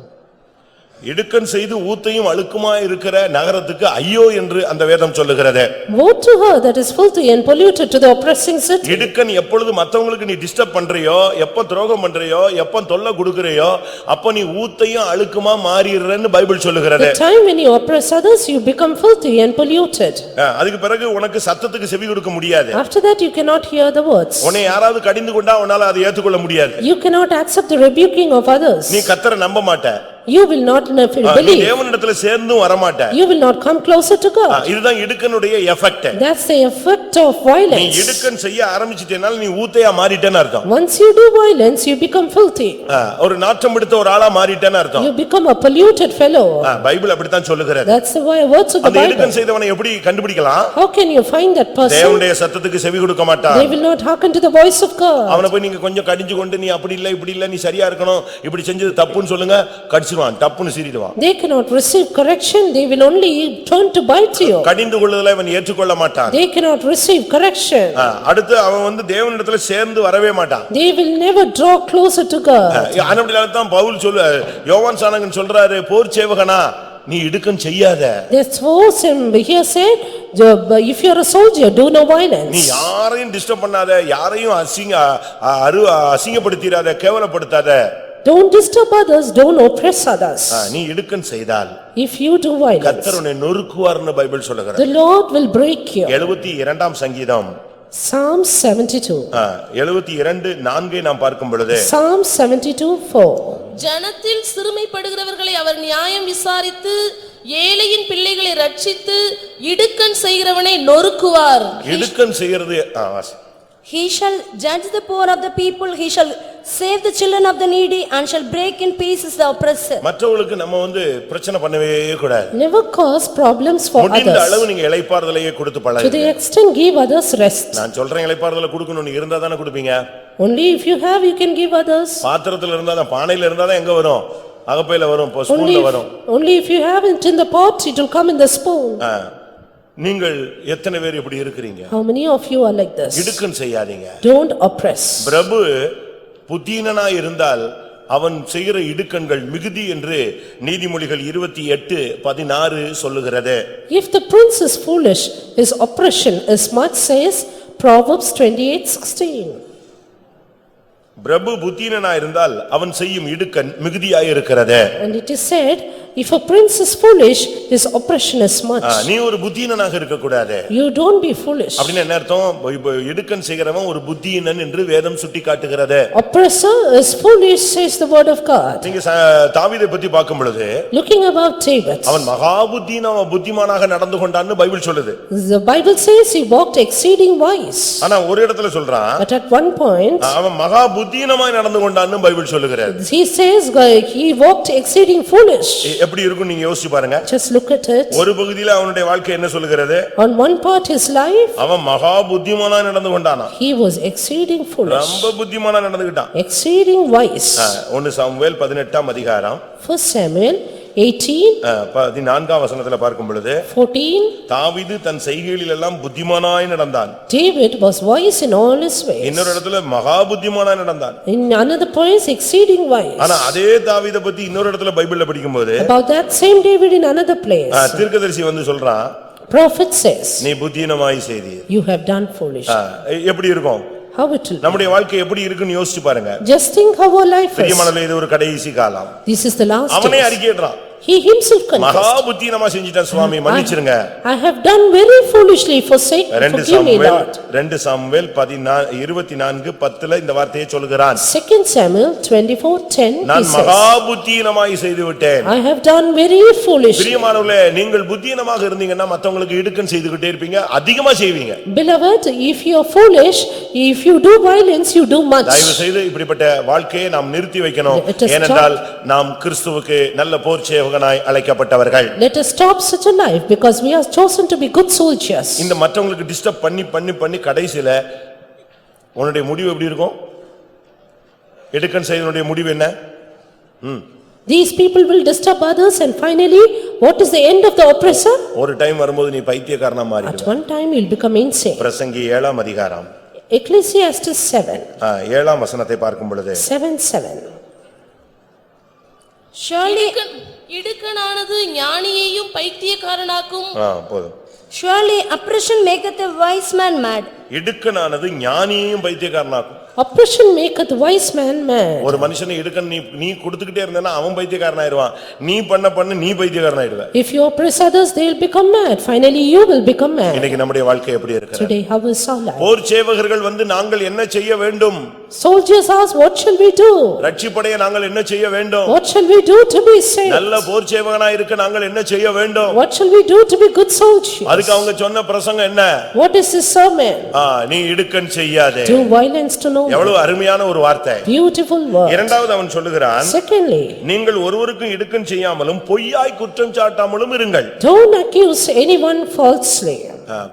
இடுக்கன் செய்து ஊத்தையும் அழுக்குமா இருக்கிற நகரத்துக்கு ஐயோ என்று அந்த வேதம் சொல்லுகிறது. Woe to her that is filthy and polluted to the oppressing city. இடுக்கன் எப்பொழுது மத்தவங்களுக்கு நீ டிஸ்டர்ப் பண்றியோ, எப்ப துரோகம் பண்றியோ, எப்ப தொல்லை கொடுக்கறியோ, அப்ப நீ ஊத்தையும் அழுக்குமா மாறிடுறன்னு பைபிள் சொல்லுகிறது. The time when you oppress others, you become filthy and polluted. அதுக்கு பிறகு உனக்கு சத்தத்துக்கு செவி கொடுக்க முடியாது. After that, you cannot hear the words. உன்னை யாராவது கடிந்து கொண்டா உன்னால அதை ஏத்துக்கொள்ள முடியாது. You cannot accept the rebuking of others. நீ கர்த்தரை நம்ப மாட்ட. You will not நீ believe. தேவனிடத்துல சேர்ந்தும் வர மாட்ட. You will not come closer to God. இதுதான் இடுக்கனுடைய effect. That's the effect of நீ violence. இடுக்கன் செய்ய ஆரம்பிச்சிட்டேனால நீ ஊத்தையா மாறிட்டேன்னு அர்த்தம். Once you do violence, you become filthy. ஒரு நாற்றம் எடுத்த ஒரு ஆளா மாறிட்டேன்னு அர்த்தம். You become a polluted fellow. Bible அப்படித்தான் சொல்லுகிறது. That's the words of the அந்த Bible. இடுக்கன் செய்தவனை எப்படி கண்டுபிடிக்கலாம்? How can you find that person? தேவனுடைய சத்தத்துக்கு செவி கொடுக்க மாட்டான். They will not hearken to the voice of God. அவனை போய் நீங்க கொஞ்சம் கடிஞ்சு கொண்டு நீ அப்படி இல்ல இப்படி இல்ல நீ சரியா இருக்கணும் இப்படி செஞ்சது தப்புன்னு சொல்லுங்க, கடிச்சிடுவான், தப்புன்னு சீறிடுவான். They cannot receive correction, they will only turn to bite you. கடிந்து கொள்ளுதலை அவன் ஏற்றுக்கொள்ள மாட்டான். They cannot receive correction. அடுத்து அவன் வந்து தேவனிடத்துல சேர்ந்து வரவே மாட்டான். They will never draw closer to God. ஆனபடியால தான் பவுல் யோவான் ஸ்நானகன் சொல்றாரு, போர் சேவகனா நீ இடுக்கன் செய்யாத. That's force him here said, if you are a soldier, do no violence. நீ யாரையும் டிஸ்டர்ப் பண்ணாத, யாரையும் அசிங்கப்படுத்திராத, கேவலப்படுத்தாத. Don't disturb others, don't oppress others. நீ இடுக்கன் செய்தால் If you do violence, கர்த்தர் உன்னை நொறுக்குவார்னு பைபிள் சொல்லுகிறது. the Lord will break you. 72ஆம் சங்கீதம் Psalm 72. 72:4 நாம் பார்க்கும் பொழுது Psalm 72:4. ஜனத்தில் சிறுமைப்படுகிறவர்களை அவர் நியாயம் விசாரித்து ஏழையின் பிள்ளைகளை ரட்சித்து இடுக்கண் செய்கிறவனை நொறுக்குவார். இடுக்கன் செய்யறது He shall judge the poor of the people, he shall save the children of the needy, and shall break in pieces the oppressor. மற்றவங்களுக்கு நம்ம பிரச்சனை பண்ணவே கூடாது. Never cause problems for முடிந்த others. அளவு நீங்க இளைப்பாறுதலையே கொடுத்து To பழகுங்க. the extent give others rest. நான் சொல்றேன் இளைப்பாறுதலை கொடுக்கணும், நீ இருந்தா தானே கொடுப்பீங்க. Only if you have, you can give others. பாத்திரத்துல இருந்தா தான், பானையில இருந்தா தான் எங்க வரும்? அகப்பையில வரும், ஸ்பூன்ல வரும். Only if you have it in the pot, it will come in the spoon. நீங்கள் எத்தனை பேர் இப்படி இருக்கிறீங்க? How many of you are like this? இடுக்கன் செய்யாதீங்க. Don't oppress. பிரபு புத்தீனனாய் இருந்தால் அவன் செய்கிற இடுக்கண்கள் மிகுதி என்று நீதிமொழிகள் 28:16 சொல்லுகிறது. If the prince is foolish, his oppression is much, says Proverbs 28:16. பிரபு புத்தீனனா இருந்தால் அவன் செய்யும் இடுக்கண் மிகுதியாய் இருக்கிறது. And it is said, if a prince is foolish, his oppression is much. நீ ஒரு புத்தீனனாக இருக்க கூடாது. You don't be foolish. அப்படின்னா என்ன அர்த்தம்? இடுக்கண் செய்கிறவன் ஒரு புத்தீனன் என்று வேதம் சுட்டி காட்டுகிறது. Oppressor is foolish, says the word of God. நீங்க தாவீதை பத்தி பார்க்கும் பொழுது Looking about David, அவன் மகா புத்திமானாக நடந்து கொண்டான்னு பைபிள் சொல்லுது. the Bible says he walked exceeding wise. ஆனா ஒரு இடத்துல சொல்றான் But at one point, அவன் மகா புத்தீனமாய் நடந்து கொண்டான்னு பைபிள் சொல்லுகிறது. he says he walked exceeding foolish. எப்படி இருக்கும் நீங்க யோசிச்சு பாருங்க. Just look at it. ஒரு பகுதியில அவனுடைய வாழ்க்கை என்ன சொல்லுகிறது? On one part his life, அவன் மகா புத்திமானாய் நடந்து கொண்டானா. he was exceeding foolish. ரொம்ப புத்திமானா நடந்துக்கிட்டான். Exceeding wise. 1 சாமுவேல் 18ஆம் அதிகாரம் 1 Samuel 18, 14ஆம் வசனத்துல பார்க்கும் பொழுது 14, தாவீது தன் செய்கைகளில் எல்லாம் புத்திமானாய் நடந்தான். David was wise in all his ways. இன்னொரு இடத்துல மகா புத்திமானாய் நடந்தான். In another place, exceeding wise. ஆனா அதே தாவீதை பத்தி இன்னொரு இடத்துல பைபிள்ல படிக்கும்போது About that same David in another place, தீர்க்கதரிசி வந்து சொல்றான், prophet says, நீ புத்திமானாய் செய்தீர். you have done foolish. எப்படி இருக்கும்? How it will be? நம்முடைய வாழ்க்கை எப்படி இருக்குன்னு யோசிச்சு பாருங்க. Just think how our life is. பிரியமானவர்களே, இது ஒரு கடைசி காலம். This is the last அவனே days. அறிக்கையிடுறான், He himself மகா confessed, புத்தினமா செஞ்சிட்டேன் சுவாமி, மன்னிச்சிருங்க. I have done very foolishly, forgive me Lord. 2 Samuel 24:10 இந்த வார்த்தையை சொல்கிறான். 2 Samuel 24:10, he நான் says, மகா புத்தினமாய் செய்து விட்டேன். I have done very foolishly. பிரியமானவர்களே, நீங்கள் புத்தினமாக இருந்தீங்கன்னா மத்தவங்களுக்கு இடுக்கண் செய்துகிட்டே இருப்பீங்க, அதிகமா செய்வீங்க. Beloved, if you are foolish, if you do violence, you do much. தயவு செய்து இப்படிப்பட்ட வாழ்க்கையை நாம் நிறுத்தி வைக்கணும். Let us stop. ஏனென்றால் நாம் கிறிஸ்துவுக்கு நல்ல போர் சேவகனாய் அழைக்கப்பட்டவர்கள். Let us stop such a life because we are chosen to be good soldiers. இந்த மற்றவங்களுக்கு டிஸ்டர்ப் பண்ணி கடைசில உன்னுடைய முடிவு எப்படி இருக்கும்? இடுக்கண் செய்தவனுடைய முடிவு என்ன? These people will disturb others and finally, what is the end of the oppressor? ஒரு டைம் வரும்போது நீ பைத்தியக்காரனா At மாறிடுவ. one time you'll become insane. பிரசங்கி 7ஆம் அதிகாரம் Ecclesiastes 7, 7ஆம் வசனத்தை பார்க்கும் பொழுது 7:7. Surely, இடுக்கணானது ஞானியையும் பைத்தியக்காரனாக்கும். போதும். surely oppression maketh a wise man mad. இடுக்கனானது ஞானியையும் பைத்தியக்காரனாக்கும். Oppression maketh wise man mad. ஒரு மனுஷனை இடுக்கன் நீ கொடுத்துக்கிட்டே இருந்தேன்னா அவன் பைத்தியக்காரனாயிருவான். நீ பண்ண நீ பைத்தியக்காரனாயிடுவ. If you oppress others, they will become mad. Finally, you will become mad. இன்னைக்கு நம்முடைய வாழ்க்கை எப்படி இருக்கு? Today, how is our life? போர் சேவகர்கள் வந்து நாங்கள் என்ன செய்ய வேண்டும்? Soldiers ask, what shall we do? ரட்சிப்படைய நாங்கள் என்ன செய்ய வேண்டும்? What shall we do to be saved? நல்ல போர் சேவகனாய் இருக்க நாங்கள் என்ன செய்ய வேண்டும்? What shall we do to be good soldiers? அதுக்கு அவங்க சொன்ன பிரசங்கம் என்ன? What is this sermon? நீ இடுக்கண் செய்யாதே. Do violence to no one. எவ்வளவு அருமையான ஒரு வார்த்தை. Beautiful word. இரண்டாவது அவன் சொல்லுகிறான், Secondly, நீங்கள் ஒருவருக்கும் இடுக்கண் செய்யாமலும் பொய்யாய் குற்றம் சாட்டாமலும் இருங்கள். don't accuse anyone falsely.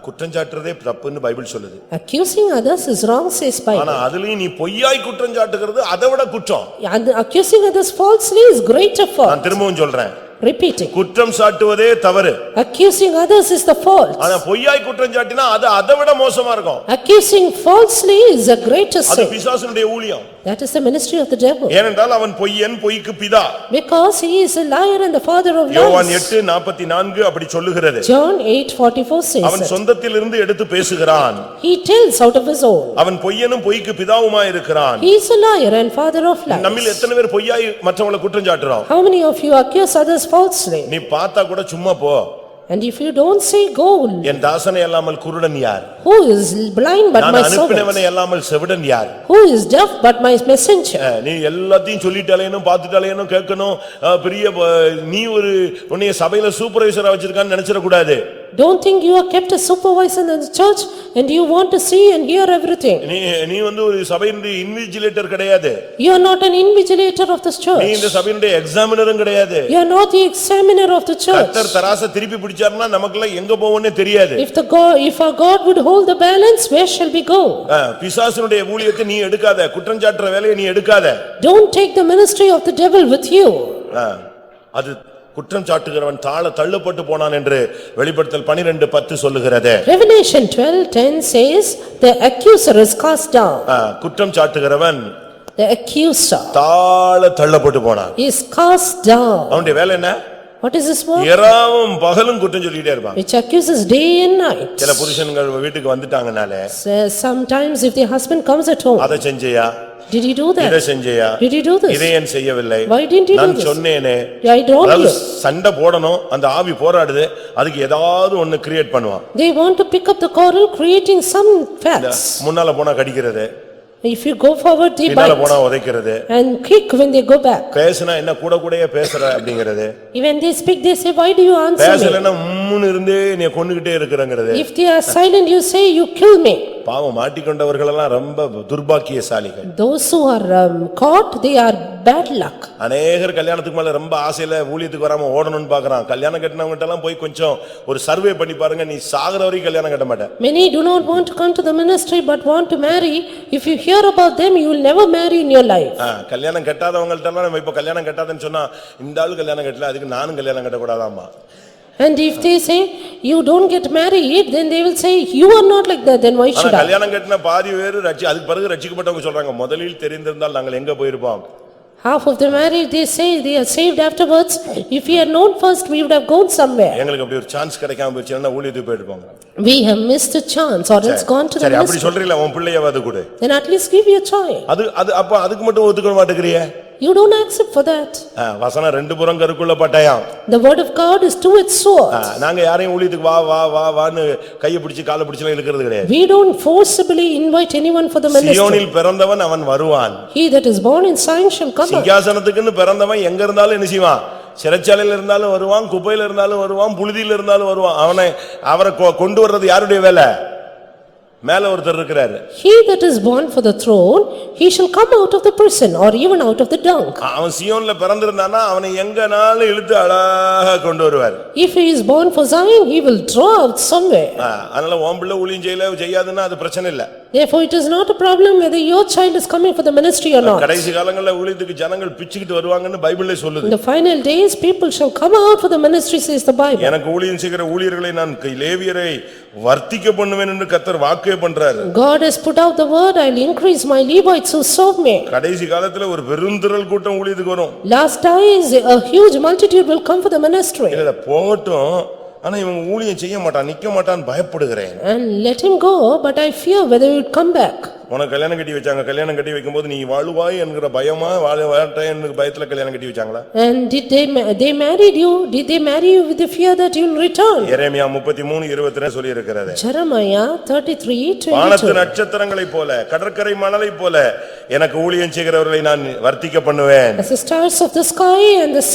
குற்றம் சாட்டுறதே தப்புன்னு பைபிள் சொல்லுது. Accusing others is wrong, says ஆனா Bible. அதுலயும் நீ பொய்யாய் குற்றம் சாட்டுகிறது அதை விட குற்றம். And accusing others falsely is greater நான் fault. திரும்பவும் சொல்றேன், Repeating. குற்றம் சாட்டுவதே தவறு. Accusing others is the fault. ஆனா பொய்யாய் குற்றம் சாட்டினா அது அதை விட மோசமா இருக்கும். Accusing falsely is a greater அது sin. பிசாசுனுடைய ஊழியம். That is the ministry of the devil. ஏனென்றால் அவன் பொய்யன், பொய்க்கு பிதா. Because he is a liar and the father of யோவான் lies. 8:44 அப்படி சொல்லுகிறது. John 8:44 says அவன் it. சொந்தத்திலிருந்து எடுத்து பேசுகிறான். He tells out of his own. அவன் பொய்யனும் பொய்க்கு பிதாவுமாய் இருக்கிறான். He is a liar and father of நம்மில் lies. எத்தனை பேர் பொய்யாய் மற்றவங்களை குற்றம் சாட்டுறோம்? How many of you accuse others falsely? நீ பார்த்தா கூட சும்மா போ. And if you don't say go, என் தாசனை அல்லாமல் குருடன் யார்? who is blind but நான் my servant? அனுப்பினவனை அல்லாமல் செவிடன் யார்? Who is deaf but my messenger? நீ எல்லாத்தையும் சொல்லிட்டாலேனும் பார்த்துட்டாலேனும் கேட்கணும். பெரிய நீ ஒரு உன்னைய சபையில சூப்பர்வைசரா வச்சிருக்கான்னு நினைச்சிட கூடாது. Don't think you are kept a supervisor in the church and you want to see and hear everything. நீ வந்து ஒரு சபையினுடைய இன்விஜிலேட்டர் கிடையாது. You are not an invigilator of this நீ church. இந்த சபையினுடைய எக்ஸாமினரும் கிடையாது. You are not the examiner of the church. கர்த்தர் தராசை திருப்பி பிடிச்சாருன்னா நமக்குலாம் எங்க போவோம்னே தெரியாது. If our God would hold the balance, where shall we go? பிசாசுனுடைய ஊழியத்தை நீ எடுக்காத, குற்றம் சாட்டுற வேலையை நீ எடுக்காத. Don't take the ministry of the devil with you. அது குற்றம் சாட்டுகிறவன் தள்ளப்பட்டு போனான் என்று வெளிப்படுத்தல் 12:10 சொல்லுகிறது. Revelation 12:10 says the accuser is cast down. குற்றம் சாட்டுகிறவன் The accuser தள்ளப்பட்டு போனான். is cast down. அவனுடைய வேலை என்ன? What is his work? இரவும் பகலும் குற்றம் சொல்லிட்டே இருப்பான். Which accuses day and night. சில புருஷன்கள் வீட்டுக்கு வந்துட்டாங்கனாலே Sometimes if the husband comes at home, அதை செஞ்சியா Did you do இதை that? செஞ்சையா? Did you do this? இதை ஏன் செய்யவில்லை? Why didn't you do நான் this? சொன்னேனே. I told அதாவது you. சண்டை போடணும், அந்த ஆவி போராடுது, அதுக்கு ஏதாவது ஒன்னு கிரியேட் பண்ணுவான். They want to pick up the quarrel, creating some facts. முன்னால போனா கடிக்கிறது, If you go forward, they பின்னால bite போனா உதைக்கிறது, and kick when they go back. பேசினா என்ன கூடயே பேசுற அப்படிங்கிறது, When they speak, they say, why do you answer me? பேசலன்னா முன்னு இருந்தே நீ கொன்னுகிட்டே இருக்கறங்கிறது. If they are silent, you say, you kill me. பாவம் மாட்டிக்கொண்டவர்கள் எல்லாம் ரொம்ப துர்பாக்கியசாலிகள். Those who are caught, they are bad luck. அநேகர் கல்யாணத்துக்கு மேல ரொம்ப ஆசையில ஊழியத்துக்கு வராம ஓடணும்னு பாக்குறான். கல்யாணம் கட்டினவங்க எல்லாம் போய் கொஞ்சம் ஒரு சர்வே பண்ணி பாருங்க, நீ சாகுற வரைக்கும் கல்யாணம் கட்ட மாட்ட. Many do not want to come to the ministry but want to marry. If you hear about them, you will never marry in your life. கல்யாணம் கட்டாதவங்கள்ட்ட எல்லாம் நம்ம இப்ப கல்யாணம் கட்டாதன்னு சொன்னா, இந்த ஆளு கல்யாணம் கட்டல, அதுக்கு நானும் கல்யாணம் கட்ட கூடாதாமா. And if they say, you don't get married, then they will say, you are not like that, then why should I? கல்யாணம் கட்டின பாதி பேரு அதுக்கு பிறகு ரட்சிக்கப்பட்டவங்க சொல்றாங்க, முதலில் தெரிந்திருந்தால் நாங்கள் எங்க போயிருப்போம். Half of the married, they say they are saved afterwards. If we had known first, we would have gone somewhere. எங்களுக்கு அப்படி ஒரு சான்ஸ் கிடைக்காம போச்சுன்னா ஊழியத்துக்கு போயிருப்பாங்க. We have missed a chance or it's gone to the சரி, அப்படி ministry. சொல்றீங்களா? உன் பிள்ளையாவது கொடு. Then at least give your child. அது அப்ப அதுக்கு மட்டும் ஒத்துக்க மாட்டேங்கறியே. You don't accept for that. வசனம் ரெண்டு புறம் கருக்குள்ள பட்டயம். The word of God is two-edged sword. நாங்க யாரையும் ஊழியத்துக்கு வா வா வா வான்னு கையை பிடிச்சு காலை பிடிச்சுலாம் இழுக்கிறது கிடையாது. We don't forcibly invite anyone for the ministry. சீயோனில் பிறந்தவன் அவன் வருவான். He that is born in Zion shall come. சிங்காசனத்துக்குன்னு பிறந்தவன் எங்க இருந்தாலும் என்ன செய்வான்? சிறைச்சாலையில இருந்தாலும் வருவான், குப்பையில இருந்தாலும் வருவான், புழுதியில இருந்தாலும் வருவான். அவரை கொண்டு வர்றது யாருடைய வேலை? மேல ஒருத்தர் இருக்கிறாரு. He that is born for the throne, he shall come out of the prison or even out of the dung. அவன் சீயோன்ல பிறந்திருந்தானா அவனை எங்கனாலும் இழுத்து அழகா கொண்டு வருவார். If he is born for Zion, he will draw out somewhere. அதனால உன் பிள்ளை ஊழியம் செய்யாதுன்னா அது பிரச்சனை இல்ல. Therefore it is not a problem whether your child is coming for the ministry or not. கடைசி காலங்கள்ல ஊழியத்துக்கு ஜனங்கள் பிச்சுக்கிட்டு வருவாங்கன்னு பைபிளே சொல்லுது. In the final days, people shall come out for the ministry, says the Bible. எனக்கு ஊழியம் செய்கிற ஊழியர்களை நான் லேவியரை வர்த்திக்க பண்ணுவேன் என்று கர்த்தர் வாக்கு பண்றாரு. God has put out the word, I will increase my Levites who serve me. கடைசி காலத்துல ஒரு பெருந்திரள் கூட்டம் ஊழியத்துக்கு வரும். Last days, a huge multitude will come for the ministry. இல்ல போட்டும், ஆனா இவன் ஊழியம் செய்ய மாட்டான், நிக்க மாட்டான்னு பயப்படுகிறேன். And let him go, but I fear whether he would come back. உனக்கு கல்யாணம் கட்டி வச்சாங்க, கல்யாணம் கட்டி வைக்கும்போது நீ வாழுவாய் என்கிற பயமா வாழட்டேன்னு பயத்துல கல்யாணம் கட்டி வச்சாங்களா? And did they married you? Did they marry you with the fear that you will return? எரேமியா 33:22 சொல்லி இருக்கிறது. Jeremiah 33:22. வானத்து நட்சத்திரங்களைப் போல கடற்கரை மணலைப் போல எனக்கு ஊழியம் செய்கிறவர்களை நான் வர்த்திக்க பண்ணுவேன். As the stars of the sky and the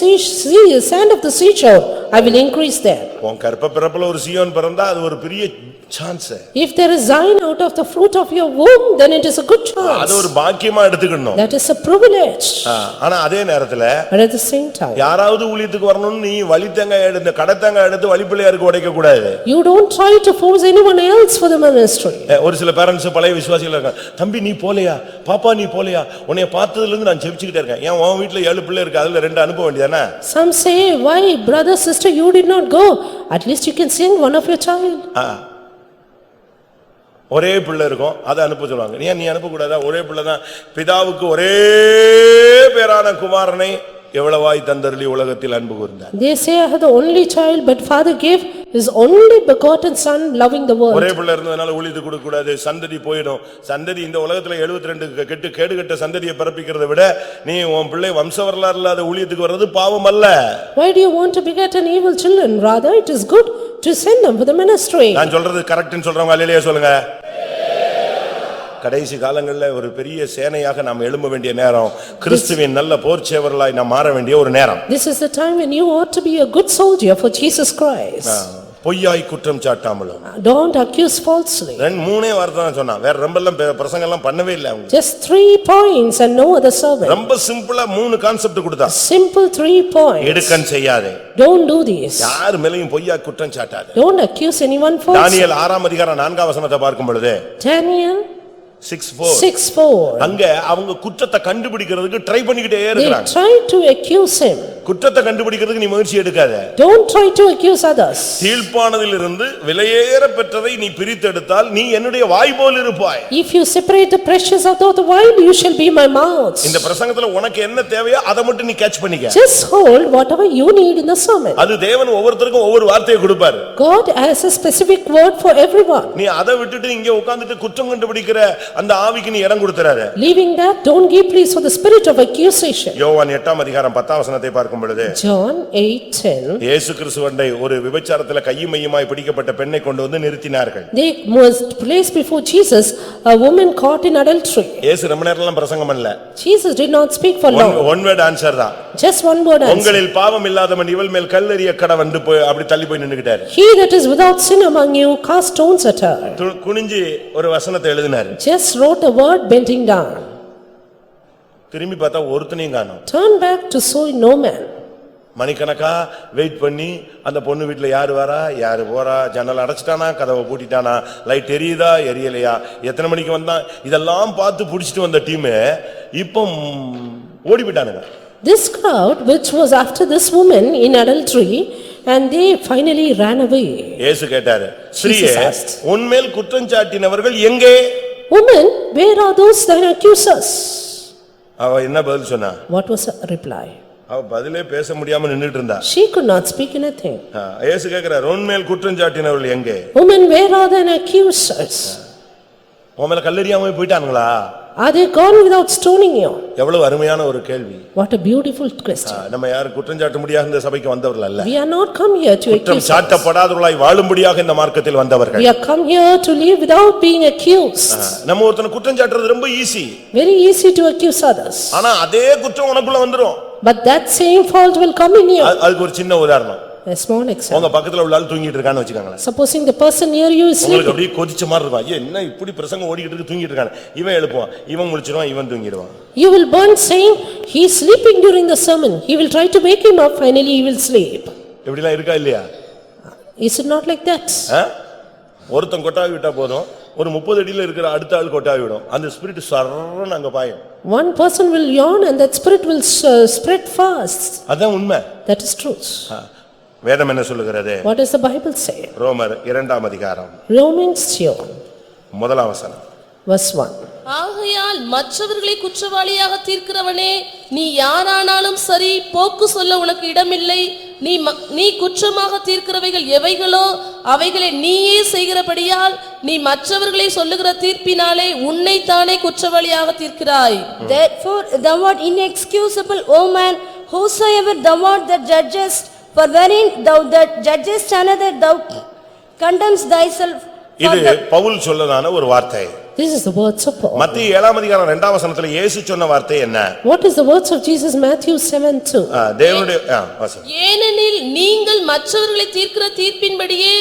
sand of the seashore, I will increase them. உன் கற்ப பிறப்புல ஒரு சீயோன் பிறந்தா அது ஒரு பெரிய chance. If there is Zion out of the fruit of your womb, then it is a good chance. அது ஒரு பாக்கியமா எடுத்துக்கணும். That is a privilege. ஆனா அதே நேரத்துல But at the same time, யாராவது ஊழியத்துக்கு வரணும்னு நீ வழித்தங்க எடுத்து கடத்தங்க எடுத்து வழிப்பிள்ளையாருக்கு உடைக்க கூடாது. you don't try to force anyone else for the ministry. ஒரு சில பேரண்ட்ஸ் பழைய விசுவாசிகள் இருக்காங்க, தம்பி நீ போலையா, பாப்பா நீ போலையா, உன்னை பார்த்ததுல இருந்து நான் ஜெபிச்சுக்கிட்டே இருக்கேன், ஏன் உன் வீட்டுல 7 பிள்ளை இருக்கு, அதுல 2 அனுப்ப வேண்டியதானே? Some say, why brother sister you did not go? At least you can send one of your child. ஒரே பிள்ளை இருக்கும், அதை அனுப்ப சொல்லுவாங்க. ஏன் நீ அனுப்ப கூடாதா? ஒரே பிள்ளை தான். பிதாவுக்கு ஒரே பேரான குமாரனை எவ்வளவாய் தந்தருளி உலகத்தில் அன்பு கூர்ந்தார். They say I have the only child, but father gave his only begotten son, loving the world. ஒரே பிள்ளை இருந்ததனால ஊழியத்துக்கு கொடுக்க கூடாது, சந்ததி போயிடும். சந்ததி இந்த உலகத்துல 72 கேடுகட்ட சந்ததியை பிறப்பிக்கிறதை விட நீ உன் பிள்ளை வம்ச வரலாறு இல்லாத ஊழியத்துக்கு வர்றது பாவம் அல்ல. Why do you want to beget an evil children? Rather it is good to send them for the ministry. நான் சொல்றது கரெக்ட்னு சொல்றவங்க அல்லேலூயா சொல்லுங்க. கடைசி காலங்கள்ல ஒரு பெரிய சேனையாக நாம் எழும்ப வேண்டிய நேரம், கிறிஸ்துவின் நல்ல போர்ச்சேவர்களாய் நாம் மாற வேண்டிய ஒரு நேரம். This is the time when you ought to be a good soldier for Jesus Christ. பொய்யாய் குற்றம் சாட்டாமலும். Don't accuse falsely. 3 வார்த்தை தான் சொன்னா, வேற ரொம்பலாம் பிரசங்கம் எல்லாம் பண்ணவே இல்ல அவங்க. Just 3 points and no other sermon. ரொம்ப சிம்பிளா 3 கான்செப்ட் கொடுத்தா. Simple 3 points. எடுக்கன் செய்யாதே. Don't do this. யார் மேலயும் பொய்யாய் குற்றம் சாட்டாதே. Don't accuse anyone falsely. தானியேல் 6ஆம் அதிகாரம் 4ஆம் வசனத்தை பார்க்கும் பொழுது Daniel 6:4 அங்க அவங்க குற்றத்தை கண்டுபிடிக்கிறதுக்கு ட்ரை பண்ணிக்கிட்டே they இருக்காங்க. try to accuse him. குற்றத்தை கண்டுபிடிக்கிறதுக்கு நீ முயற்சி எடுக்காத. Don't try to accuse others. சீழ்ப்பானதிலிருந்து விலையேற பெற்றதை நீ பிரித்தெடுத்தால் நீ என்னுடைய வாய் போல் இருப்பாய். If you separate the precious out of the wine, you shall be my mouth. இந்த பிரசங்கத்துல உனக்கு என்ன தேவையோ அதை மட்டும் நீ கேட்ச் பண்ணிக்க. Just hold whatever you need in the sermon. அது தேவன் ஒவ்வொருத்தருக்கும் ஒவ்வொரு வார்த்தையை கொடுப்பார். God has a specific word for everyone. நீ அதை விட்டுட்டு இங்க உட்கார்ந்துட்டு குற்றம் கண்டுபிடிக்கிற அந்த ஆவிக்கு நீ இடம் கொடுத்துறாத. Leaving that, don't give place for the spirit of accusation. யோவான் 8ஆம் அதிகாரம் 10ஆம் வசனத்தை பார்க்கும் பொழுது John 8:10. இயேசு கிறிஸ்துவண்டை ஒரு விபச்சாரத்துல கையும் மையுமாய் பிடிக்கப்பட்ட பெண்ணை கொண்டு வந்து நிறுத்தினார்கள். They must place before Jesus a woman caught in adultery. இயேசு ரொம்ப நேரம்லாம் பிரசங்கம் பண்ணல. Jesus did not speak for long. One word answer தான். Just one word answer. உங்களில் பாவம் இல்லாதவன் இவள் மேல் கல்லெறிய கடவன் போய் அப்படி தள்ளி போய் நின்னுக்கிட்டாரு. He that is without sin among you cast stones at her. குனிஞ்சு ஒரு வசனத்தை எழுதினாரு. Just wrote a word bending down. திரும்பி பார்த்தா ஒருத்தனையும் காணோம். Turn back to saw no man. மணிக்கணக்கா வெயிட் பண்ணி அந்த பொண்ணு வீட்டுல யாரு வரா யாரு போறா, ஜன்னல் அடைச்சிட்டானா கதவை பூட்டிட்டானா, லைட் எரியுதா எரியலையா, எத்தனை மணிக்கு வந்தான், இதெல்லாம் பார்த்து புடிச்சிட்டு வந்த டீம் இப்போ ஓடி போயிட்டானுங்க. This crowd which was after this woman in adultery and they finally ran away. இயேசு கேட்டாரு, ஸ்ரீயே உன்மேல் குற்றம் சாட்டினவர்கள் எங்கே? Woman, where are those that accuse us? அவ என்ன பதில் சொன்னா? What was her reply? அவ பதிலே பேச முடியாம நின்னுட்டு இருந்தா. She could not speak anything. இயேசு கேக்குறார், உன்மேல் குற்றம் சாட்டினவர்கள் எங்கே? Woman, where are the accusers? உன் மேல கல்லெறியாம போயிட்டானுங்களா? Are they gone without stoning you? எவ்வளவு அருமையான ஒரு கேள்வி. What a beautiful question. நம்ம யாரு குற்றம் சாட்ட முடியாத இந்த சபைக்கு வந்தவர்கள் அல்ல. We are not come here to குற்றம் accuse. சாட்டப்படாதவர்களாய் வாழும்படியாக இந்த மார்க்கத்தில் வந்தவர்கள். We are come here to live without being accused. நம்ம ஒருத்தனை குற்றம் சாட்டுறது ரொம்ப easy. Very easy to accuse others. ஆனா அதே குற்றம் உனக்குள்ள வந்துரும். But that same fault will come in you. அதுக்கு ஒரு சின்ன உதாரணம். A small example. உங்க பக்கத்துல உள்ள ஆள் தூங்கிட்டு இருக்கான்னு வெச்சுக்கங்களேன். Supposing the person near you is உங்களுக்கு sleeping. அப்படியே கொதிச்ச மாதிரி இருக்கும். ஐயே என்ன இப்படி பிரசங்கம் ஓடிக்கிட்டு இருக்கு, தூங்கிட்டு இருக்கானே. இவன் எழுப்புவான், இவன் முழிச்சிடுவான், இவன் தூங்கிடுவான். You will burn saying, he is sleeping during the sermon. He will try to wake him up, finally he will sleep. இப்படிலாம் இருக்கா இல்லையா? Is it not like that? ஒருத்தன் கொட்டாவி விட்டா போதும், ஒரு 30 அடியில இருக்கிற அடுத்த ஆள் கொட்டாவி விடும். அந்த ஸ்பிரிட் சர்றன்னு அங்க பாயும். One person will yawn and that spirit will spread fast. அதான் உண்மை. That is truth. வேதம் என்ன சொல்லுகிறது? What does the Bible say? ரோமர் 2ஆம் அதிகாரம் Romans 2, 1ஆம் வசனம். verse 1. ஆகையால் மற்றவர்களை குற்றவாளியாக தீர்க்கிறவனே, நீ யாரானாலும் சரி, போக்கு சொல்ல உனக்கு இடமில்லை. நீ குற்றமாக தீர்க்கிறவைகள் எவைகளோ அவைகளை நீயே செய்கிறபடியால் நீ மற்றவர்களை சொல்லுகிற தீர்ப்பினாலே உன்னைத்தானே குற்றவாளியாக தீர்க்கிறாய். Therefore thou art inexcusable, O man, whosoever thou art that judgest, for wherein thou that judgest another thou condemns thyself. இது பவுல் சொல்லதான ஒரு வார்த்தை. This is the words of Paul. மத்திய 7ஆம் அதிகாரம் 2ஆம் வசனத்துல இயேசு சொன்ன வார்த்தை என்ன? What is the words of Jesus? Matthew 7:2. தேவனுடைய வசனம். ஏனெனில் நீங்கள் மற்றவர்களை தீர்க்கிற தீர்ப்பின்படியே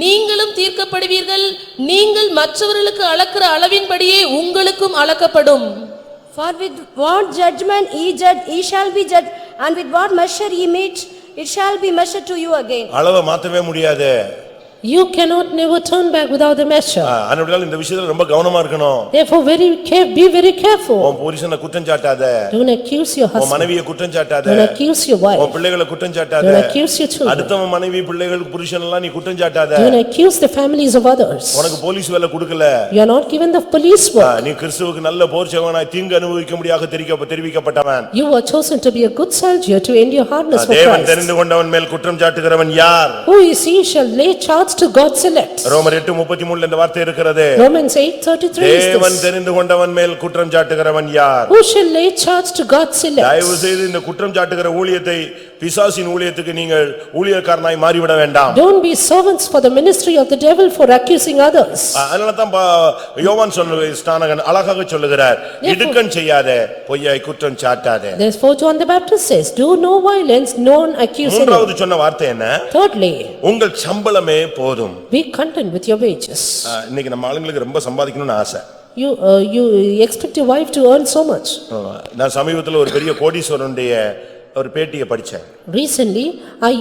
நீங்களும் தீர்க்கப்படுவீர்கள், நீங்கள் மற்றவர்களுக்கு அளக்கிற அளவின்படியே உங்களுக்கும் அளக்கப்படும். For with what judgment ye judge, ye shall be judged, and with what measure ye mete, it shall be measured to you again. அளவை மாத்தவே முடியாது. You cannot never turn back without the measure. அதனால இந்த விஷயத்துல ரொம்ப கவனமா இருக்கணும். Therefore be very careful. உன் புருஷனை குற்றம் சாட்டாத. Don't accuse your உன் husband. மனைவியை குற்றம் சாட்டாத. Don't accuse your wife. உன் பிள்ளைகளை குற்றம் சாட்டாத. Don't accuse your children. அடுத்தவன் மனைவி பிள்ளைகள் புருஷன் எல்லாம் நீ குற்றம் சாட்டாத. Don't accuse the families of others. உனக்கு போலீஸ் வேலை கொடுக்கல. You are not given the police work. நீ கிறிஸ்துவுக்கு நல்ல போர் சேவகனாய் தீங்கு அனுபவிக்கும்படியாக தெரிவிக்கப்பட்டவன். You are chosen to be a good soldier to end your hardness for தேவன் Christ. தெரிந்து கொண்டவன் மேல் குற்றம் சாட்டுகிறவன் யார்? Who is he shall lay charge to God's elect. ரோமர் 8:33 இந்த வார்த்தை இருக்கிறது. Romans 8:33 is தேவன் this. தெரிந்து கொண்டவன் மேல் குற்றம் சாட்டுகிறவன் யார்? Who shall lay charge to God's elect? தயவு செய்து இந்த குற்றம் சாட்டுகிற ஊழியத்தை பிசாசின் ஊழியத்துக்கு நீங்கள் ஊழியக்காரனாய் மாறிவிட வேண்டாம். Don't be servants for the ministry of the devil for accusing others. அதனால தான் யோவான் ஸ்நானகன் அழகாக சொல்லுகிறார், இடுக்கண் செய்யாதே, பொய்யாய் குற்றம் சாட்டாதே. Therefore John the Baptist says, do no violence, none accuse anyone. மூன்றாவது சொன்ன வார்த்தை என்ன? Thirdly, உங்கள் சம்பளமே போதும். be content with your wages. இன்னைக்கு நம்ம ஆளுங்களுக்கு ரொம்ப சம்பாதிக்கணும்னு ஆசை. You expect your wife to earn so much. நான் சமீபத்தில் ஒரு பெரிய கோடீஸ்வரனுடைய ஒரு பேட்டியை படிச்சேன். Recently, I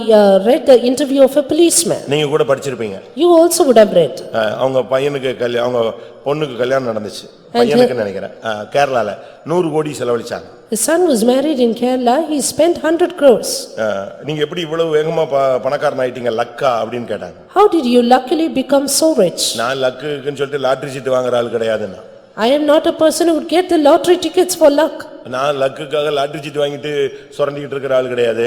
read the interview of a policeman. நீங்க கூட படிச்சிருப்பீங்க. You also would have read. அவங்க பையனுக்கு அவங்க பொண்ணுக்கு கல்யாணம் நடந்துச்சு. பையனுக்கு நினைக்கிறேன். கேரளால 100 கோடி செலவழிச்சாங்க. His son was married in Kerala, he spent 100 crores. நீங்க எப்படி இவ்வளவு வேகமா பணக்காரன் ஆயிட்டீங்க லக்கா அப்படின்னு கேட்டாங்க. How did you luckily become so rich? நான் லக்குன்னு சொல்லிட்டு லாட்டரி சீட்டு வாங்குற ஆள் கிடையாதுன்னா. I am not a person who would get the lottery tickets for luck. நான் லக்குக்காக லாட்டரி சீட்டு வாங்கிட்டு சுரண்டிட்டு இருக்கிற ஆள் கிடையாது.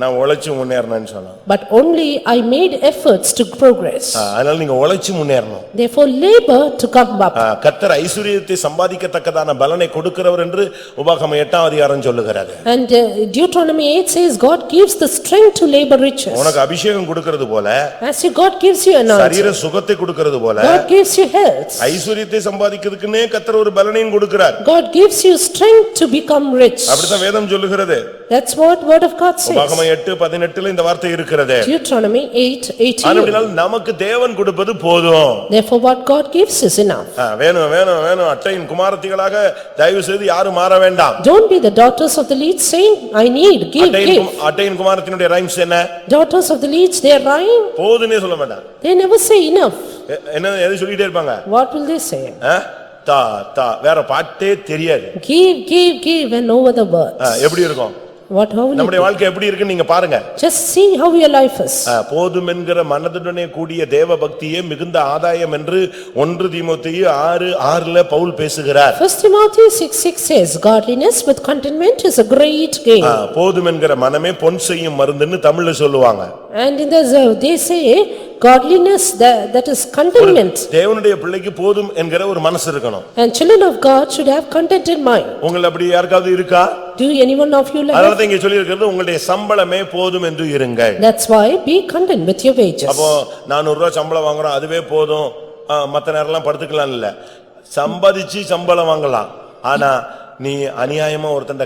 நான் உழைச்சு முன்னேறணும்னு சொன்னேன். But only I made efforts to progress. அதனால நீங்க உழைச்சு முன்னேறணும். Therefore labor to come up. கர்த்தர் ஐஸ்வரியத்தை சம்பாதிக்கத்தக்கதான பலனை கொடுக்கிறவர் என்று உபாகமம் 8ஆம் அதிகாரம் சொல்லுகிறது. And Deuteronomy 8 says God gives the strength to labor riches. உனக்கு அபிஷேகம் கொடுக்கிறது போல, As God gives you anointing, சரீர சுகத்தை கொடுக்கிறது போல, God gives you health. ஐஸ்வரியத்தை சம்பாதிக்கிறதுக்குன்னே கர்த்தர் ஒரு பலனையும் கொடுக்கிறார். God gives you strength to become rich. அப்படிதான் வேதம் சொல்லுகிறது. That's what word of God says. உபாகமம் 8:18 இந்த வார்த்தை இருக்கிறது. Deuteronomy 8:18. அப்படினால் நமக்கு தேவன் கொடுப்பது போதும். Therefore what God gives is enough. வேணும் வேணும் வேணும் அட்டையின் குமாரத்திகளாக தயவு செய்து யாரும் மாற வேண்டாம். Don't be the daughters of the leech saying, I need, give. அட்டையின் குமாரத்தினுடைய ரைம்ஸ் என்ன? Daughters of the leech, they are rhyme. போதுன்னே சொல்ல மாட்டாங்க. They never say enough. என்ன எது சொல்லிட்டே இருப்பாங்க? What will they say? தா தா வேற பாட்டே தெரியாது. Give and no other words. எப்படி இருக்கும்? How will நம்முடைய வாழ்க்கை எப்படி இருக்குன்னு நீங்க பாருங்க. Just see how your life is. போதும் என்கிற மனதுடனே கூடிய தேவ பக்தியே மிகுந்த ஆதாயம் என்று 1 தீமோத்தேயு 6:6 பவுல் பேசுகிறார். 1 Timothy 6:6 says, godliness with contentment is a great gain. போதும் என்கிற மனமே பொன் செய்யும் மருந்துன்னு தமிழ்ல சொல்லுவாங்க. And in the they say godliness that is contentment. தேவனுடைய பிள்ளைக்கு போதும் என்கிற ஒரு மனசு இருக்கணும். And children of God should have contented mind. உங்களுக்கு அப்படி யாருக்காவது இருக்கா? Do anyone of you like அதனால இங்க சொல்லி இருக்கிறது உங்களுடைய சம்பளமே போதும் என்று இருங்கள். That's why be content with your wages. அப்போ 400 ரூபாய் சம்பளம் வாங்குறோம் அதுவே போதும் மத்த நேரம்லாம் படுத்துக்கலாம் இல்ல. சம்பாதிச்சு சம்பளம் வாங்கலாம். ஆனா நீ அநியாயமா ஒருத்தண்ட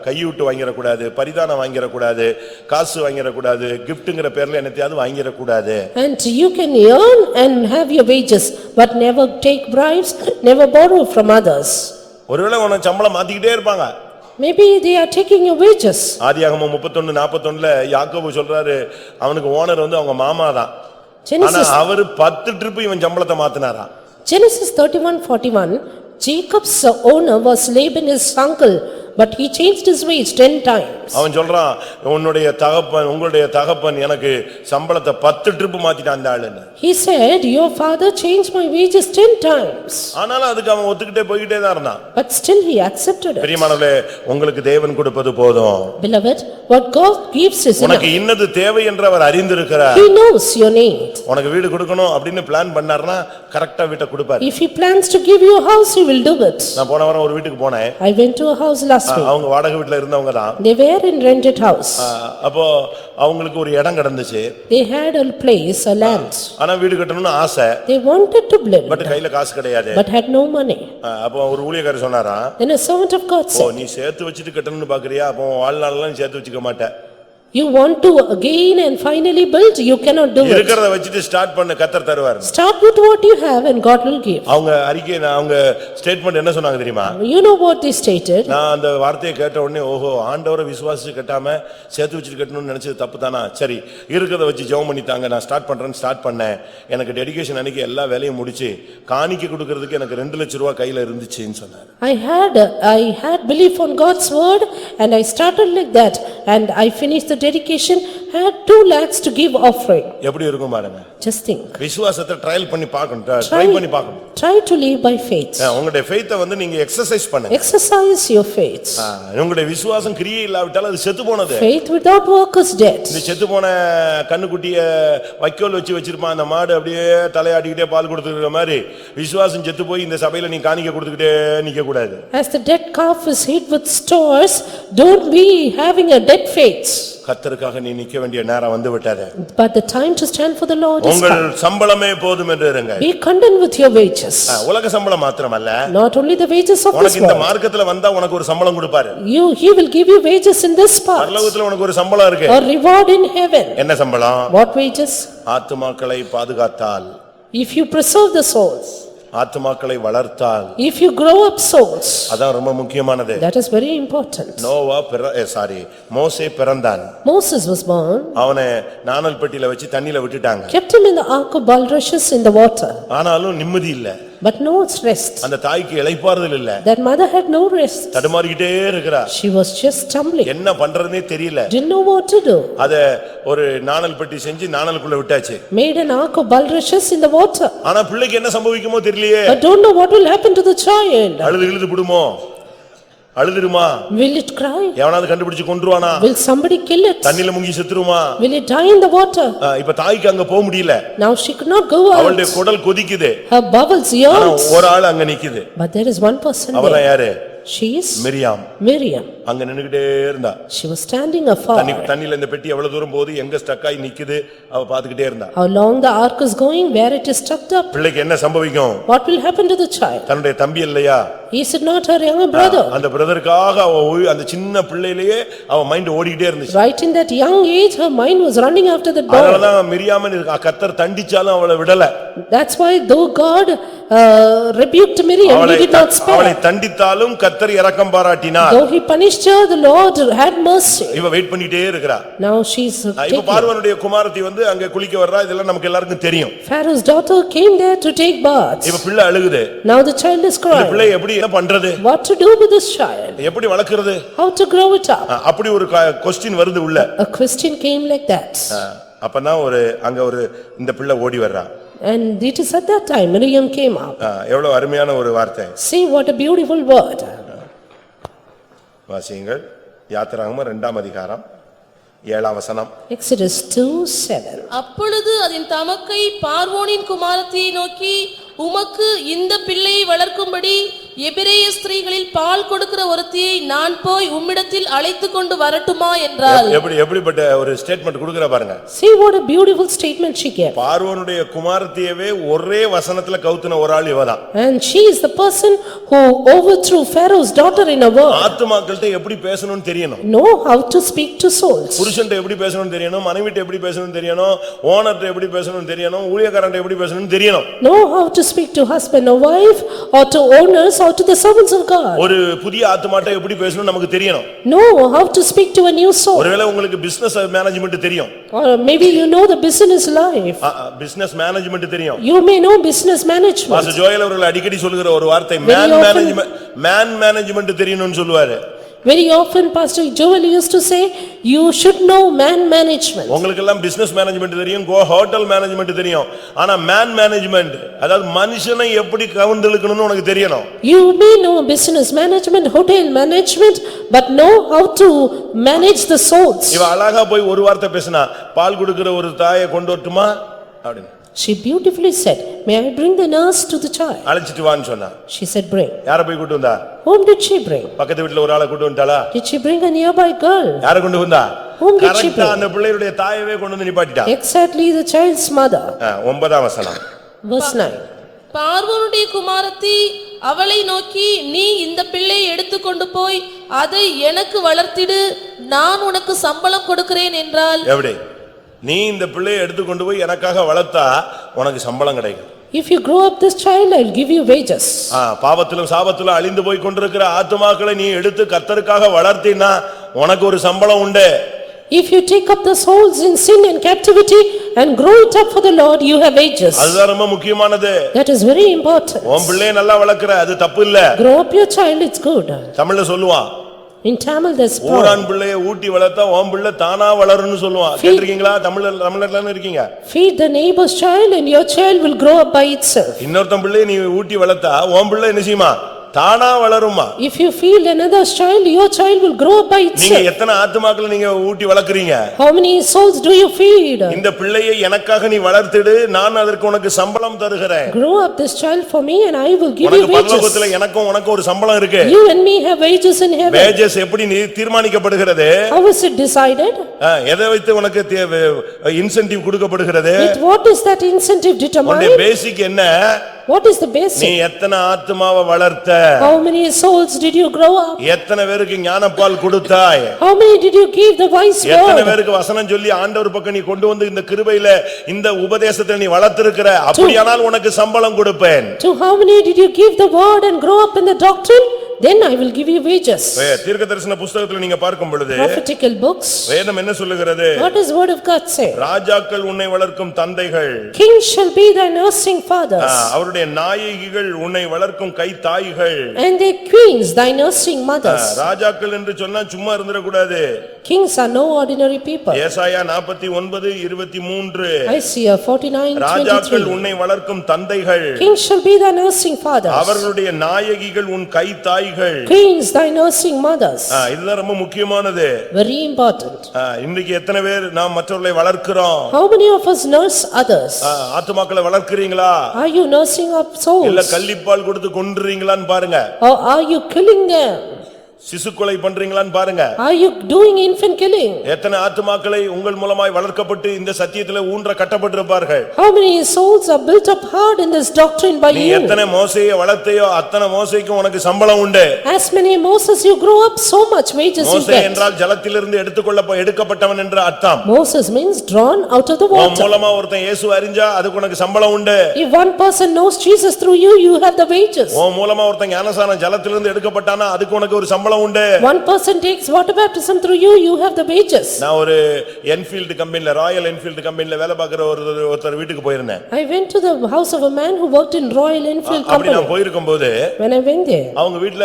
கைவிட்டு வாங்கிடக்கூடாது, பரிதானம் வாங்கிடக்கூடாது, காசு வாங்கிடக்கூடாது, கிஃப்ட்ங்கிற பேர்ல என்னத்தையாவது வாங்கிடக்கூடாது. And you can earn and have your wages but never take bribes, never borrow from others. ஒருவேளை உனக்கு சம்பளம் மாத்திக்கிட்டே இருப்பாங்க. Maybe they are taking your wages. ஆதியாகமம் 31:41 யாக்கோபு சொல்றாரு அவனுக்கு ஓனர் அவங்க மாமா தான். ஆனா அவர் 10 ட்ரிப் இவன் சம்பளத்தை மாத்தினாரா. Genesis 31:41 Jacob's owner was Laban his uncle, but he changed his wage 10 times. அவன் சொல்றான் உன்னுடைய தகப்பன் எனக்கு சம்பளத்தை 10 ட்ரிப் மாத்திட்டான் அந்த ஆளுன்னு. He said your father changed my wages 10 times. ஆனாலும் அதுக்கு அவன் ஒத்துக்கிட்டே போயிட்டே தான் இருந்தான். But still he accepted it. பிரியமானவர்களே உங்களுக்கு தேவன் கொடுப்பது போதும். Beloved, what God gives is enough. உனக்கு இன்னது தேவை என்று அவர் அறிந்திருக்கிறார். He knows your need. உனக்கு வீடு கொடுக்கணும் அப்படினு பிளான் பண்ணாருன்னா கரெக்ட்டா வீட்டை கொடுப்பார். If he plans to give you a house, he will do it. நான் போன வாரம் ஒரு வீட்டுக்கு போனேன். I went to a house last week. அவங்க வாடகை வீட்ல இருந்தவங்க தான். They were in rented house. அப்போ அவங்களுக்கு ஒரு இடம் கிடந்துச்சு. They had a place, a land. ஆனா வீடு கட்டணும்னு ஆசை. They wanted to build. But கையில காசு கிடையாது. But had no money. அப்போ ஒரு ஊழியக்காரர் சொன்னாரா. Then a servant of God said, நீ சேர்த்து வச்சிட்டு கட்டணும்னு பாக்குறியா? அப்போ வாழ்நாளெல்லாம் சேர்த்து வச்சுக்க மாட்டே. You want to gain and finally build, you cannot do it. இருக்கிறத வச்சிட்டு ஸ்டார்ட் பண்ணு கர்த்தர் தருவார். Start with what you have and God will give. அவங்க அவங்க ஸ்டேட்மென்ட் என்ன சொன்னாங்க தெரியுமா? You know what they stated? நான் அந்த வார்த்தையை கேட்ட உடனே ஓஹோ ஆண்டவரை விசுவாசிச்சு கட்டாம சேர்த்து வச்சிட்டு கட்டணும்னு நினைச்சது தப்பு தானா? சரி இருக்கிறத வச்சு ஜெபம் பண்ணிட்டாங்க நான் ஸ்டார்ட் பண்ணேன். எனக்கு டெடிகேஷன் அன்னைக்கு எல்லா வேலையும் முடிச்சு காணிக்கை கொடுக்கிறதுக்கு எனக்கு 2 லட்சம் ரூபாய் கையில இருந்துச்சுன்னு சொன்னார். I had belief on God's word and I started like that and I finished the dedication, had 2 lakhs to give offering. எப்படி இருக்கும் பாருங்க. Just think. விசுவாசத்தை ட்ரையல் பண்ணி பார்க்கணும். ட்ரை பண்ணி பார்க்கணும். Try to live by faith. உங்களுடைய faith-ஐ நீங்க எக்ஸர்சைஸ் பண்ணுங்க. Exercise your faith. உங்களுடைய விசுவாசம் கிரியை இல்லாவிட்டால் அது செத்து போனது. Faith without work is dead. இந்த செத்து போன கண்ணுக்குட்டிய வைக்கோல் வச்சிருப்பான் அந்த மாடு அப்படியே தலையாடிக்கிட்டே பால் கொடுத்துக்கிற மாதிரி விசுவாசம் செத்து போய் இந்த சபையில நீ காணிக்கை கொடுத்துக்கிட்டே நிக்க கூடாது. As the dead calf is hid with stores, don't be having a dead faith. கர்த்தருக்காக நீ நிக்க வேண்டிய நேரம் வந்து விட்டது. But the time to stand for the Lord is come. உங்கள் சம்பளமே போதும் என்று இருங்க. Be content with your wages. உலக சம்பளம் மாத்திரமல்ல. Not only the wages of this world. உனக்கு இந்த மார்க்கத்துல வந்தா உனக்கு ஒரு சம்பளம் கொடுப்பாரு. He will give you wages in this part. பரலோகத்துல உனக்கு ஒரு சம்பளம் இருக்கு. A reward in heaven. என்ன சம்பளம்? What wages? ஆத்துமாக்களை பாதுகாத்தால். If you preserve the souls. ஆத்துமாக்களை வளர்த்தால் If you grow up souls, அதான் ரொம்ப முக்கியமானது. that is very important. மோசே பிறந்தான். Moses was born, அவனை நாணல் பெட்டியில வச்சு தண்ணியில விட்டுட்டாங்க. kept him in the ark of bulrushes in the water, ஆனாலும் நிம்மதி இல்ல. but no rest. அந்த தாய்க்கு இளைப்பாறுதல் இல்ல. That mother had no rest. தடுமாறிக்கிட்டே இருக்கறா. She was just stumbling, என்ன பண்றதுனே தெரியல. didn't know what to do. அத ஒரு நாணல் பெட்டி செஞ்சு நாணலுக்குள்ள விட்டாச்சு. Made an ark of bulrushes in the water. ஆனா பிள்ளைக்கு என்ன சம்பவிக்குமோ தெரியலையே. I don't know what will happen to the child. அழுது இழுது விடுமோ? அழுதுருமா? Will it cry? எவனாவது கண்டுபிடிச்சு கொன்றுவானா? Will somebody kill it? தண்ணில முங்கி செத்துருமா? Will it die in the water? இப்ப தாய்க்கு அங்க போக முடியல. Now she could not go out. அவளுடைய குடல் கொதிக்குது. Her bowels yearns. ஒரு ஆள் அங்க நிக்குது. But there is one person அவள there. யாரு? She is Miriam. அங்க நின்னுக்கிட்டே இருந்தா. She was standing afar. தண்ணில இந்த பெட்டி எவ்வளவு தூரம் போகுது, எங்க ஸ்டக் ஆகி நிக்குது, அவ பாத்துக்கிட்டே இருந்தா. How long the ark is going, where it is stuck up. பிள்ளைக்கு என்ன சம்பவிக்கும்? What will happen to the child? தன்னுடைய தம்பி இல்லையா? Is it not her younger brother? அந்த பிரதருக்காக அந்த சின்ன பிள்ளையிலேயே அவ மைண்ட் ஓடிக்கிட்டே இருந்துச்சு. Right in that young age, her mind was running after that boy. அதனாலதான் மிரியாமன் கர்த்தர் தண்டிச்சாலும் அவளை விடல. That's why though God rebuked Miriam, he did not spare. அவளை தண்டித்தாலும் கர்த்தர் இரக்கம் பாராட்டினார். Though he punished her, the Lord had mercy. இவ வெயிட் பண்ணிட்டே இருக்கறா. Now she's இப்ப பார்வோனுடைய குமாரத்தி வந்து அங்க குளிக்க வர்றா. இதெல்லாம் நமக்கு எல்லாருக்கும் தெரியும். Pharaoh's daughter came there to take baths. இப்ப பிள்ளை அழுகுது. Now the child is இந்த crying. பிள்ளை எப்படி என்ன பண்றது? What to do with this child? எப்படி வளர்க்கிறது? How to grow it up? அப்படி ஒரு क्वेश्चन வருது உள்ள. A question came like that. அப்பனா அங்க இந்த பிள்ளை ஓடி வர்றா. And it is at that time Miriam came up. எவ்வளவு அருமையான ஒரு வார்த்தை. See what a beautiful word. வாசியுங்கள். யாத்திராகமம் 2ஆம் அதிகாரம் 7ஆம் வசனம். Exodus 2:7. அப்பொழுது அதன் தமக்கை பார்வோனின் குமாரத்தியை நோக்கி, உமக்கு இந்த பிள்ளையை வளர்க்கும்படி எபிரேய ஸ்திரீகளில் பால் கொடுக்கிற ஒருத்தியை நான் போய் உம்மிடத்தில் அழைத்து கொண்டு வரட்டுமா என்றாள். எப்படிப்பட்ட ஒரு ஸ்டேட்மெண்ட் கொடுக்கற பாருங்க. See what a beautiful statement she gave. பார்வோனுடைய குமாரத்தியவே ஒரே வசனத்துல கவுத்துன ஒரு ஆள் இவதான். And she is the person who overthrew Pharaoh's daughter in a word. ஆத்துமாக்கள்ட்ட எப்படி பேசணும்னு தெரியணும். Know how to speak to souls. புருஷன்ட்ட எப்படி பேசணும்னு தெரியணும், மனைவிட்ட எப்படி பேசணும்னு தெரியணும், ஓனர்ட்ட எப்படி பேசணும்னு தெரியணும், ஊழியக்காரன்ட்ட எப்படி பேசணும்னு தெரியணும். Know how to speak to husband or wife or to owners or to the servants of God. ஒரு புதிய ஆத்துமாட்ட எப்படி பேசணும் நமக்கு தெரியணும். Know how to speak to a new soul. ஒருவேளை உங்களுக்கு பிசினஸ் மேனேஜ்மென்ட் தெரியும். Or maybe you know the business life. Business management தெரியும். You may know business management. Pastor Joel அவர்கள் அடிக்கடி சொல்லுகிற ஒரு வார்த்தை மேன் மேனேஜ்மென்ட் தெரியணும்னு சொல்லுவாரு. Very often Pastor Joel used to say, you should know man management. உங்களுக்கு எல்லாம் business management தெரியும், hotel management தெரியும். ஆனா man management, அதாவது மனுஷனை எப்படி கவர்ந்தெழுக்கணும்னு உனக்கு தெரியணும். You may know business management, hotel management, but know how to manage the souls. இவ அழகா போய் ஒரு வார்த்தை பேசினா, பால் கொடுக்கிற ஒரு தாயை கொண்டு வரட்டுமா அப்படினு. She beautifully said, may I bring the nurse to the child? அழைச்சிட்டு வான்னு சொன்னா. She said, bring. யாரை போய் கூட்டி வந்தா? Whom did she bring? பக்கத்து வீட்ல ஒரு ஆளை கூட்டி வந்தாளா? Did she bring a nearby girl? யாரை கொண்டு வந்தா? Whom did she கரெக்ட்டா bring? அந்த பிள்ளையுடைய தாயவே கொண்டு வந்து நிப்பாட்டிட்டா. Exactly the child's mother. 9ஆம் வசனம். Verse 9. பார்வோனுடைய குமாரத்தி அவளை நோக்கி, நீ இந்த பிள்ளையை எடுத்துக்கொண்டு போய் அதை எனக்கு வளர்த்திடு, நான் உனக்கு சம்பளம் கொடுக்கிறேன் என்றால். எப்படி? நீ இந்த பிள்ளையை எடுத்து கொண்டு போய் எனக்காக வளர்த்தா உனக்கு சம்பளம் கிடைக்கும். If you grow up this child, I will give you wages. பாவத்திலும் சாபத்திலும் அழிந்து போய் கொண்டிருக்கிற ஆத்துமாக்களை நீ எடுத்து கர்த்தருக்காக வளர்த்தினா உனக்கு ஒரு சம்பளம் உண்டு. If you take up the souls in sin and captivity and grow it up for the Lord, you have wages. அதுதான் ரொம்ப முக்கியமானது. That is very important. உன் பிள்ளையை நல்லா வளர்க்கற அது தப்பு இல்ல. Grow up your child, it's good. தமிழ்ல சொல்லுவான். In Tamil there's ஊரான் பிள்ளையை ஊட்டி வளர்த்தா உன் பிள்ளை தானா வளரும்னு சொல்லுவான். கேட்டிருக்கீங்களா? தமிழ்ல இருக்கீங்க. Feed the neighbor's child and your child will grow up by itself. இன்னொருத்தன் பிள்ளையை நீ ஊட்டி வளர்த்தா உன் பிள்ளை என்ன செய்யுமா? தானா வளருமா? If you feed another's child, your child will grow up by itself. நீங்க எத்தனை ஆத்துமாக்களை நீங்க ஊட்டி வளர்க்கறீங்க? How many souls do you feed? இந்த பிள்ளையை எனக்காக நீ வளர்த்திடு, நான் அதற்கு உனக்கு சம்பளம் தருகிறேன். Grow up this child for me and I will give you உனக்கு wages. பரலோகத்துல எனக்கும் உனக்கு ஒரு சம்பளம் இருக்கு. You and me have wages in heaven. wages எப்படி தீர்மானிக்கப்படுகிறது? How is it decided? எதை வைத்து உனக்கு இன்சென்டிவ் கொடுக்கப்படுகிறது? With what is that incentive determined? உன்னுடைய பேசிக் என்ன? What is the நீ basic? எத்தனை ஆத்துமாவை வளர்த்த, How many souls did you grow up? எத்தனை பேருக்கு ஞானப்பால் கொடுத்தாய், How many did you give the wise எத்தனை word? பேருக்கு வசனம் சொல்லி ஆண்டவர் பக்கம் நீ கொண்டு வந்து இந்த கிருபையில இந்த உபதேசத்தை நீ வளர்த்திருக்கிற, அப்படியானால் உனக்கு சம்பளம் கொடுப்பேன். To how many did you give the word and grow up in the doctrine? Then I will give you wages. தீர்க்கதரிசன புத்தகத்துல நீங்க பார்க்கும் பொழுது Prophetical books. வேதம் என்ன சொல்லுகிறது? What does word of God say? ராஜாக்கள் உன்னை வளர்க்கும் தந்தைகள், Kings shall be thy nursing fathers. அவருடைய நாயகிகள் உன்னை வளர்க்கும் கை தாய்கள். And their queens thy nursing mothers. ராஜாக்கள் என்று சொன்னா சும்மா இருந்திடக்கூடாது. Kings are no ordinary people. ஏசாயா 49:23. Isaiah 49:23. ராஜாக்கள் உன்னை வளர்க்கும் தந்தைகள், Kings shall be thy nursing fathers. அவர்களுடைய நாயகிகள் உன் கை தாய்கள். Queens thy nursing mothers. இதுதான் ரொம்ப முக்கியமானது. Very important. இன்னைக்கு எத்தனை பேர் நாம் மற்றவர்களை வளர்க்கிறோம்? How many of us nurse others? ஆத்துமாக்களை வளர்க்கிறீங்களா? Are you nursing up souls? இல்ல கள்ளிப்பால் கொடுத்து கொன்றீங்களான்னு பாருங்க. Or are you killing them? சிசுக்கொலை பண்றீங்களான்னு பாருங்க. Are you doing infant killing? எத்தனை ஆத்துமாக்களை உங்கள் மூலமாய் வளர்க்கப்பட்டு இந்த சத்தியத்திலே ஊன்ற கட்டப்பட்டிருப்பார்கள். How many souls are built up hard in this doctrine by நீ you? எத்தனை மோசேயை வளர்த்தையோ அத்தனை மோசேக்கும் உனக்கு சம்பளம் உண்டு. As many Moses you grow up, so much wages you மோசே get. என்றால் ஜலத்திலிருந்து எடுக்கப்பட்டவன் என்ற அர்த்தம். Moses means drawn out of the உன் water. மூலமா ஒருத்தன் இயேசு அறிஞ்சா அதுக்கு உனக்கு சம்பளம் உண்டு. If one person knows Jesus through you, you have the wages. உன் மூலமா ஒருத்தன் ஞானசானம் ஜலத்திலிருந்து எடுக்கப்பட்டானா அதுக்கு உனக்கு ஒரு சம்பளம் உண்டு. One person takes water baptism through you, you have the wages. நான் ஒரு என்ஃபீல்ட் கம்பெனில ராயல் என்ஃபீல்ட் கம்பெனில வேலை பார்க்கிற ஒருத்தர் வீட்டுக்கு போயிருந்தேன். I went to the house of a man who worked in Royal Enfield அப்படி நான் company. போயிருக்கும்போது When I went there, அவங்க வீட்ல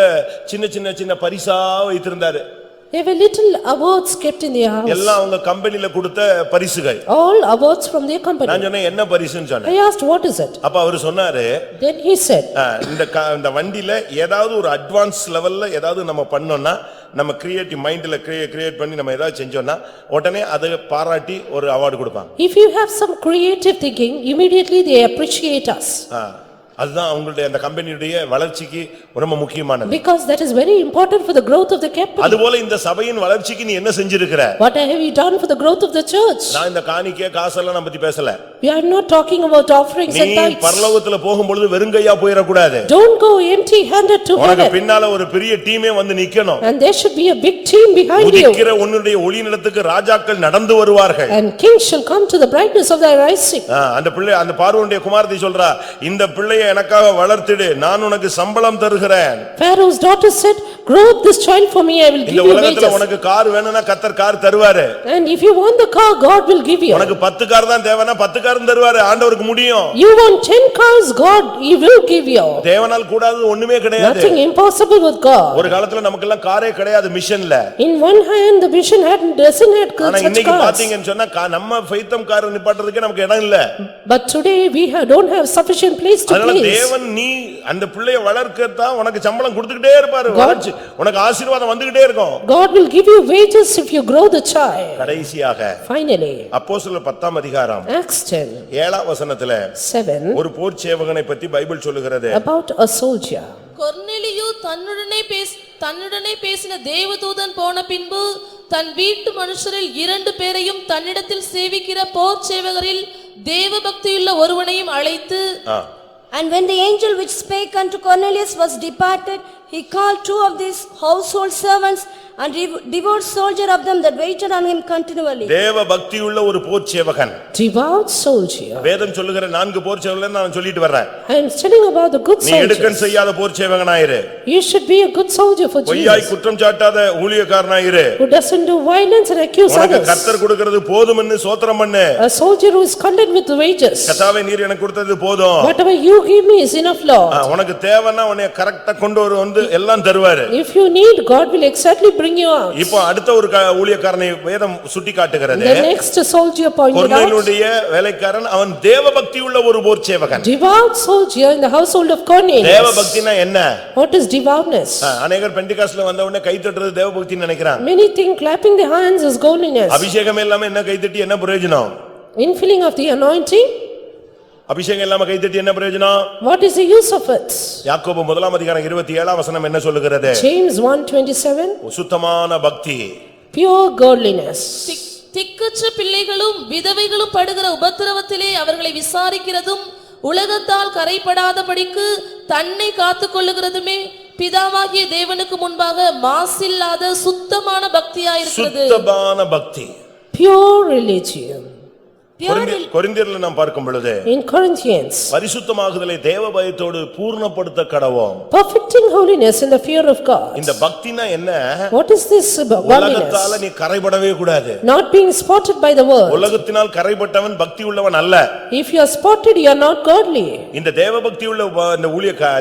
சின்ன பரிசா வைத்திருந்தாரு. there were little awards kept in their house. எல்லாம் அவங்க கம்பெனில கொடுத்த பரிசுகள். All awards from their company. நான் சொன்னேன் என்ன பரிசுன்னு சொன்னேன். I asked, what is it? அப்ப அவர் சொன்னாரு, Then he said, இந்த வண்டியில ஏதாவது ஒரு அட்வான்ஸ் லெவல்ல ஏதாவது நம்ம பண்ணோம்னா, நம்ம கிரியேட்டிவ் மைண்ட்ல கிரியேட் பண்ணி நம்ம ஏதாவது செஞ்சோம்னா உடனே அதை பாராட்டி ஒரு அவார்டு கொடுப்பாங்க. if you have some creative thinking, immediately they appreciate us. அதுதான் அவங்களுடைய அந்த கம்பெனியுடைய வளர்ச்சிக்கு ரொம்ப முக்கியமானது. Because that is very important for the growth of the company. அதுபோல இந்த சபையின் வளர்ச்சிக்கு நீ என்ன செஞ்சிருக்கிற? What have you done for the growth of the church? நான் இந்த காணிக்கை காசெல்லாம் நான் பத்தி பேசல. We are not talking about offerings and நீ tithes. பரலோகத்துல போகும்பொழுது வெறுங்கையா போயிர கூடாது. Don't go empty handed to உனக்கு heaven. பின்னால ஒரு பெரிய டீமே வந்து நிக்கணும். And there should be a big team behind you. உதிக்கிற உன்னுடைய ஒளிநிலத்துக்கு ராஜாக்கள் நடந்து வருவார்கள். And kings shall come to the brightness of thy rising. அந்த பார்வோனுடைய குமாரத்தி சொல்றா, இந்த பிள்ளையை எனக்காக வளர்த்திடு, நான் உனக்கு சம்பளம் தருகிறேன். Pharaoh's daughter said, grow up this child for me, I will give இந்த you உலகத்துல wages. உனக்கு கார் வேணும்னா கர்த்தர் கார் தருவாரு. And if you want the car, God will give you. உனக்கு 10 கார் தான் தேவைனா 10 காரும் தருவாரு. ஆண்டவருக்கு முடியும். You want 10 cars, God, He will give you. தேவனால் கூடாதது ஒண்ணுமே கிடையாது. Nothing impossible with God. ஒரு காலத்துல நமக்கெல்லாம் காரே கிடையாது மிஷன்ல. In one hand, the mission doesn't have ஆனா such இன்னைக்கு cars. பாத்தீங்கன்னு சொன்னா நம்ம ஃபைத்தம் கார் நிப்பாட்டுறதுக்கே நமக்கு இடம் இல்ல. But today, we don't have sufficient place to அதனால place. தேவன் நீ அந்த பிள்ளையை வளர்க்கத்தான் உனக்கு சம்பளம் கொடுத்துக்கிட்டே இருப்பாரு. வளர்ச்சி உனக்கு ஆசீர்வாதம் வந்துகிட்டே இருக்கும். God will give you wages if you grow the child. கடைசியாக Finally, அப்போஸ்தலர் 10ஆம் அதிகாரம் Acts 10, 7ஆம் வசனத்துல 7, ஒரு போர் சேவகனை பத்தி பைபிள் சொல்லுகிறது. about a soldier. கொர்நேலியு தன்னுடனே பேசின தேவதூதன் போன பின்பு தன் வீட்டு மனுஷரில் 2 பேரையும் தன்னிடத்தில் சேவிக்கிற போர் சேவகரில் தேவ பக்தியுள்ள ஒருவனையும் அழைத்து, And when the angel which spake unto Cornelius was departed, he called 2 of his household servants and devout soldier of them that waited on him continually. தேவ பக்தியுள்ள ஒரு போர் சேவகன். Devout soldier. வேதம் சொல்லுகிற 4 போர் சேவகர்களை நான் சொல்லிட்டு வர்றேன். I am telling about the good நீ எடுக்கன் soldiers. செய்யாத போர் சேவகனாயிரு. You should be a good soldier for பொய்யாய் Jesus, குற்றம் சாட்டாத ஊழியக்காரனாயிரு. who doesn't do violence and accuse உனக்கு others. கர்த்தர் கொடுக்கிறது போதும்னு ஸ்தோத்திரம் பண்ணு. A soldier who is content with the wages. கர்த்தாவே நீர் எனக்கு கொடுத்தது போதும். Whatever you give me is enough, Lord. உனக்கு தேவைன்னா உன்னை கரெக்ட்டா கொண்டு வந்து எல்லாம் தருவாரு. If you need, God will exactly bring you out. இப்போ அடுத்த ஒரு ஊழியக்காரனை வேதம் சுட்டி காட்டுகிறது. The next soldier pointed out, கொர்நேலியுடைய வேலைக்காரன் அவன் தேவ பக்தியுள்ள ஒரு போர் சேவகன். devout soldier in the household of Cornelius. தேவ பக்தினா என்ன? What is devoutness? அநேகர் பெண்டிகாஸ்ட்ல வந்த உடனே கை தட்டுறது தேவ பக்தின்னு நினைக்கிறாங்க. Many think clapping the hands is godliness. அபிஷேகம் இல்லாம என்ன கை தட்டி என்ன பிரயோஜனம்? Infilling of the anointing, அபிஷேகம் இல்லாம கை தட்டி என்ன பிரயோஜனம்? what is the use of it? யாக்கோபு 1ஆம் அதிகாரம் 27ஆம் வசனம் என்ன சொல்லுகிறது? James 1:27, சுத்தமான பக்தி, pure godliness. திக்கற்ற பிள்ளைகளும் விதவைகளும் படுகிற உபத்திரவத்திலே அவர்களை விசாரிக்கிறதும் உலகத்தால் கரைபடாதபடிக்கு தன்னை காத்துக்கொள்ளுகிறதுமே பிதாவாகிய தேவனுக்கு முன்பாக மாசில்லாத சுத்தமான பக்தியாயிருக்கிறது. சுத்தமான பக்தி, Pure religion. கொரிந்தியர்ல நாம் பார்க்கும் பொழுது In Corinthians, பரிசுத்தமாகுதலை தேவ பயத்தோடு பூர்ணப்படுத்த கடவோம். perfecting holiness in the fear of God. இந்த பக்தினா என்ன? What is this உலகத்தால godliness? நீ கரைபடவே கூடாது. Not being spotted by the world. உலகத்தினால் கரைபட்டவன் பக்தி உள்ளவன் அல்ல. If you are spotted, you are not godly. இந்த தேவ பக்தி உள்ள இந்த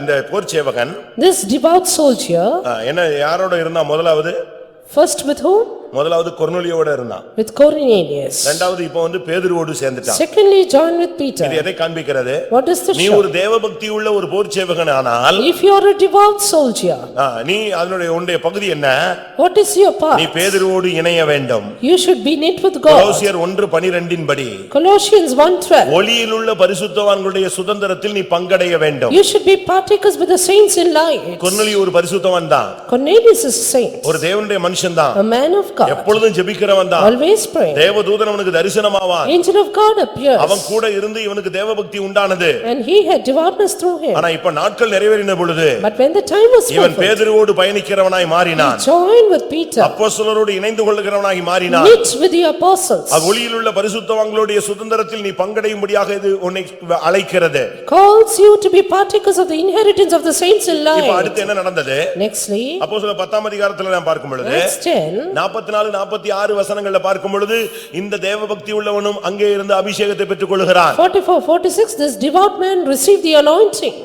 இந்த போர் சேவகன் This devout soldier, என்ன யாரோட இருந்தா? முதலாவது first with whom? முதலாவது கொர்நேலியோட இருந்தான். With Cornelius. இரண்டாவது இப்போ பேதுருவோடு சேர்ந்துட்டான். Secondly, joined with Peter. இது எதை காண்பிக்கிறது? What is the நீ show? ஒரு தேவ பக்தி உள்ள ஒரு போர் சேவகன் ஆனால் If you are a devout soldier, நீ அதனுடைய உன்னுடைய பகுதி என்ன? what is your part? நீ பேதுருவோடு இணைய வேண்டும். You should be knit with God. கொலோசியர் 1:12 படி Colossians 1:12. ஒளியிலுள்ள பரிசுத்தவான்களுடைய சுதந்திரத்தில் நீ பங்கடைய வேண்டும். You should be partakers with the saints in light. கொர்நேலியு ஒரு பரிசுத்தவான் தான். Cornelius is a saint, ஒரு தேவனுடைய மனுஷன் தான். a man of God, எப்பொழுதும் ஜெபிக்கிறவன் தான். always praying. தேவதூதன் அவனுக்கு தரிசனமாவான். Angel of God appears, அவன் கூட இருந்து இவனுக்கு தேவபக்தி உண்டானது. and he had devoutness through him. ஆனா இப்ப நாட்கள் நிறைவேறின பொழுது But when the time was இவன் fulfilled, பேதுருவோடு பயணிக்கிறவனாய் மாறினான். he joined with Peter, அப்போஸ்தலரோடு இணைந்து கொள்ளுகிறவனாய் மாறினான். knit with the apostles, ஒளியிலுள்ள பரிசுத்தவான்களுடைய சுதந்திரத்தில் நீ பங்கடையும்படியாக இது உன்னை அழைக்கிறது. calls you to be partakers of the inheritance of the saints in இப்ப light. அடுத்து என்ன நடந்தது? Nextly, அப்போஸ்தலர் 10ஆம் அதிகாரத்துல நாம் பார்க்கும் பொழுது Acts 10, 44 46 வசனங்கள்ல பார்க்கும் பொழுது இந்த தேவபக்தி உள்ளவனும் அங்கே இருந்து அபிஷேகத்தை பெற்றுக் கொள்கிறான். 44, 46, this devout man received the anointing.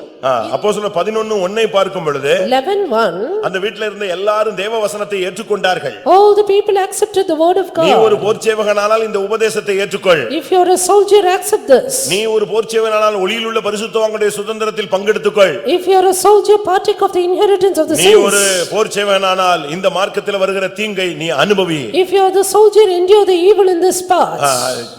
அப்போஸ்தலர் 11:1 பார்க்கும் பொழுது 11:1, அந்த வீட்ல இருந்த எல்லாரும் தேவ வசனத்தை ஏற்றுக்கொண்டார்கள். all the people accepted the word of நீ ஒரு God. போர்ச்சேவகனானால் இந்த உபதேசத்தை ஏற்றுக்கொள். If you are a soldier, accept this. நீ ஒரு போர்ச்சேவகனானால் ஒளியிலுள்ள பரிசுத்தவான்களுடைய சுதந்திரத்தில் பங்கெடுத்துக்கொள். If you are a soldier, partake of the inheritance of the நீ ஒரு saints. போர்ச்சேவகனானால் இந்த மார்க்கத்தில் வருகிற தீங்கை நீ அனுபவி. If you are the soldier, endure the evil in this path.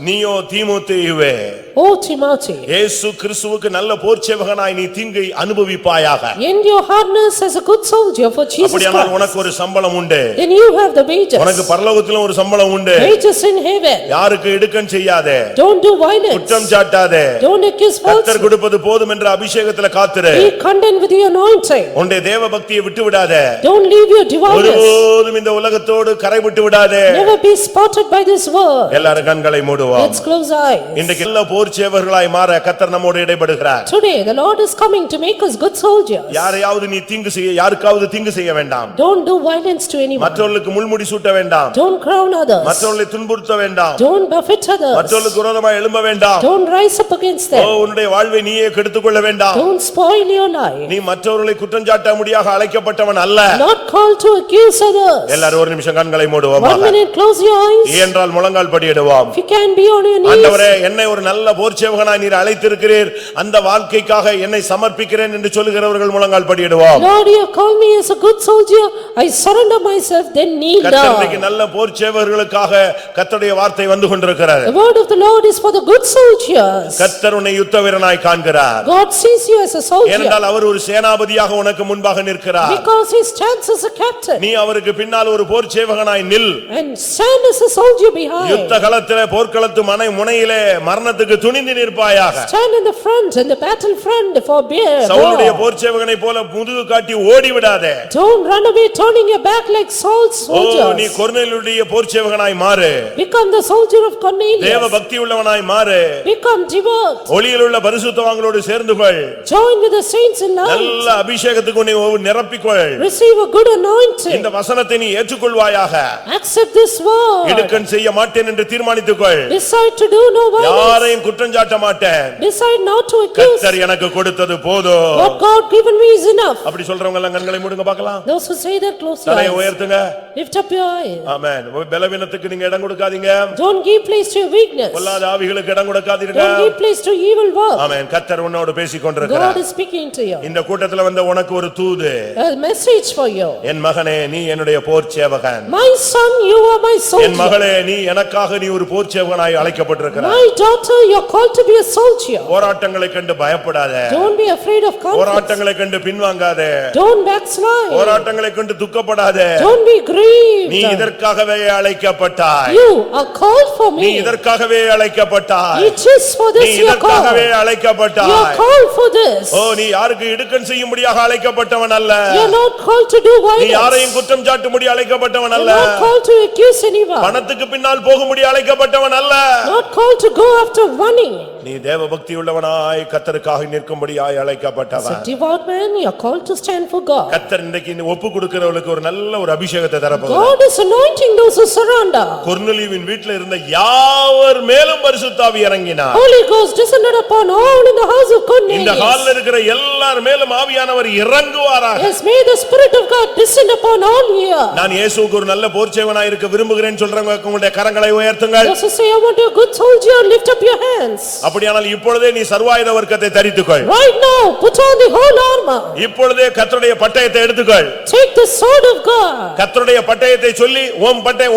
நீயோ தீமோத்தேயுவே, O Timothy, இயேசு கிறிஸ்துவுக்கு நல்ல போர்ச்சேவகனாய் நீ தீங்கை அனுபவிப்பாயாக. endure hardness as a good soldier for Jesus அப்படியானால் Christ. உனக்கு ஒரு சம்பளம் உண்டு. Then you have the wages. உனக்கு பரலோகத்திலும் ஒரு சம்பளம் உண்டு. Wages in heaven. யாருக்கு இடுக்கண் செய்யாதே, Don't do violence. குற்றம் சாட்டாதே, Don't accuse கர்த்தர் falsehood. கொடுப்பது போதும் என்ற அபிஷேகத்துல காத்துரு. Be content with the anointing. உன்னுடைய தேவ பக்தியை விட்டு விடாதே. Don't leave your devoutness. ஒருபோதும் இந்த உலகத்தோடு கரைபட்டு விடாதே. Never be spotted by this world. எல்லாரும் கண்களை மூடுவோம். Let's close eyes. இன்றைக்கு எல்லா போர்ச்சேவர்களாய் மாற கர்த்தர் நம்மோடு இடைபடுகிறார். Today the Lord is coming to make us good soldiers. யாரையாவது நீ தீங்கு செய்ய, யாருக்காவது தீங்கு செய்ய வேண்டாம். Don't do violence to anyone. மற்றவர்களுக்கு முள்முடி சூட்ட வேண்டாம். Don't crown others. மற்றவர்களை துன்புறுத்த வேண்டாம். Don't buffet others. மற்றவர்களுக்கு விரோதமாய் எழும்ப வேண்டாம். Don't rise up against them. உன்னுடைய வாழ்வை நீயே கெடுத்துக் கொள்ள வேண்டாம். Don't spoil your life. நீ மற்றவர்களை குற்றம் சாட்ட முடியாக அழைக்கப்பட்டவன் அல்ல. Not called to accuse others. எல்லாரும் ஒரு நிமிஷம் கண்களை மூடுவோம். 1 minute, close your eyes. ஏனென்றால் முழங்கால் படியிடுவோம். If you can be on your knees. ஆண்டவரே, என்னை ஒரு நல்ல போர்ச்சேவகனாய் நீர் அழைத்திருக்கிறீர், அந்த வாழ்க்கைக்காக என்னை சமர்ப்பிக்கிறேன் என்று சொல்லுகிறவர்கள் முழங்கால் படியிடுவோம். Lord, you call me as a good soldier. I surrender myself, then kneel கர்த்தருக்கு down. நல்ல போர்ச்சேவகர்களுக்காக கர்த்தருடைய வார்த்தை வந்து கொண்டிருக்கிறது. The word of the Lord is for the good soldiers. கர்த்தர் உன்னை யுத்த வீரனாய் காண்கிறார். God sees you as a soldier. ஏனென்றால் அவர் ஒரு சேனாபதியாக உனக்கு முன்பாக நிற்கிறார். Because he stands as a captain. நீ அவருக்கு பின்னால் ஒரு போர்ச்சேவகனாய் நில். And stand as a soldier behind. யுத்த களத்திலே போர்க்களத்து முனையிலே மரணத்துக்கு துணிந்து நிற்பாயாக. Stand in the front, in the battle front for bear. சவுலுடைய போர்ச்சேவகனை போல முதுகு காட்டி ஓடி விடாதே. Don't run away turning your back like Saul's நீ soldiers. கொர்நேலியுடைய போர்ச்சேவகனாய் மாறு. Become the soldier of Cornelius. தேவ பக்தி உள்ளவனாய் மாறு. Become devout. ஒளியிலுள்ள பரிசுத்தவான்களோடு சேர்ந்து கொள். Join with the saints in light. நல்ல அபிஷேகத்துக்கு உன்னை நிரப்பிக்கொள். Receive a good anointing. இந்த வசனத்தை நீ ஏற்றுக்கொள்வாயாக. Accept this word. இடுக்கண் செய்ய மாட்டேன் என்று தீர்மானித்துக்கொள். Decide to do no violence. யாரையும் குற்றம் சாட்ட மாட்டேன். Decide not to accuse. கர்த்தர் எனக்கு கொடுத்தது போதும். What God given me is enough. அப்படி சொல்றவங்க எல்லாம் கண்களை மூடுங்க பார்க்கலாம். Those who say that, close your தலையை eyes. உயர்த்துங்க. Lift up your eyes. ஆமென். பலவீனத்துக்கு நீங்க இடம் கொடுக்காதீங்க. Don't give place to your weakness. பொல்லாத ஆவிகளுக்கு இடம் கொடுக்காதீங்க. Don't give place to evil work. ஆமென். கர்த்தர் உன்னோடு பேசிக் God கொண்டிருக்கிறார். is speaking to you. இந்த கூட்டத்துல வந்த உனக்கு ஒரு தூது. A message for you. என் மகனே, நீ என்னுடைய போர்ச்சேவகன். My son, you are my N soldier. மகளே, நீ எனக்காக நீ ஒரு போர்ச்சேவகனாய் அழைக்கப்பட்டிருக்கிறாய். My daughter, you you are called to be a soldier. போராட்டங்களை கண்டு பயப்படாதே. Don't be afraid of conflicts. போராட்டங்களை கண்டு பின்வாங்காதே. Don't backslide. போராட்டங்களை கண்டு துக்கப்படாதே. Don't be grieved. நீ இதற்காகவே அழைக்கப்பட்டாய். You are called for me. நீ இதற்காகவே அழைக்கப்பட்டாய். It is for this நீ you are called. இதற்காகவே அழைக்கப்பட்டாய். You are called for this. ஓ நீ யாருக்கு இடுக்கண் செய்யும்படியாக அழைக்கப்பட்டவன் அல்ல. You are not called to do violence. நீ யாரையும் குற்றம் சாட்டும்படி அழைக்கப்பட்டவன் அல்ல. You are not called to accuse anyone. பணத்துக்கு பின்னால் போகும்படி அழைக்கப்பட்டவன் அல்ல. Not called to go after money. நீ தேவபக்தி உள்ளவனாய் கர்த்தருக்காக நிற்கும்படியாய் அழைக்கப்பட்டவன். As a devout man, you are called to stand for God. கர்த்தர் இன்னைக்கு ஒப்பு கொடுக்கிறவங்களுக்கு ஒரு நல்ல ஒரு அபிஷேகத்தை தரப்போகிறார். God is anointing those who surrender. கொர்நேலியுவின் வீட்டில் இருந்த யாவர் மேலும் பரிசுத்த ஆவி இறங்கினார். Holy Ghost descended upon all in the house of Cornelius. இந்த ஹால்ல இருக்கிற எல்லார் மேலும் ஆவியானவர் இறங்குவாராக. Yes, may the Spirit of God descend upon all here. நான் இயேசுவுக்கு ஒரு நல்ல போர்ச்சேவனாய் இருக்க விரும்புகிறேன் சொல்றவங்க உங்களுடைய கரங்களை உயர்த்துங்கள். Those who say, I want to be a good soldier, lift up your hands. அப்படியானால் இப்பொழுதே நீ சர்வாயுத வர்க்கத்தை தரித்துக்கொள். Right now, put on the whole armor. இப்பொழுதே கர்த்தருடைய பட்டயத்தை எடுத்துக்கொள். Take the sword of God. கர்த்தருடைய பட்டயத்தை சொல்லி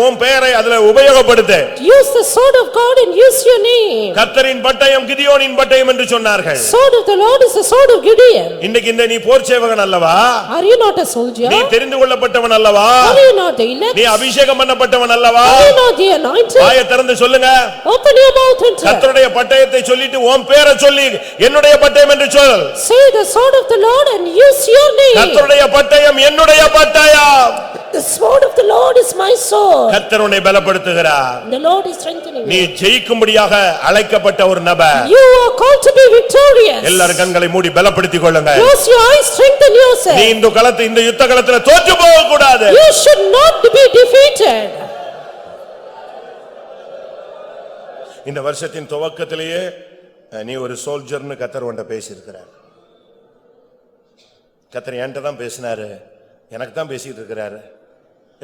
உன் பெயரை அதுல உபயோகப்படுத்து. Use the sword of God and use your name. கர்த்தரின் பட்டயம் கிதியோனின் பட்டயம் என்று சொன்னார்கள். Sword of the Lord is the sword of Gideon. இன்னைக்கு இந்த நீ போர்ச்சேவகன் அல்லவா? Are you not a soldier? நீ தெரிந்து கொள்ளப்பட்டவன் அல்லவா? Are you not the elect? நீ அபிஷேகம் பண்ணப்பட்டவன் அல்லவா? Are you not the anointed? வாயை திறந்து சொல்லுங்க. Open your mouth and tell. கர்த்தருடைய பட்டயத்தை சொல்லிட்டு உன் பெயரை சொல்லி என்னுடைய பட்டயம் என்று சொல். Say the sword of the Lord and use your name. கர்த்தருடைய பட்டயம் என்னுடைய பட்டயம். The sword of the Lord is my sword. கர்த்தர் உன்னை பலப்படுத்துகிறார். The Lord is strengthening நீ you. ஜெயிக்கும்படியாக அழைக்கப்பட்ட ஒரு நபர். You are called to be victorious. எல்லாரும் கண்களை மூடி பலப்படுத்திக் கொள்ளுங்க. Close your eyes, strengthen yourself. நீ இந்த யுத்த களத்துல தோற்று போக கூடாது. You should not be defeated. இந்த வருஷத்தின் துவக்கத்திலேயே நீ ஒரு சோல்ஜர்னு கர்த்தர் உன்கிட்ட பேசியிருக்கிறார். கர்த்தர் என்கிட்ட தான் பேசினாரு, எனக்கு தான் பேசிட்டு இருக்கிறாரு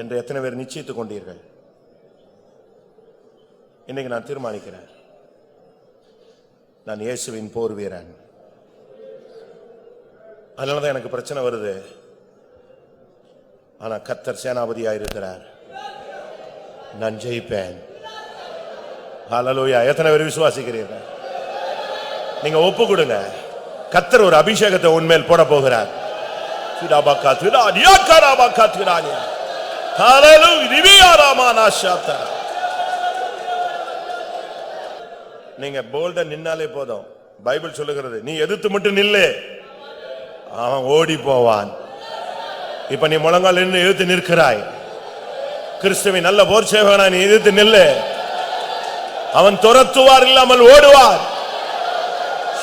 என்று எத்தனை பேர் நிச்சயித்துக் கொண்டீர்கள்? இன்னைக்கு நான் தீர்மானிக்கிறேன், நான் இயேசுவின் போர் வீரன். அதனாலதான் எனக்கு பிரச்சனை வருது. ஆனா கர்த்தர் சேனாபதியாயிருக்கிறார், நான் ஜெயிப்பேன். ஹல்லேலூயா. எத்தனை பேர் விசுவாசிக்கிறீர்கள்? நீங்க ஒப்பு கொடுங்க. கர்த்தர் ஒரு அபிஷேகத்தை உன்மேல் போட போகிறார். திடாபக்கா திடானியா கராபக்கா திடானியா. ஹல்லேலூயா. திவ்யா ராமானாஷாதா. நீங்க போல்டா நின்னாலே போதும். பைபிள் சொல்லுகிறது, நீ எதிர்த்து மட்டும் நில்லு, அவன் ஓடி போவான். இப்ப நீ முழங்கால் நின்று எதிர்த்து நிற்கிறாய். கிறிஸ்துவின் நல்ல போர் சேவகனா நீ எதிர்த்து நில்லு, அவன் துரத்துவார் இல்லாமல் ஓடுவார்.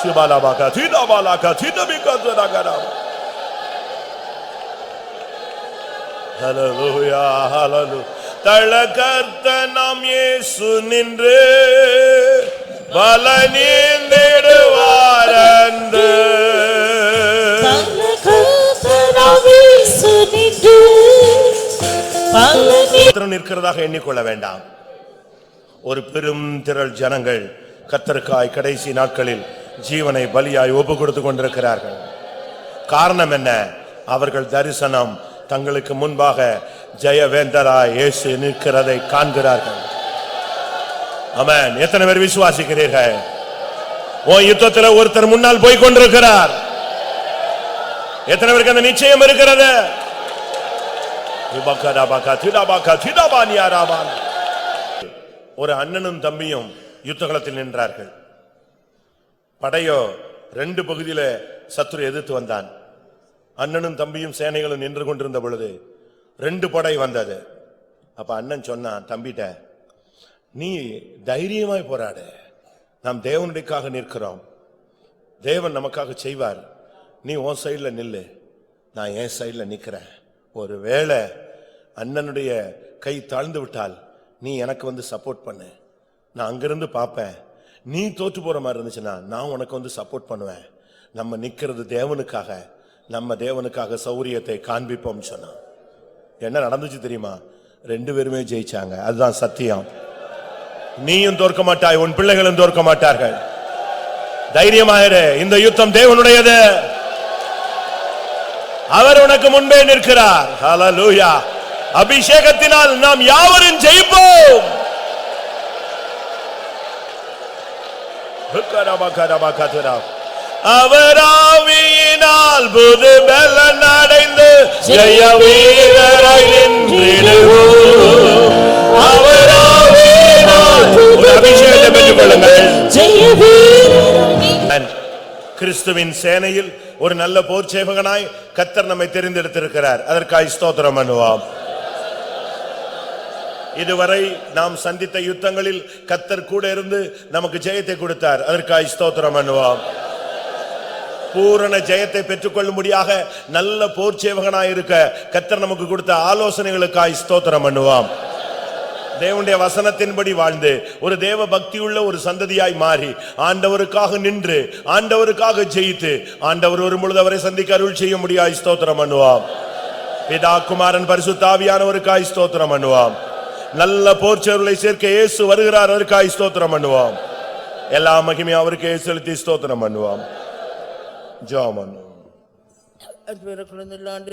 சிபாலாபாகா தீதாபாலாகா தீதபிகா தரகரா. ஹல்லேலூயா ஹல்லேலூயா. தலகர்த்த நாம் இயேசு நின்று பலனீந்திடுவார் என்று. தலகர்த்த நாம் இயேசு நின்று பலனீந்திடுவார் நிற்கிறதாக எண்ணிக்கொள்ள வேண்டாம். ஒரு பெரும் திரள் ஜனங்கள் கர்த்தருக்காய் கடைசி நாட்களில் ஜீவனை பலியாய் ஒப்பு கொடுத்துக் கொண்டிருக்கிறார்கள். காரணம் என்ன? அவர்கள் தரிசனம் தங்களுக்கு முன்பாக ஜெயவேந்தராய் இயேசு நிற்கிறதை காண்கிறார்கள். ஆமென். எத்தனை பேர் விசுவாசிக்கிறீர்கள்? உன் யுத்தத்தில் ஒருத்தர் முன்னால் போய் கொண்டிருக்கிறார். எத்தனை பேருக்கு அந்த நிச்சயம் இருக்கிறது? ஒரு அண்ணனும் தம்பியும் யுத்தகலத்தில் நின்றார்கள். படையோ ரெண்டு பகுதியில சத்துரு எதிர்த்து வந்தான். அண்ணனும் தம்பியும் சேனைகளும் நின்று கொண்டிருந்த பொழுது ரெண்டு படை வந்தது. அப்ப அண்ணன் சொன்னான் தம்பிட்ட, நீ தைரியமாய் போராடு, நாம் தேவனுடையக்காக நிற்கிறோம், தேவன் நமக்காக செய்வார், நீ உன் சைடுல நில்லு, நான் என் சைடுல நிக்கிறேன். ஒருவேளை அண்ணனுடைய கை தாழ்ந்து விட்டால் நீ எனக்கு வந்து சப்போர்ட் பண்ணு, நான் அங்கிருந்து பார்ப்பேன். நீ தோற்று போற மாதிரி இருந்துச்சுன்னா நான் உனக்கு வந்து சப்போர்ட் பண்ணுவேன். நம்ம நிக்கிறது தேவனுக்காக, நம்ம தேவனுக்காக சௌரியத்தை காண்பிப்போம் சொன்னான். என்ன நடந்துச்சு தெரியுமா? ரெண்டு பேருமே ஜெயிச்சாங்க. அதுதான் சத்தியம். நீயும் தோற்க மாட்டாய், உன் பிள்ளைகளும் தோற்க மாட்டார்கள். தைரியமாயிரு, இந்த யுத்தம் தேவனுடையது, அவர் உனக்கு முன்பே நிற்கிறார். ஹல்லேலூயா. அபிஷேகத்தினால் நாம் யாவரும் ஜெயிப்போம். அவராவியினால் புது பலன் அடைந்து ஜெய வீரராய் நின்றிடுவோம். அவராவியினால் ஒரு அபிஷேகத்தை பெற்றுக் கொள்ளுங்கள். ஜெய வீரராய் கிறிஸ்துவின் சேனையில் ஒரு நல்ல போர் சேவகனாய் கர்த்தர் நம்மை தெரிந்தெடுத்திருக்கிறார். அதற்காய் ஸ்தோத்திரம் பண்ணுவோம். இதுவரை நாம் சந்தித்த யுத்தங்களில் கர்த்தர் கூட இருந்து நமக்கு ஜெயத்தை கொடுத்தார். அதற்காய் ஸ்தோத்திரம் பண்ணுவோம். பூரண ஜெயத்தை பெற்றுக்கொள்ளும்படியாக நல்ல போர் சேவகனாய் இருக்க கர்த்தர் நமக்கு கொடுத்த ஆலோசனைகளுக்காய் ஸ்தோத்திரம் பண்ணுவோம். தேவனுடைய வசனத்தின்படி வாழ்ந்து ஒரு தேவ பக்தியுள்ள ஒரு சந்ததியாய் மாறி ஆண்டவருக்காக நின்று ஆண்டவருக்காக ஜெயித்து ஆண்டவர் ஒரு பொழுது அவரை சந்திக்க அருள் செய்ய முடியாய் ஸ்தோத்திரம் பண்ணுவோம். பிதா குமாரன் பரிசுத்த ஆவியானவருக்காய் ஸ்தோத்திரம் பண்ணுவோம். நல்ல போர்ச்சேவர்களை சேர்க்க இயேசு வருகிறார். அவருக்காய் ஸ்தோத்திரம் பண்ணுவோம். எல்லா மகிமையும் அவருக்கு செலுத்தி ஸ்தோத்திரம் பண்ணுவோம். ஜெபம் பண்ணுவோம். குழந்தைகள்